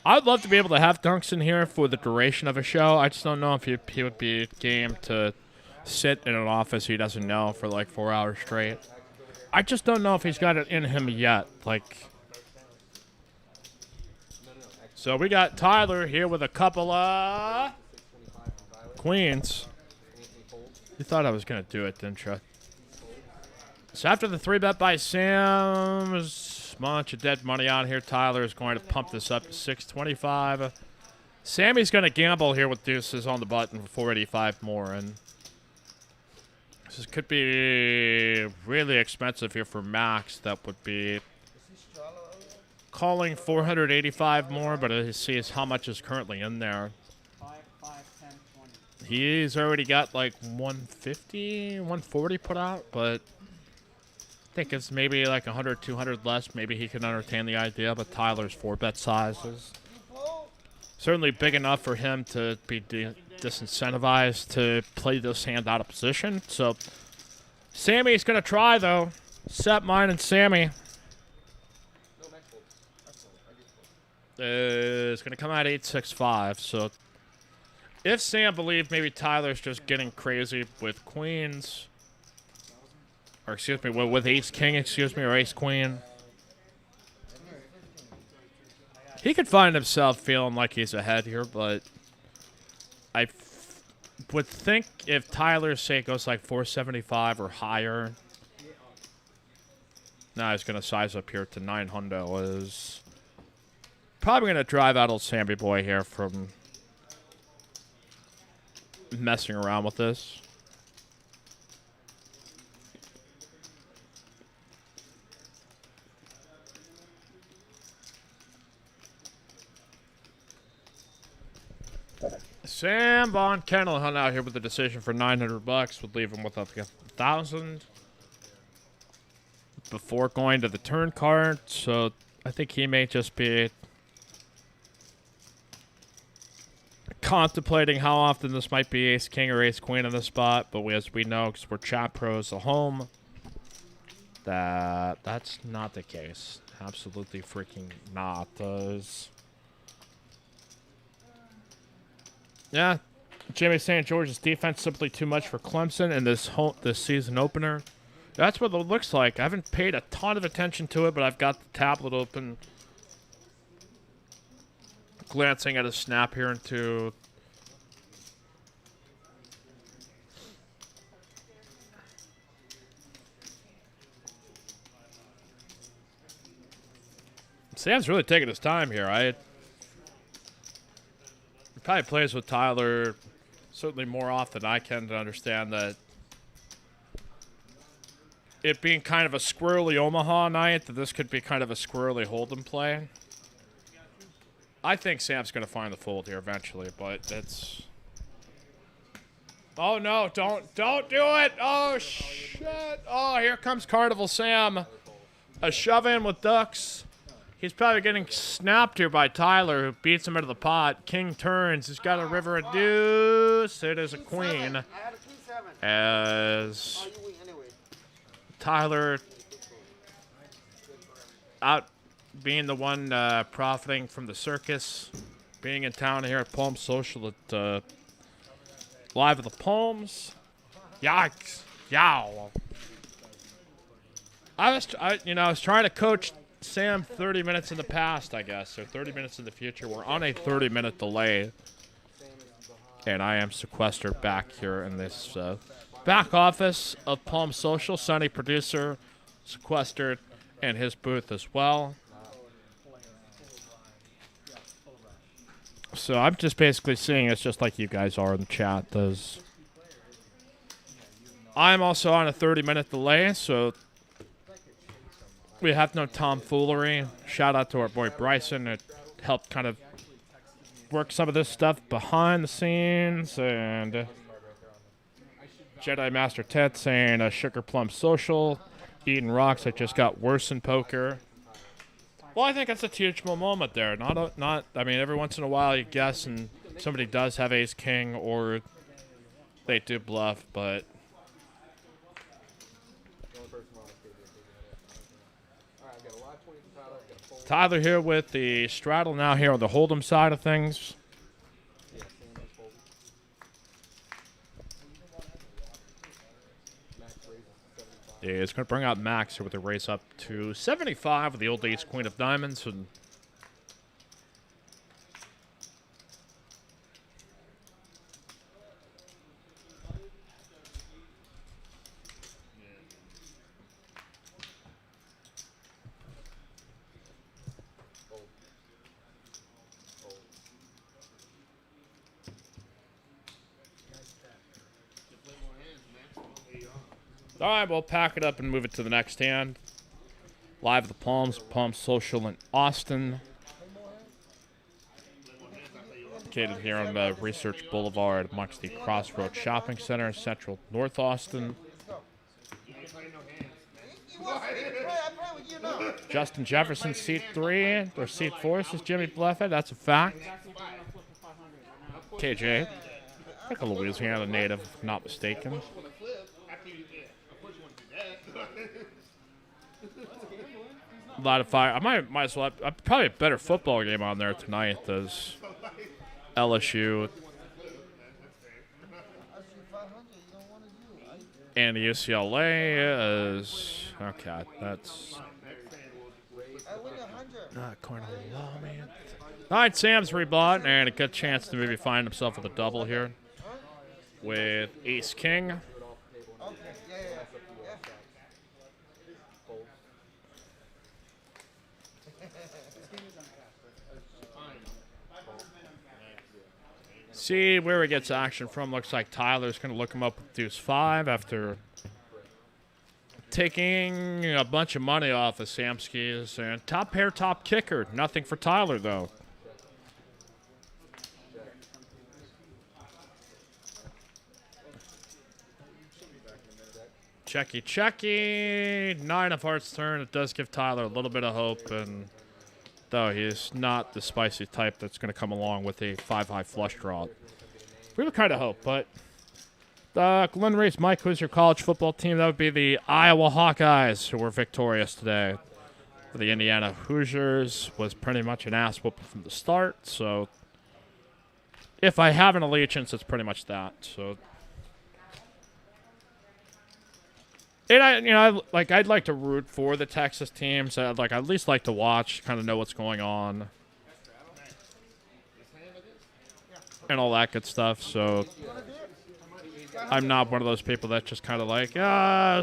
I'd love to be able to have Dunks in here for the duration of a show. I just don't know if he would be game to sit in an office he doesn't know for like 4 hours straight. I just don't know if he's got it in him yet. Like, so we got Tyler here with a couple of queens. You thought I was going to do it, didn't you? So after the 3-bet by Sam, there's a bunch of dead money on here. Tyler is going to pump this up to 625. Sammy's going to gamble here with deuces on the button for 485 more. And this could be really expensive here for Max. That would be calling 485 more, but he sees how much is currently in there. 5, 5, 10, 20. He's already got like 150, 140 put out, but I think it's maybe like 100, 200 less. Maybe he can entertain the idea, but Tyler's 4-bet size is certainly big enough for him to be disincentivized to play this hand out of position. So Sammy's going to try, though. Set mine and Sammy. It's going to come out 865. So if Sam believed maybe Tyler's just getting crazy with queens, or excuse me, with ace-king, excuse me, or ace-queen, he could find himself feeling like he's ahead here, but I would think if Tyler, say, goes like 475 or higher, now he's going to size up here to 900, is probably going to drive out old Sammy Boy here from messing around with this. Sam Von Kennel hung out here with a decision for $900. Would leave him with like 1,000 before going to the turn card. So I think he may just be contemplating how often this might be ace king or ace queen in this spot. But as we know, because we're chat pros at home, that's not the case. Absolutely freaking not. Yeah, Jimmy St. George's defense simply too much for Clemson in this season opener. That's what it looks like. I haven't paid a ton of attention to it, but I've got the tablet open, glancing at a snap here into Sam's really taking his time here. Probably plays with Tyler certainly more often than I can to understand that it being kind of a squirrely Omaha night, that this could be kind of a squirrely Hold'em play. I think Sam's going to find the fold here eventually, but it's... Oh, no, don't do it! Oh, shit! Oh, here comes Carnival Sam. A shove-in with ducks. He's probably getting snapped here by Tyler, who beats him into the pot. King turns. He's got a river of deuce. It is a queen. As Tyler, out being the one profiting from the circus, being in town here at Palm Social at Live at the Palms. Yikes. Yow. I was trying to coach Sam 30 minutes in the past, I guess, or 30 minutes in the future. We're on a 30-minute delay, and I am sequestered back here in this back office of Palm Social. Sonny, producer, sequestered in his booth as well. So I'm just basically seeing it's just like you guys are in the chat. I'm also on a 30-minute delay, so we have no tomfoolery. Shout out to our boy Bryson. It helped kind of work some of this stuff behind the scenes. And Jedi Master Ted saying Sugar Plum Social. Eating rocks. I just got worse in poker. Well, I think that's a teachable moment there. I mean, every once in a while you guess and somebody does have ace king or they do bluff, but Tyler here with the straddle now here on the hold'em side of things. Yeah, it's going to bring out Max here with a race up to 75 with the old ace queen of diamonds. And all right, we'll pack it up and move it to the next hand. Live at the Palms, Palm Social in Austin. Located here on Research Boulevard amongst the Crossroads Shopping Center, Central North Austin. Justin Jefferson, seat 3, or seat 4, says Jimmy Bluffett. That's a fact. KJ, like a Louisiana native, if not mistaken. A lot of fire. I might as well. Probably a better football game on there tonight. There's LSU and UCLA is okay. That's not Cornell, man. All right, Sam's rebought and a good chance to maybe find himself with a double here with ace king. See where he gets action from. Looks like Tyler's going to look him up with deuce 5 after taking a bunch of money off of Samski's. And top pair, top kicker. Nothing for Tyler, though. Checky, checky. 9 of hearts turn. It does give Tyler a little bit of hope, and though he is not the spicy type that's going to come along with a 5-high flush draw. We would kind of hope, but Glen Reese, Mike, who's your college football team? That would be the Iowa Hawkeyes, who were victorious today. The Indiana Hoosiers was pretty much an ass whooping from the start, so if I have an allegiance, it's pretty much that. So, and I'd like to root for the Texas teams. I'd at least like to watch, kind of know what's going on, and all that good stuff. So I'm not one of those people that just kind of like,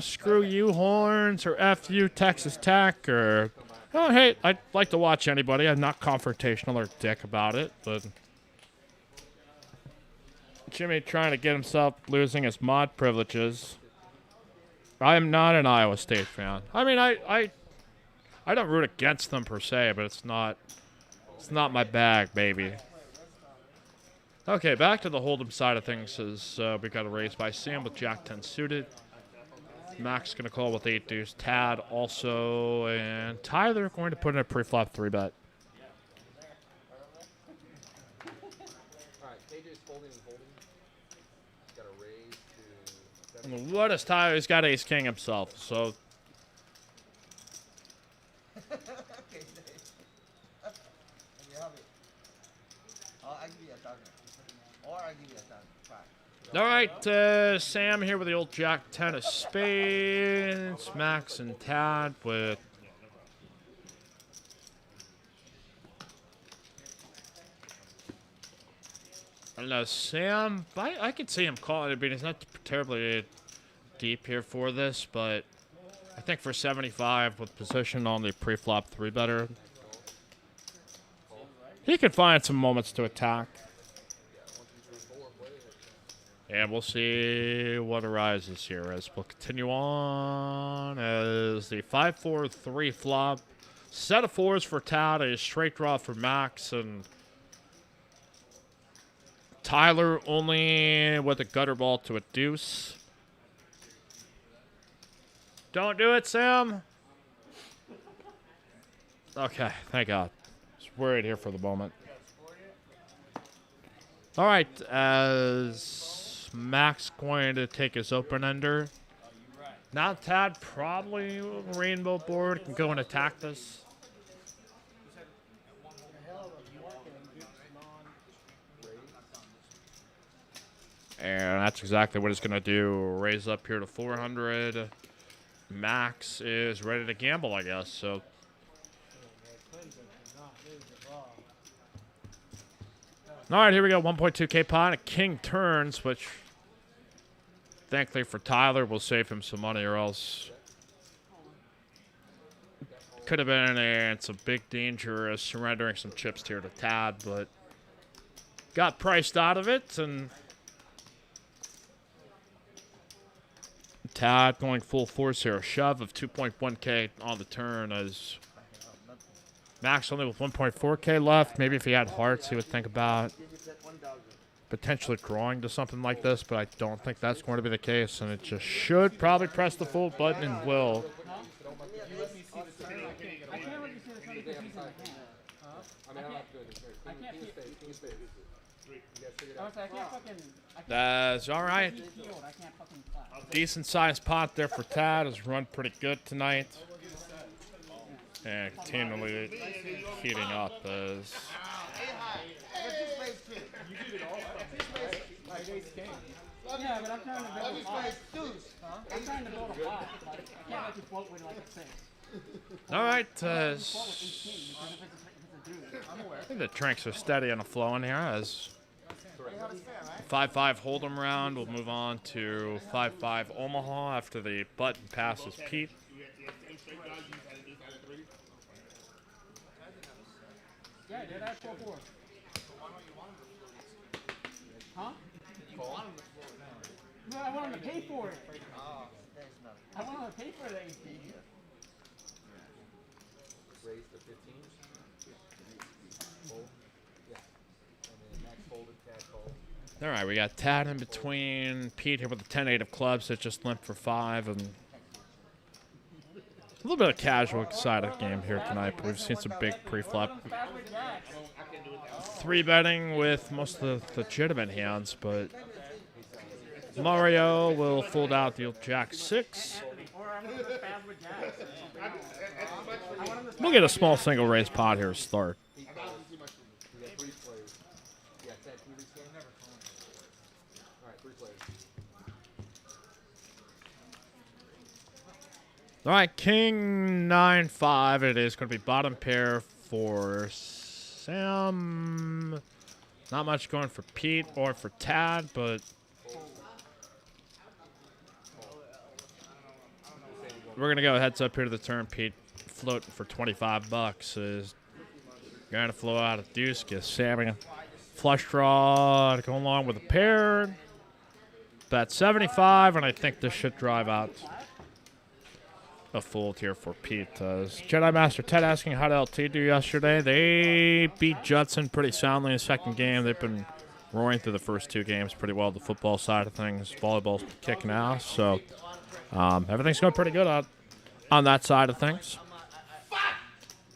screw you Horns or F you Texas Tech or, oh hey, I'd like to watch anybody. I'm not confrontational or dick about it, but Jimmy trying to get himself losing his mod privileges. I am not an Iowa State fan. I mean, I don't root against them per se, but it's not my bag, baby. Okay, back to the hold'em side of things. As we got a raise by Sam with Jack 10 suited. Max gonna call with 8 deuce. Tad also, and Tyler going to put in a pre-flop 3-bet. What is Tyler? He's got ace king himself, so. All right, Sam here with the old Jack 10 of spades. Max and Tad with. I don't know, Sam. I could see him calling it. I mean, he's not terribly deep here for this, but I think for 75 with position on the pre-flop 3-better, he could find some moments to attack. And we'll see what arises here as we'll continue on as the 5-4-3 flop. Set of 4s for Tad, a straight draw for Max, and Tyler only with a gutter ball to a deuce. Don't do it, Sam. Okay, thank God. I was worried here for the moment. All right, as Max going to take his open ender. Now Tad probably rainbow board can go and attack this. And that's exactly what he's going to do. Raise up here to 400. Max is ready to gamble, I guess. So. All right, here we go. 1.2K pot. A king turns, which thankfully for Tyler will save him some money, or else could have been some big danger as surrendering some chips here to Tad, but got priced out of it, and Tad going full force here. A shove of 2.1K on the turn as Max only with 1.4K left. Maybe if he had hearts, he would think about potentially drawing to something like this, but I don't think that's going to be the case, and it just should probably press the full button and will. That's all right. Decent sized pot there for Tad. Has run pretty good tonight. And continually heating up as. Yeah, but I'm trying to build a pot. I'm trying to build a pot. I can't let you float with like a 6. All right. I think the drinks are steady and flowing here as 5-5 Hold'em round. We'll move on to 5-5 Omaha after the button passes Pete. Yeah, dude, that's 4-4. Huh? No, I want him to pay for it. I want him to pay for the AP. Raise to 15. Fold. Yeah. And then Max folded, Tad fold. All right, we got Tad in between. Pete here with the 10-8 of clubs that just limped for 5, and a little bit of casual side of the game here tonight, but we've seen some big pre-flop 3-betting with most of the legitimate hands, but Mario will fold out the old Jack 6. We'll get a small single raise pot here to start. All right, King 9-5. It is going to be bottom pair for Sam. Not much going for Pete or for Tad, but we're going to go heads up here to the turn. Pete floating for 25 bucks is going to flow out a deuce. Gives Sammy a flush draw to go along with a pair. Bet 75, and I think this should drive out a fold here for Pete. Jedi Master Ted asking how did LT do yesterday. They beat Judson pretty soundly in the second game. They've been roaring through the first 2 games pretty well. The football side of things, volleyball's kicking ass. So everything's going pretty good on that side of things.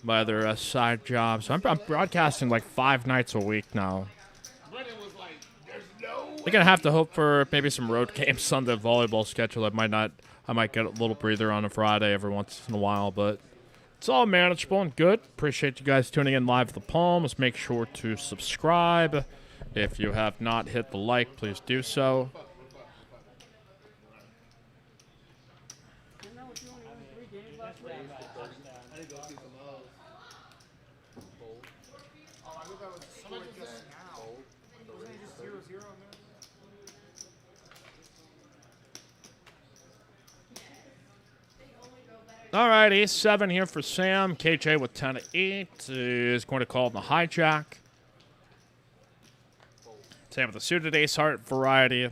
My other side jobs. I'm broadcasting like 5 nights a week now. They're going to have to hope for maybe some road games on the volleyball schedule. I might get a little breather on a Friday every once in a while, but it's all manageable and good. Appreciate you guys tuning in live at the Palms. Make sure to subscribe. If you have not hit the like, please do so. All right, ace 7 here for Sam. KJ with 10-8 is going to call in the hijack. Sam with the suited ace heart variety.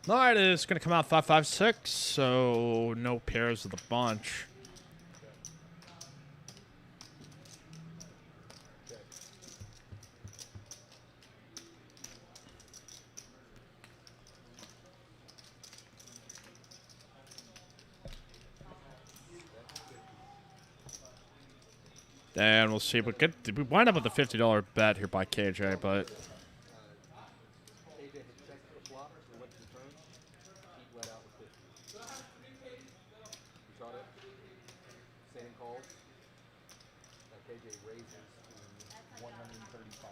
All right, it's going to come out 5-5-6, so no pairs of the bunch. And we'll see. We wind up with a $50 bet here by KJ, but KJ had checked the flop and went to the turn. Pete let out with 50. He shot it. Sam calls. Now KJ raises to 135.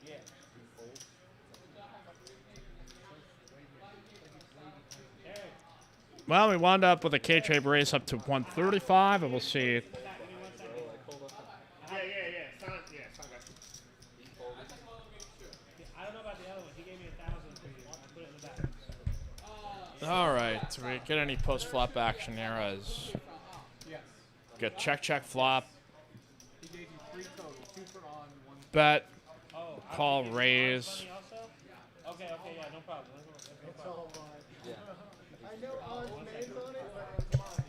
Yeah. He folds. well, we wound up with a KJ raise up to 135, and we'll see. I don't know about the other one. He gave me 1,000 for you. I put it in the back. All right, do we get any post-flop action here? As Yes. get check flop, He gave you 3 total. 2 for on, 1 bet, Oh, call, I'll give you raise. money also? Okay, yeah, no problem. No problem. I know Oz names on it, but come on.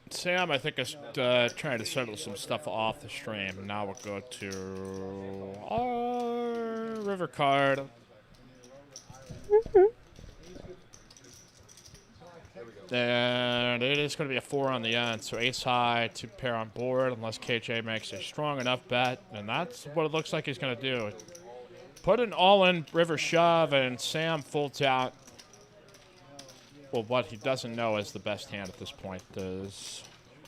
Sam, I think, is trying to settle some stuff off the stream. Now we'll go to our river card. And it is going to be a 4 on the end, so ace high, 2 pair on board, unless KJ makes a strong enough bet, and that's what it looks like he's going to do. Put an all-in river shove, and Sam folds out. Well, what he doesn't know is the best hand at this point is.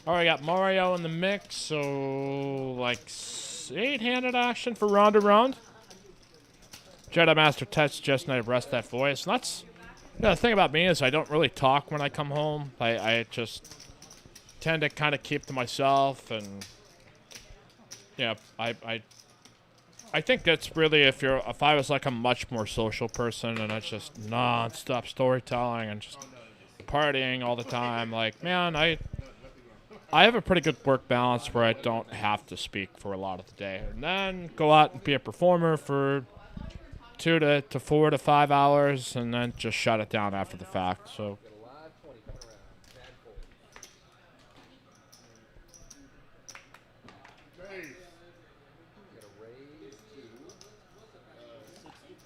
All right, got Mario in the mix, so like 8-handed action for round to round. Jedi Master Test just now rest that voice. And that's the thing about me is I don't really talk when I come home. I just tend to kind of keep to myself, and yeah, I think that's really if I was like a much more social person and it's just non-stop storytelling and just partying all the time. Like, man, I have a pretty good work balance where I don't have to speak for a lot of the day, and then go out and be a performer for 2 to 4 to 5 hours, and then just shut it down after the fact. So.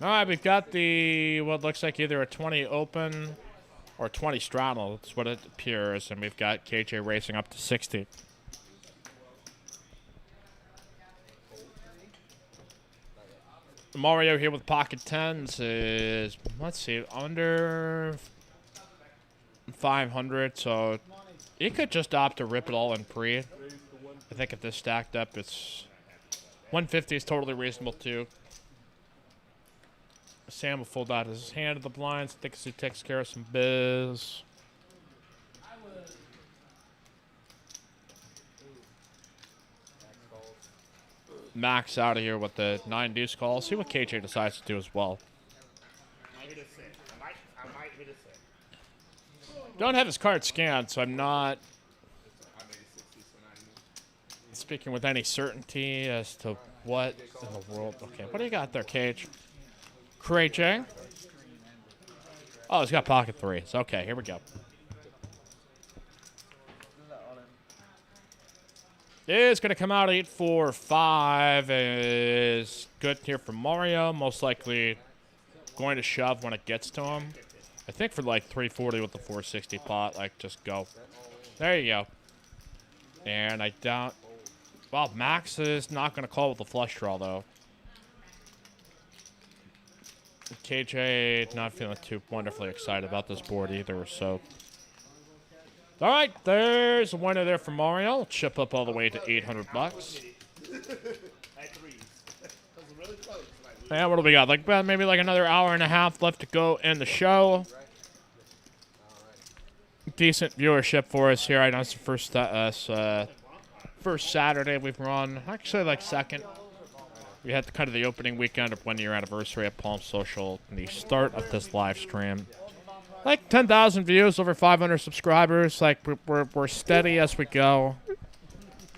All right, we've got what looks like either a 20 open or 20 straddle. That's what it appears, and we've got KJ racing up to 60. Mario here with pocket 10s is, let's see, under 500, so he could just opt to rip it all in pre. I think if this stacked up, it's 150 is totally reasonable too. Sam will fold out his hand to the blinds. I think he takes care of some biz. Max out of here with the 9 deuce call. See what KJ decides to do as well. I might hit a 6. Don't have his card scanned, so I'm not speaking with any certainty as to what in the world. Okay, what do you got there, Cage? KJ? Oh, he's got pocket 3s. Okay, here we go. It's going to come out 8-4-5. Is good here for Mario. Most likely going to shove when it gets to him. I think for like 340 with the 460 pot, like just go. There you go. And I doubt. Well, Max is not going to call with the flush draw though. KJ not feeling too wonderfully excited about this board either, so. All right, there's a winner there for Mario. Chip up all the way to $800. And what do we got? Like maybe like another hour and a half left to go in the show. Decent viewership for us here. I know it's the first Saturday we've run. Actually, like second. We had kind of the opening weekend of 1-year anniversary at Palm Social and the start of this live stream. Like 10,000 views, over 500 subscribers. Like we're steady as we go.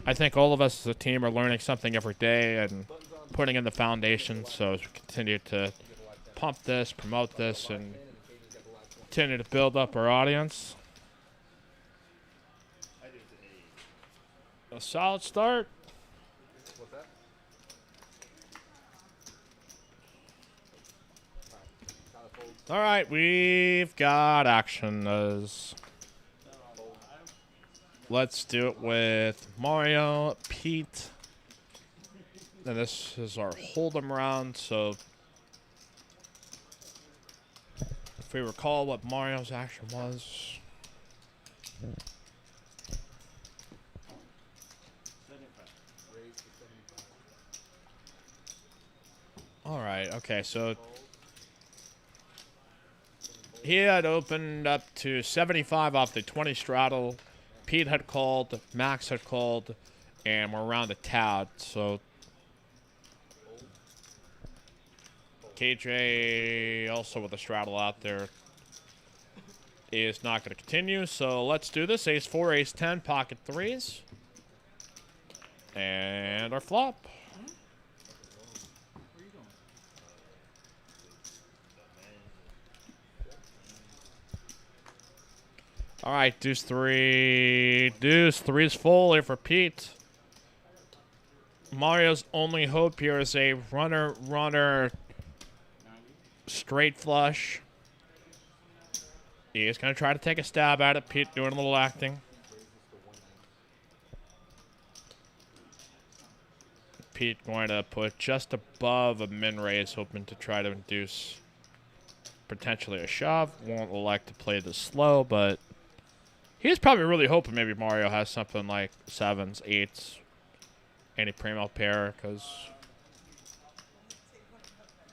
I think all of us as a team are learning something every day and putting in the foundation. So as we continue to pump this, promote this, and continue to build up our audience. A solid start. All right, we've got action as let's do it with Mario, Pete. And this is our hold'em round, so if we recall what Mario's action was. Alright, okay, so he had opened up to 75 off the 20 straddle. Pete had called, Max had called, and we're around the tad. So KJ also with a straddle out there is not going to continue. So let's do this. Ace 4, Ace 10, pocket threes. And our flop. All right, deuce 3. Deuce 3 is full here for Pete. Mario's only hope here is a runner straight flush. He is going to try to take a stab at it. Pete doing a little acting. Pete going to put just above a min raise, hoping to try to induce potentially a shove. Won't elect to play this slow, but he's probably really hoping maybe Mario has something like 7s, 8s, any primo pair, because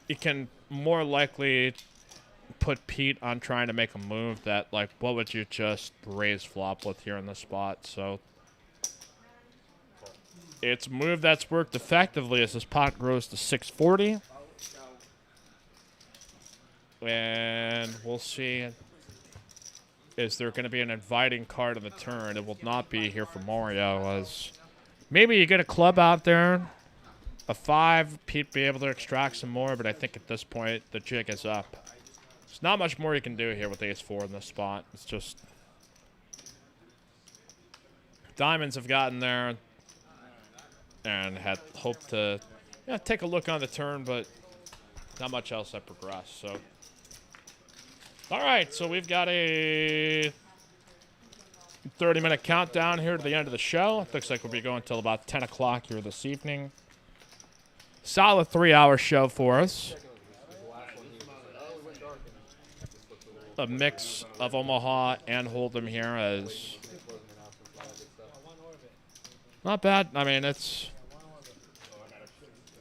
he can more likely put Pete on trying to make a move that, like, what would you just raise flop with here in the spot? So it's a move that's worked effectively as this pot grows to 640. And we'll see. Is there going to be an inviting card on the turn? It will not be here for Mario, as maybe you get a club out there. A 5, Pete be able to extract some more, but I think at this point the jig is up. There's not much more you can do here with Ace 4 in this spot. It's just diamonds have gotten there and had hoped to take a look on the turn, but not much else had progressed. So, all right, so we've got a 30-minute countdown here to the end of the show. It looks like we'll be going until about 10 o'clock here this evening. Solid 3-hour show for us. A mix of Omaha and Hold'em here as not bad. I mean, it's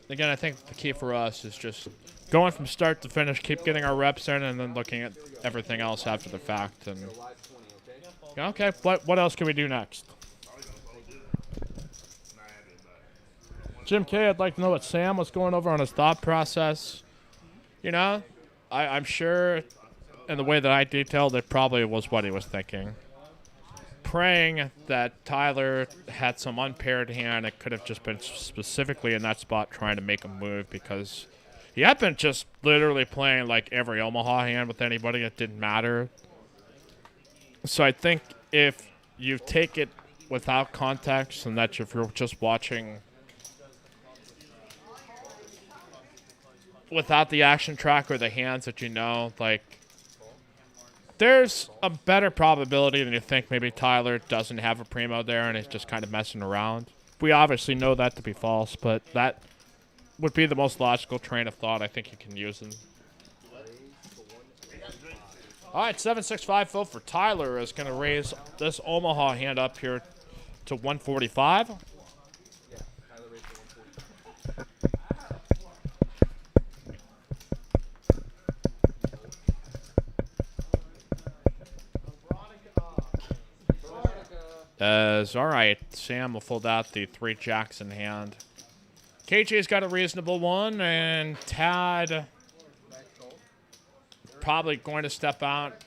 again, I think the key for us is just going from start to finish, keep getting our reps in, and then looking at everything else after the fact. And okay, what else can we do next? Jim K, I'd like to know what Sam was going over on his thought process. You know, I'm sure in the way that I detailed it probably was what he was thinking. Praying that Tyler had some unpaired hand. It could have just been specifically in that spot trying to make a move, because he had been just literally playing like every Omaha hand with anybody. It didn't matter. So I think if you take it without context, and that if you're just watching without the action track or the hands that you know, like, there's a better probability than you think maybe Tyler doesn't have a primo there and is just kind of messing around. We obviously know that to be false, but that would be the most logical train of thought I think you can use. All right, 765 vote for Tyler is going to raise this Omaha hand up here to 145. All right, Sam will fold out the 3 jacks in hand. KJ's got a reasonable one, and Tad probably going to step out.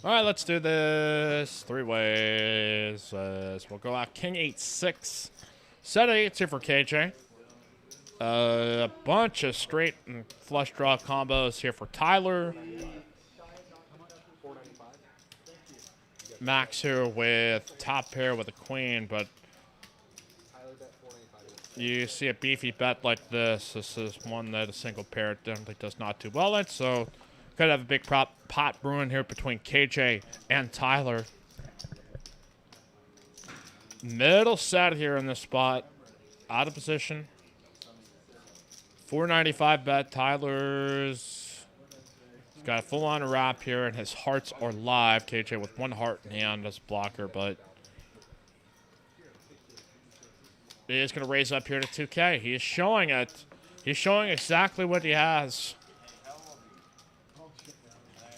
All right, let's do this 3 ways. We'll go out King 8-6. Set of 8s here for KJ. A bunch of straight and flush draw combos here for Tyler. Max here with top pair with a queen, but you see a beefy bet like this. This is one that a single pair definitely does not do well in, so could have a big pot brewing here between KJ and Tyler. Middle set here in this spot. Out of position. 495 bet. Tyler's got a full-on wrap here, and his hearts are live. KJ with one heart in hand as a blocker, but he is going to raise up here to 2K. He is showing it. He's showing exactly what he has.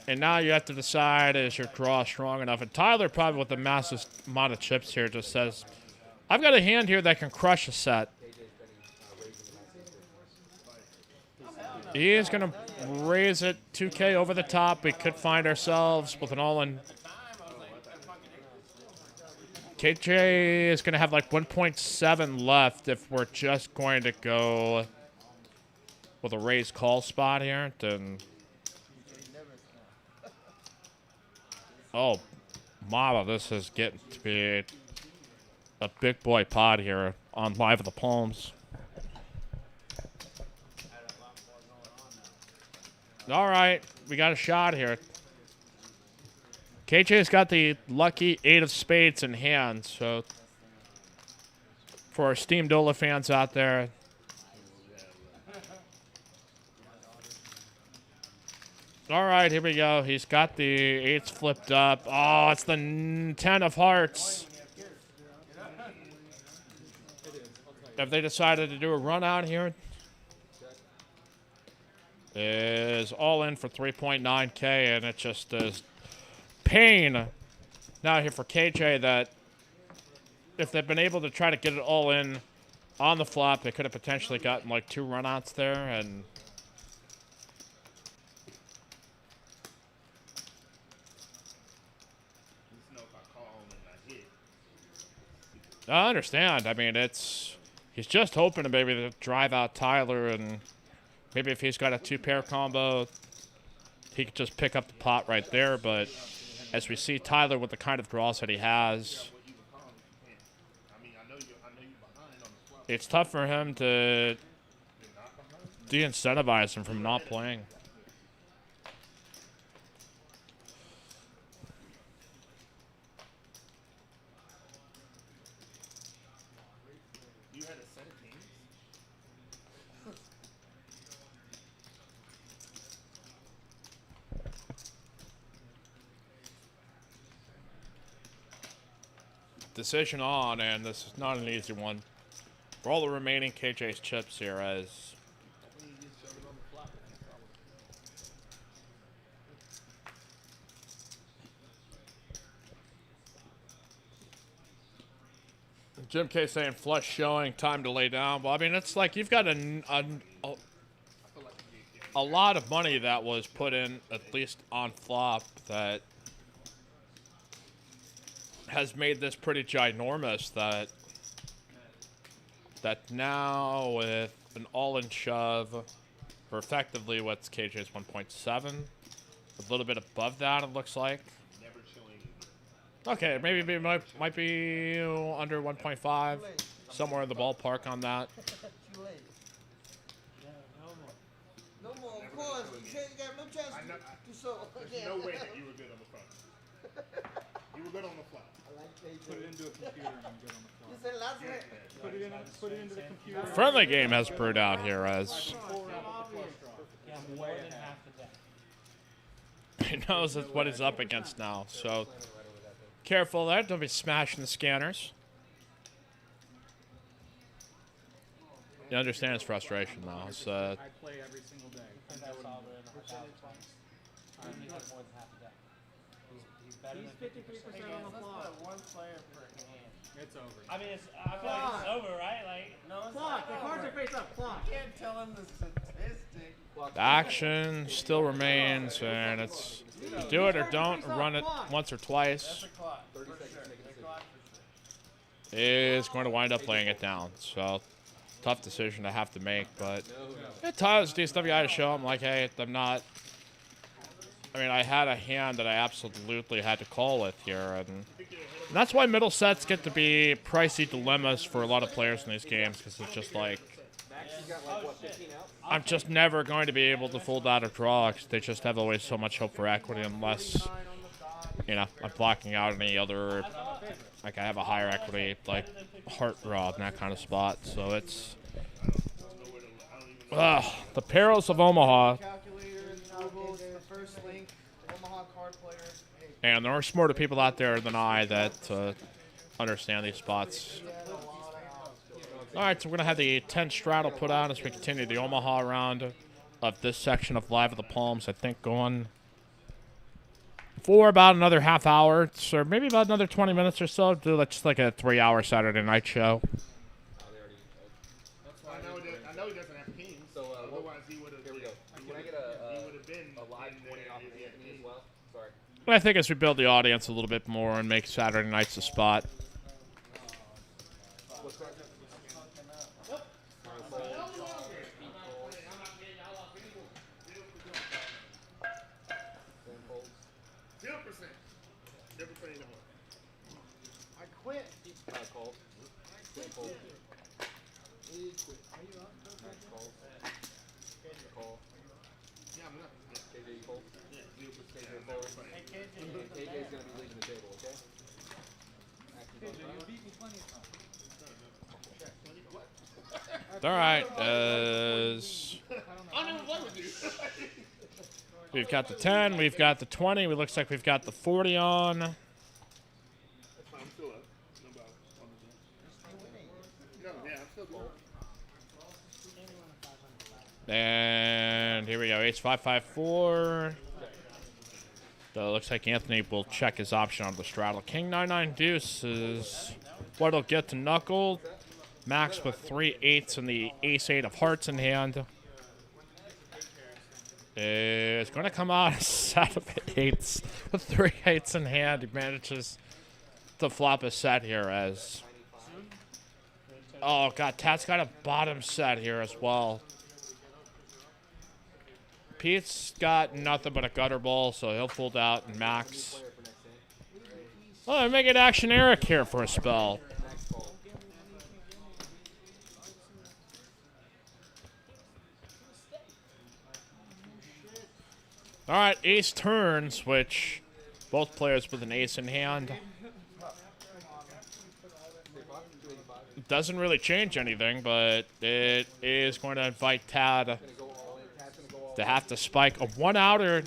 And now you have to decide, is your draw strong enough? And Tyler, probably with the massive amount of chips here, just says, I've got a hand here that can crush a set. He is going to raise it 2K over the top. We could find ourselves with an all-in. KJ is going to have like 1.7 left if we're just going to go with a raised call spot here. Then, oh, Mama, this is getting to be a big boy pod here on Live at the Palms. All right, we got a shot here. KJ's got the lucky 8 of spades in hand, so for our Steam Dola fans out there, all right, here we go. He's got the 8s flipped up. Oh, it's the 10 of hearts. Have they decided to do a run out here? Is all in for 3.9K, and it just is pain now here for KJ that if they've been able to try to get it all in on the flop, they could have potentially gotten like 2 runouts there, and I understand. I mean, he's just hoping to maybe to drive out Tyler, and maybe if he's got a 2-pair combo, he could just pick up the pot right there. But as we see Tyler with the kind of draws that he has, it's tough for him to de-incentivize him from not playing. Decision on, and this is not an easy one. For all the remaining KJ's chips here, as Jim K saying flush showing, time to lay down. Well, I mean, it's like you've got a lot of money that was put in, at least on flop, that has made this pretty ginormous, that now with an all-in shove for effectively what's KJ's 1.7, a little bit above that it looks like. Okay, maybe it might be under 1.5, somewhere in the ballpark on that. No more, of course. You got no chance to so. There's no way that you were good on the front. You were good on the flop. Put it into a computer and I'm good on the fly. You said last night. Put it into the computer. Friendly game has brewed out here as he knows what he's up against now, so careful there, don't be smashing the scanners. You understand his frustration now. So, I play every single day. He's 53% on the flop. One player per hand. It's over. I mean, I feel like it's over, right? Like, no, it's Clock. The not cards over. are face up. Clock. You can't tell him the statistic. the action still remains, and it's do it or don't, run it once or twice. Is going to wind up laying it down, so tough decision to have to make, but it ties DSWI to show him like, hey, I'm not I mean, I had a hand that I absolutely had to call with here, and that's why middle sets get to be pricey dilemmas for a lot of players in these games, because it's just like, I'm just never going to be able to fold out a draw, because they just have always so much hope for equity unless, you know, I'm blocking out any other, like I have a higher equity, like heart draw in that kind of spot, so it's, the perils of Omaha. And there are smarter people out there than I that understand these spots. All right, so we're going to have the 10 straddle put on as we continue the Omaha round of this section of Live at the Palms, I think, going for about another half hour, or maybe about another 20 minutes or so. Do just like a 3-hour Saturday night show. I know he doesn't have kings, so otherwise he would have. Here we go. Can I get a live 20 off of Anthony as well? Sorry. I think as we build the audience a little bit more and make Saturday nights a spot. I quit. Called. Called. Call. Yeah, I'm not. KJ Cole. KJ's gonna be leaving the table, okay? You beat me plenty of times. All right, we've got the 10, we've got the 20, it looks like we've got the 40 on. I'm still up. No, yeah, I'm still going. And here we go, ace 5-5-4. So it looks like Anthony will check his option on the straddle. King 9-9 deuce is what he'll get to knuckle. Max with 3 8s and the ace-8 of hearts in hand. Is going to come out a set of 8s with 3 8s in hand. He manages to flop a set here as... Oh, God, Tat's got a bottom set here as well. Pete's got nothing but a gutter ball, so he'll fold out and max. Oh, I'm making action Eric here for a spell. All right, ace turns, which both players with an ace in hand. Doesn't really change anything, but it is going to invite Tad to have to spike a 1-outer.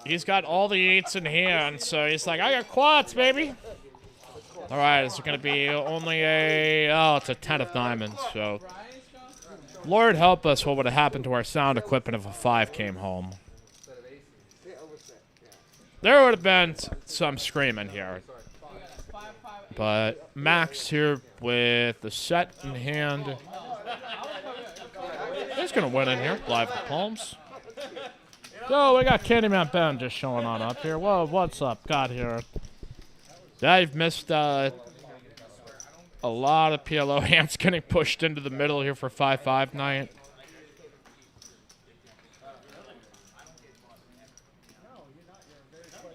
He's got all the 8s in hand, so he's like, I got quads, baby. All right, it's going to be only it's a 10 of diamonds, so... Lord help us what would have happened to our sound equipment if a 5 came home. There would have been some screaming here. But Max here with the set in hand. He's going to win in here, Live at the Palms. So we got Candyman Ben just showing on up here. Whoa, what's up? Got here. Yeah, you've missed... a lot of PLO hands getting pushed into the middle here for 5-5 night.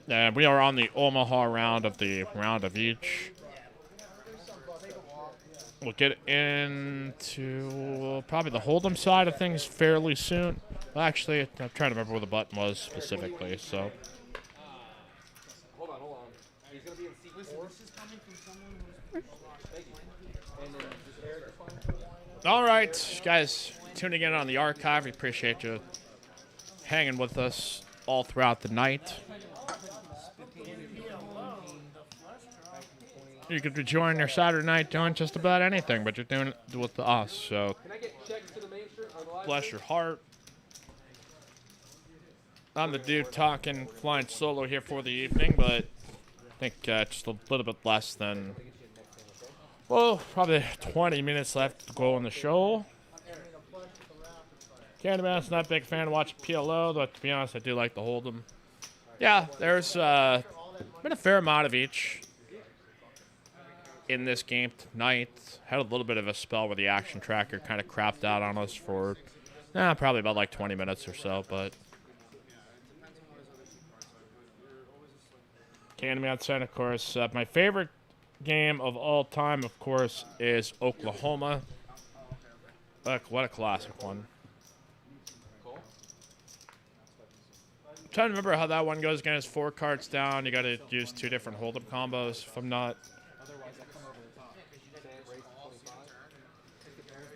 And we are on the Omaha round of each. We'll get into probably the Hold'em side of things fairly soon. Well, actually, I'm trying to remember where the button was specifically, so... Hold on. He's gonna be in seat 4. This is coming from someone who's... All right, guys, tuning in on the archive. We appreciate you hanging with us all throughout the night. You could be joining your Saturday night doing just about anything, but you're doing it with us, so bless your heart. I'm the dude talking, flying solo here for the evening, but I think just a little bit less than... Well, probably 20 minutes left to go on the show. Candyman's not a big fan of watching PLO, but to be honest, I do like to hold them. Yeah, there's been a fair amount of each in this game tonight. Had a little bit of a spell where the action tracker kind of crapped out on us for probably about like 20 minutes or so, but Candyman said, of course, my favorite game of all time, of course, is Oklahoma. Look, what a classic one. I'm trying to remember how that one goes again. It's 4 cards down. You got to use 2 different hold-up combos. If I'm not...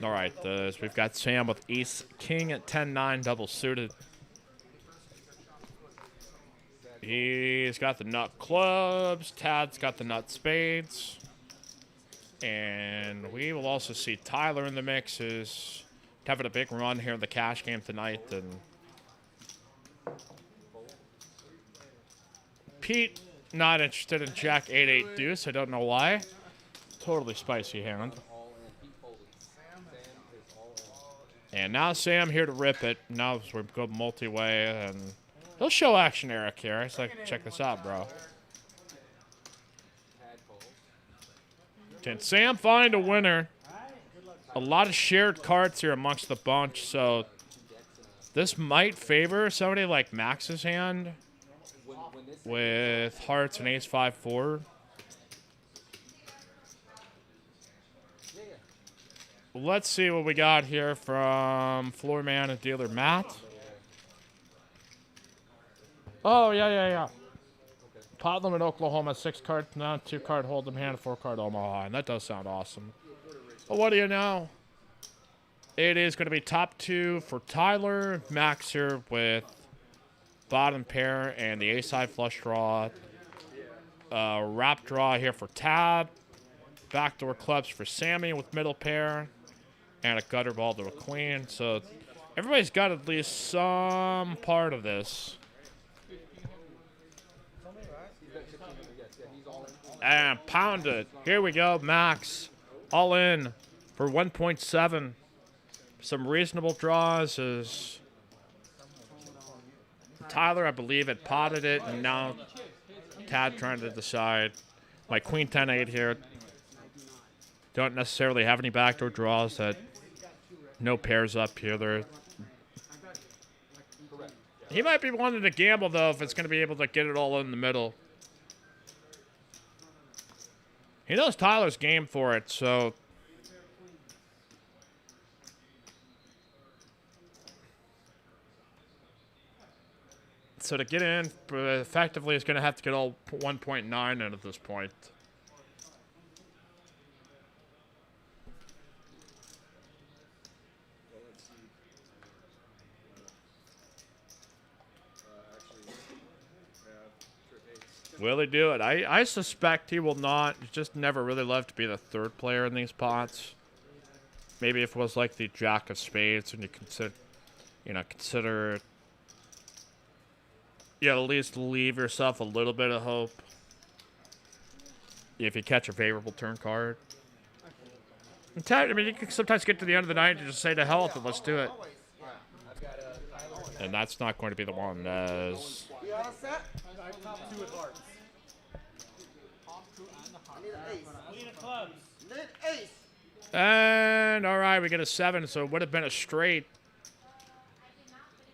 All right, so we've got Sam with Ace King at 10-9 double suited. He's got the nut clubs. Tad's got the nut spades. And we will also see Tyler in the mix, who's having a big run here in the cash game tonight. And Pete, not interested in Jack 8-8 deuce. I don't know why. Totally spicy hand. And now Sam here to rip it. Now we go multi-way, and he'll show action, Eric, here. It's like, check this out, bro. Can Sam find a winner? A lot of shared cards here amongst the bunch, so this might favor somebody like Max's hand with hearts and ace 5-4. Let's see what we got here from floor man and dealer Matt. Oh, yeah. Pot limit Oklahoma, 6-card, now 2-card hold'em hand, 4-card Omaha, and that does sound awesome. But what do you know? It is going to be top 2 for Tyler. Max here with bottom pair and the ace-high flush draw. Wrap draw here for Tad. Backdoor clubs for Sammy with middle pair. And a gutter ball to a queen. So everybody's got at least some part of this. And pound it. Here we go, Max. All in for 1.7. Some reasonable draws is Tyler, I believe, had potted it, and now Tad trying to decide. My queen 10-8 here. Don't necessarily have any backdoor draws. That no pairs up here. He might be wanting to gamble, though, if it's going to be able to get it all in the middle. He knows Tyler's game for it, so... So to get in, effectively, is going to have to get all 1.9 in at this point. Will he do it? I suspect he will not. He just never really loved to be the third player in these pots. Maybe if it was like the Jack of Spades, and you consider, at least leave yourself a little bit of hope if you catch a favorable turn card. I mean, you can sometimes get to the end of the night and just say to hell with it, let's do it. And that's not going to be the one as... Top 2 with hearts. And all right, we get a 7, so it would have been a straight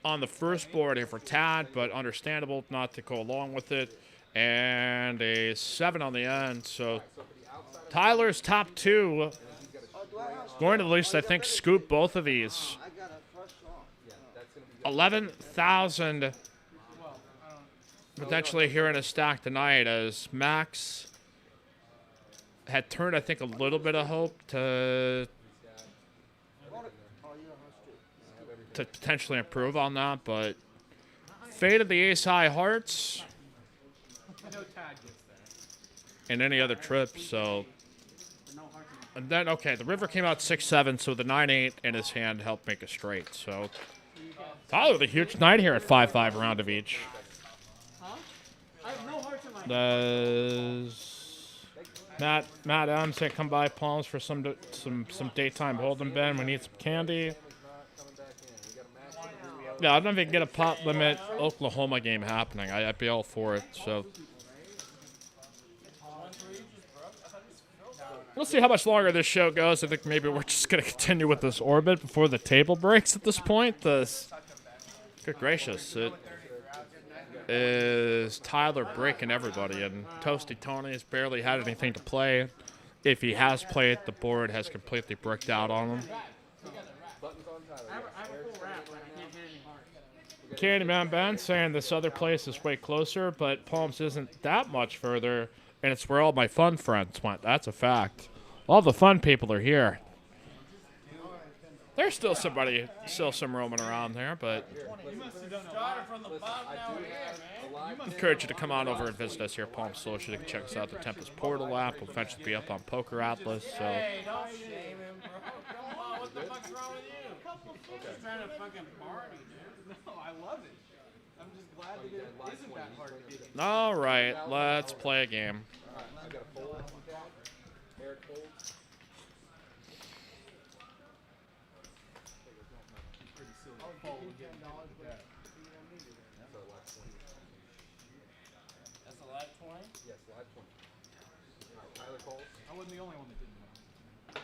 on the first board here for Tad, but understandable not to go along with it. And a 7 on the end, so Tyler's top 2 going to at least, I think, scoop both of these. 11,000 potentially here in a stack tonight, as Max had turned, I think, a little bit of hope to potentially improve on that, but faded the ace-high hearts and any other trip, so... And then, okay, the river came out 6-7, so the 9-8 in his hand helped make a straight, so... Tyler with a huge night here at 5-5 round of each. Does Matt M say come by Palms for some daytime hold'em, Ben? We need some candy. Yeah, I don't know if you can get a pot limit Oklahoma game happening. I'd be all for it. So we'll see how much longer this show goes. I think maybe we're just gonna continue with this orbit before the table breaks at this point. Good gracious. is Tyler breaking everybody, and Toasty Tony has barely had anything to play. If he has played, the board has completely bricked out on him. Candyman Ben saying this other place is way closer, but Palms isn't that much further, and it's where all my fun friends went. That's a fact. All the fun people are here. There's still some roaming around there, but encourage you to come on over and visit us here at Palm Social. You can check us out at the Tempest Portal app. We'll eventually be up on Poker Atlas. So. Hey, don't shame him, bro. Come on, what the fuck's wrong with you? Just trying to fucking party, dude. No, I love it. I'm just glad that it isn't that hard to beat. All right, let's play a game. I got a fold. Eric folds. That's a live 20? Yes, live 20. Tyler calls. I wasn't the only one that didn't know.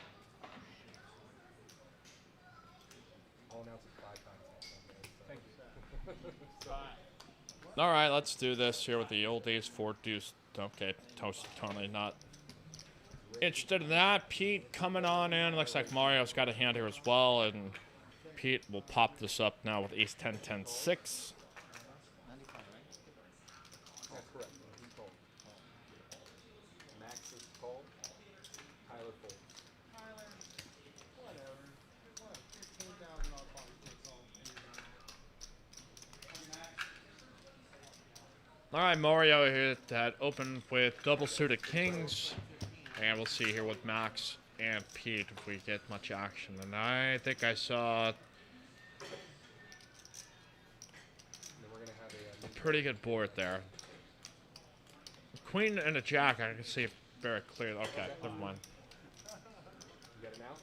I'll announce it 5 times. Thank you. All right, let's do this here with the old days 4 deuce. Okay, Toasty Tony not interested in that. Pete coming on in. Looks like Mario's got a hand here as well, and Pete will pop this up now with ace 10, 10, 6. That's correct. He called. Max is called. Tyler folds. All right, Mario here that opened with double suited kings, and we'll see here with Max and Pete if we get much action. And I think I saw Then we're gonna have a pretty good board there. Queen and a jack, I can see very clearly. Okay, never mind. You got it now?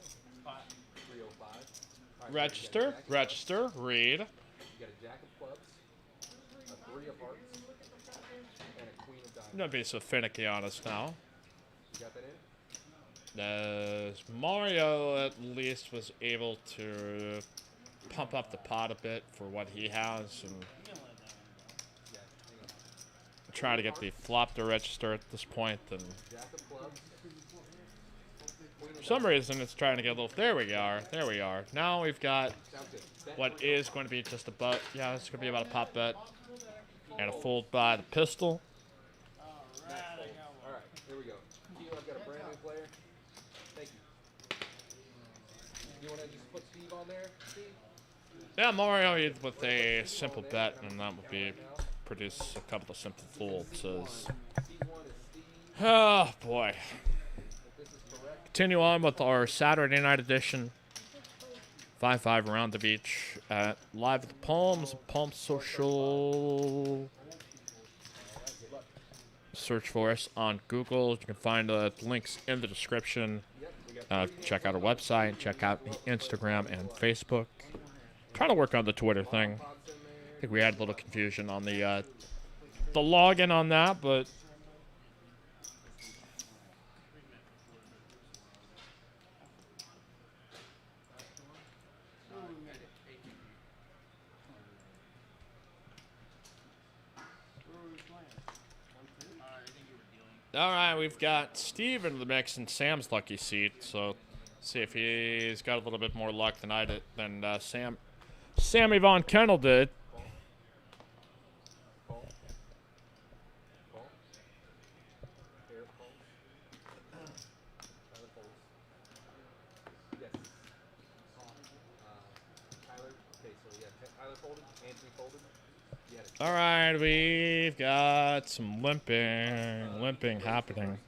305. Right, Register, register, read. You got a jack of clubs, a 3 of hearts, and a queen of diamonds. I'm not being so finicky on us now. You got that in? Mario at least was able to pump up the pot a bit for what he has and try to get the flop to register at this point. And Jack of clubs. for some reason, it's trying to get a little. There we are. There we are. Now we've got Sounds good. Bet what is going to be just about. Yeah, it's going to be about a pop bet and a fold by the pistol. Max folds. All right, here we go. Kilo, I've got a brand new player. Thank you. You want to just put Steve on there, Steve? Yeah, Mario with a simple bet, and that would be produce a couple of simple folds. C1 is Steve. Oh boy. If this is correct, Continue on with our Saturday night edition. 5-5 round of each at Live at the Palms, Palm Social. Search for us on Google. You can find the links in the description. Check out our website. Check out Instagram and Facebook. Trying to work on the Twitter thing. I think we had a little confusion on the login on that, but all right, we've got Steve in the mix in Sam's lucky seat, so see if he's got a little bit more luck than I did, than Sammy Von Kennel did. call. Call. Eric calls. Tyler folds. Yes. Tyler. Okay, so yeah, Tyler folded. Anthony folded. You had it. All right, we've got some limping happening.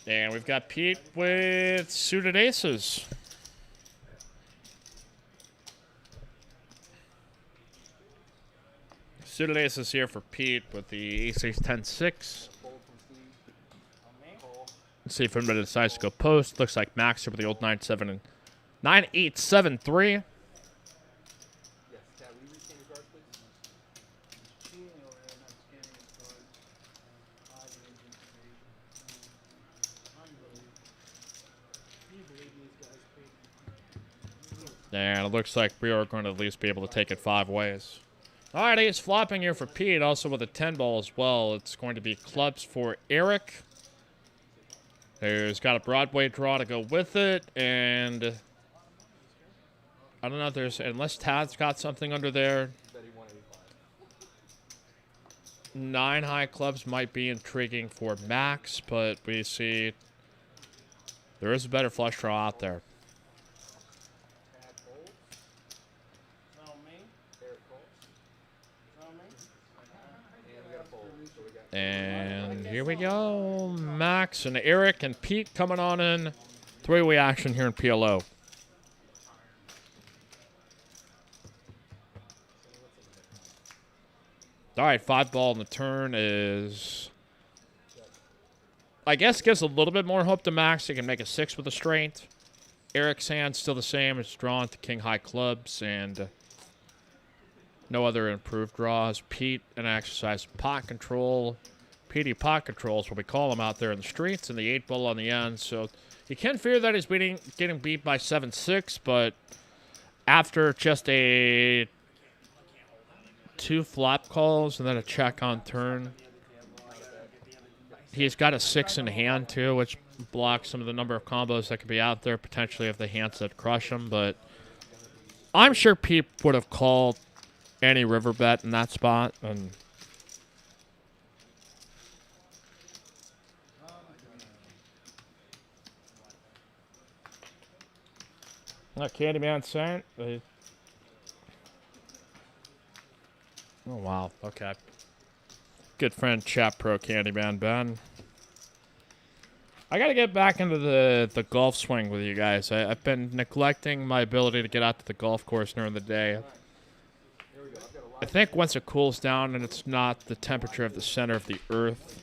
And we've got Pete with suited aces. Suited aces here for Pete with the ace 10 6. Fold from Steve. Call. Let's see if anybody decides to go post. Looks like Max here with the old 9-7 and 9-8-7-3. Yes. Tab, will you rescan your cards, please? And it looks like we are going to at least be able to take it 5 ways. All right, ace flopping here for Pete, also with a 10 ball as well. It's going to be clubs for Eric. There's got a Broadway draw to go with it, and I don't know if there's, unless Tad's got something under there. 9 high clubs might be intriguing for Max, but we see there is a better flush draw out there. And here we go. Max and Eric and Pete coming on in. 3-way action here in PLO. All right, 5 ball in the turn is, I guess, gives a little bit more hope to Max. He can make a 6 with a straight. Eric's hand still the same. It's drawn to king high clubs and no other improved draws. Pete, an exercise pot control. Petey pot controls, what we call him out there in the streets, and the 8 ball on the end. So you can fear that he's getting beat by 7-6, but after just a 2 flop calls and then a check on turn, he's got a 6 in hand too, which blocks some of the number of combos that could be out there potentially if the hands that crush him. But I'm sure Pete would have called any river bet in that spot. And Candyman sent. Oh, wow. Okay. Good friend, Chat Pro Candyman Ben. I got to get back into the golf swing with you guys. I've been neglecting my ability to get out to the golf course during the day. I think once it cools down and it's not the temperature of the center of the earth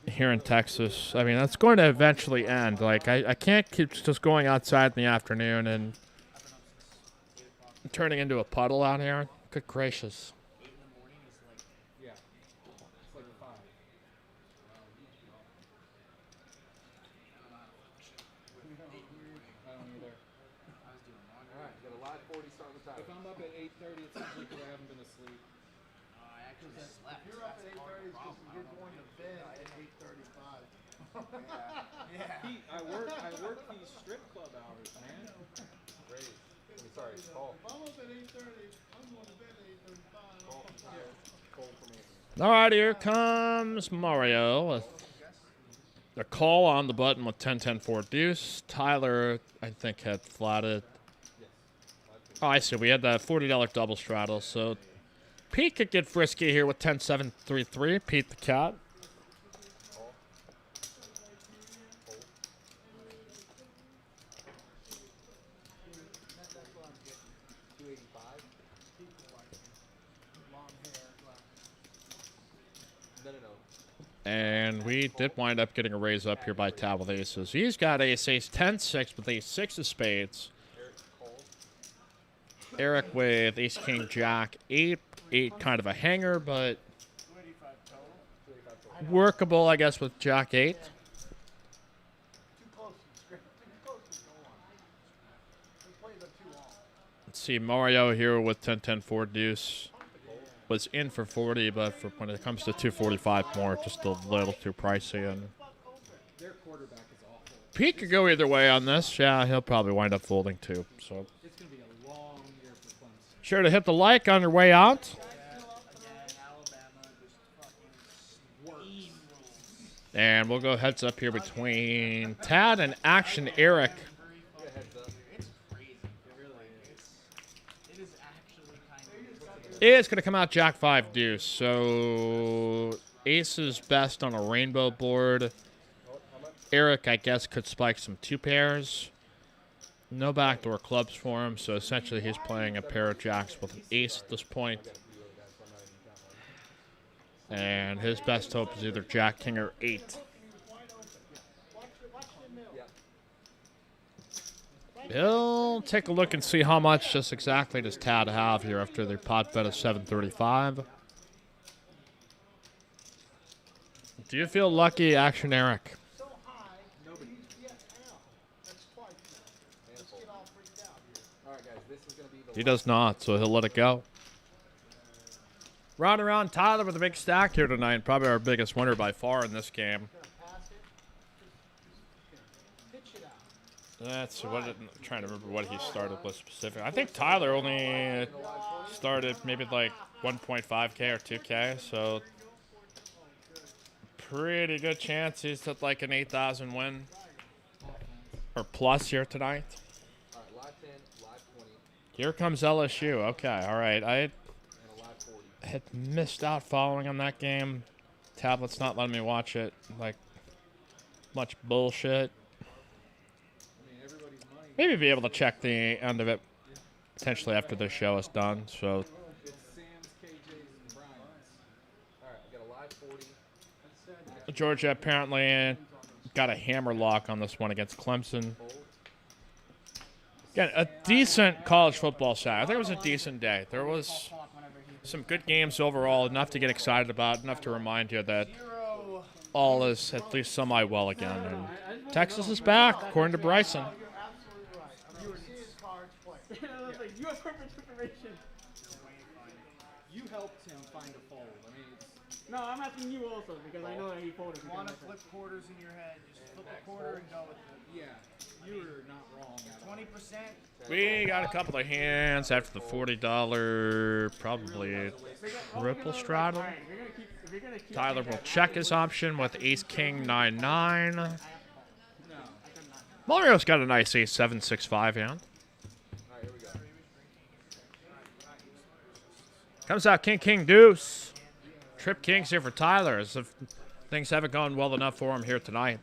here in Texas, I mean, that's going to eventually end. Like, I can't keep just going outside in the afternoon and turning into a puddle out here. Good gracious. If I'm up at 8:30, it's usually because I haven't been asleep. I actually slept. If you're up at 8:30, it's because you're going to bed at 8:35. Yeah. Pete, I work these strip club hours, man. Great. Sorry, call. If I'm up at 8:30, I'm going to bed at 8:35. Call for me. All right, here comes Mario with a call on the button with 10-10-4 deuce. Tyler, I think, had flatted. Oh, I see. We had that $40 double straddle, so Pete could get frisky here with 10-7-3-3. Pete the cat. And we did wind up getting a raise up here by Tab with aces. He's got ace 10-6 with ace 6 of spades. Eric with ace king jack 8 kind of a hanger, but workable, I guess, with jack 8. Let's see, Mario here with 10-10-4 deuce was in for 40, but for when it comes to 245 more, just a little too pricey. And Their quarterback is awful. Pete could go either way on this. Yeah, he'll probably wind up folding too. So It's going to be a long year for Clemson. sure to hit the like on your way out. And we'll go heads up here between Tad and Action Eric. It's going to come out Jack 5 deuce. So ace is best on a rainbow board. Eric, I guess, could spike some 2 pairs. No backdoor clubs for him, so essentially he's playing a pair of jacks with an ace at this point. And his best hope is either jack, king, or 8. He'll take a look and see how much just exactly does Tad have here after the pot bet of 735. Do you feel lucky, Action Eric? So high, he's getting out. That's twice now. Let's get all freaked out. He does not, so he'll let it go. Round around Tyler with a big stack here tonight. Probably our biggest winner by far in this game. That's what I'm trying to remember what he started with specific. I think Tyler only started maybe like 1.5K or 2K, so pretty good chance he's at like an 8,000 win or plus here tonight. Here comes LSU. Okay, all right. I had missed out following on that game. Tablet's not letting me watch it. Like, much bullshit. Maybe be able to check the end of it potentially after the show is done. So, Georgia apparently got a hammer lock on this one against Clemson. Again, a decent college football Saturday. I think it was a decent day. There was some good games overall, enough to get excited about, enough to remind you that all is at least semi-well again. And Texas is back, according to Bryson. You have perfect information. You helped him find a fold. I mean, no, I'm asking you also because I know that he folded. You want to flip quarters in your head? Just flip a quarter and go with it. Yeah, you were not wrong. 20%. We got a couple of hands after the $40, probably triple straddle. Tyler will check his option with Ace King 9-9. Mario's got a nice Ace 7-6-5 hand. Comes out King, King, Deuce. Trip Kings here for Tyler as if things haven't gone well enough for him here tonight.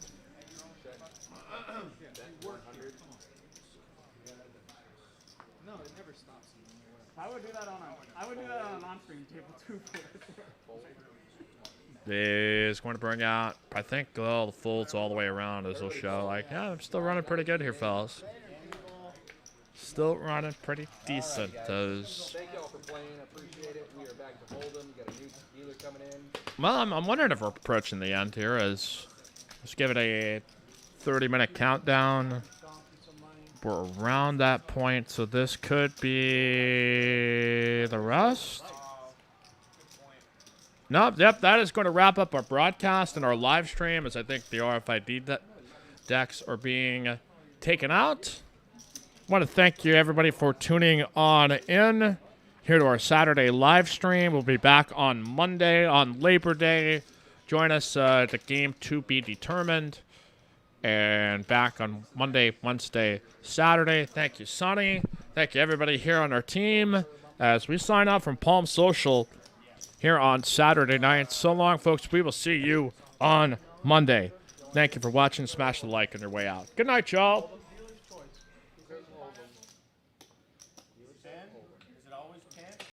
No, it never stops. I would do that on an on-screen table too. Is going to bring out, I think, all the folds all the way around as he'll show. Like, yeah, I'm still running pretty good here, fellas. Still running pretty decent. Those. Thank y'all for playing. I appreciate it. We are back to Hold'em. We got a new dealer coming in. Well, I'm wondering if we're approaching the end here. Let's give it a 30-minute countdown. We're around that point, so this could be the rest. Nope, yep, that is going to wrap up our broadcast and our live stream as I think the RFID decks are being taken out. I want to thank you, everybody, for tuning on in here to our Saturday live stream. We'll be back on Monday on Labor Day. Join us at the game to be determined. And back on Monday, Wednesday, Saturday. Thank you, Sonny. Thank you, everybody here on our team as we sign off from Palm Social here on Saturday night. So long, folks. We will see you on Monday. Thank you for watching. Smash the like on your way out. Good night, y'all.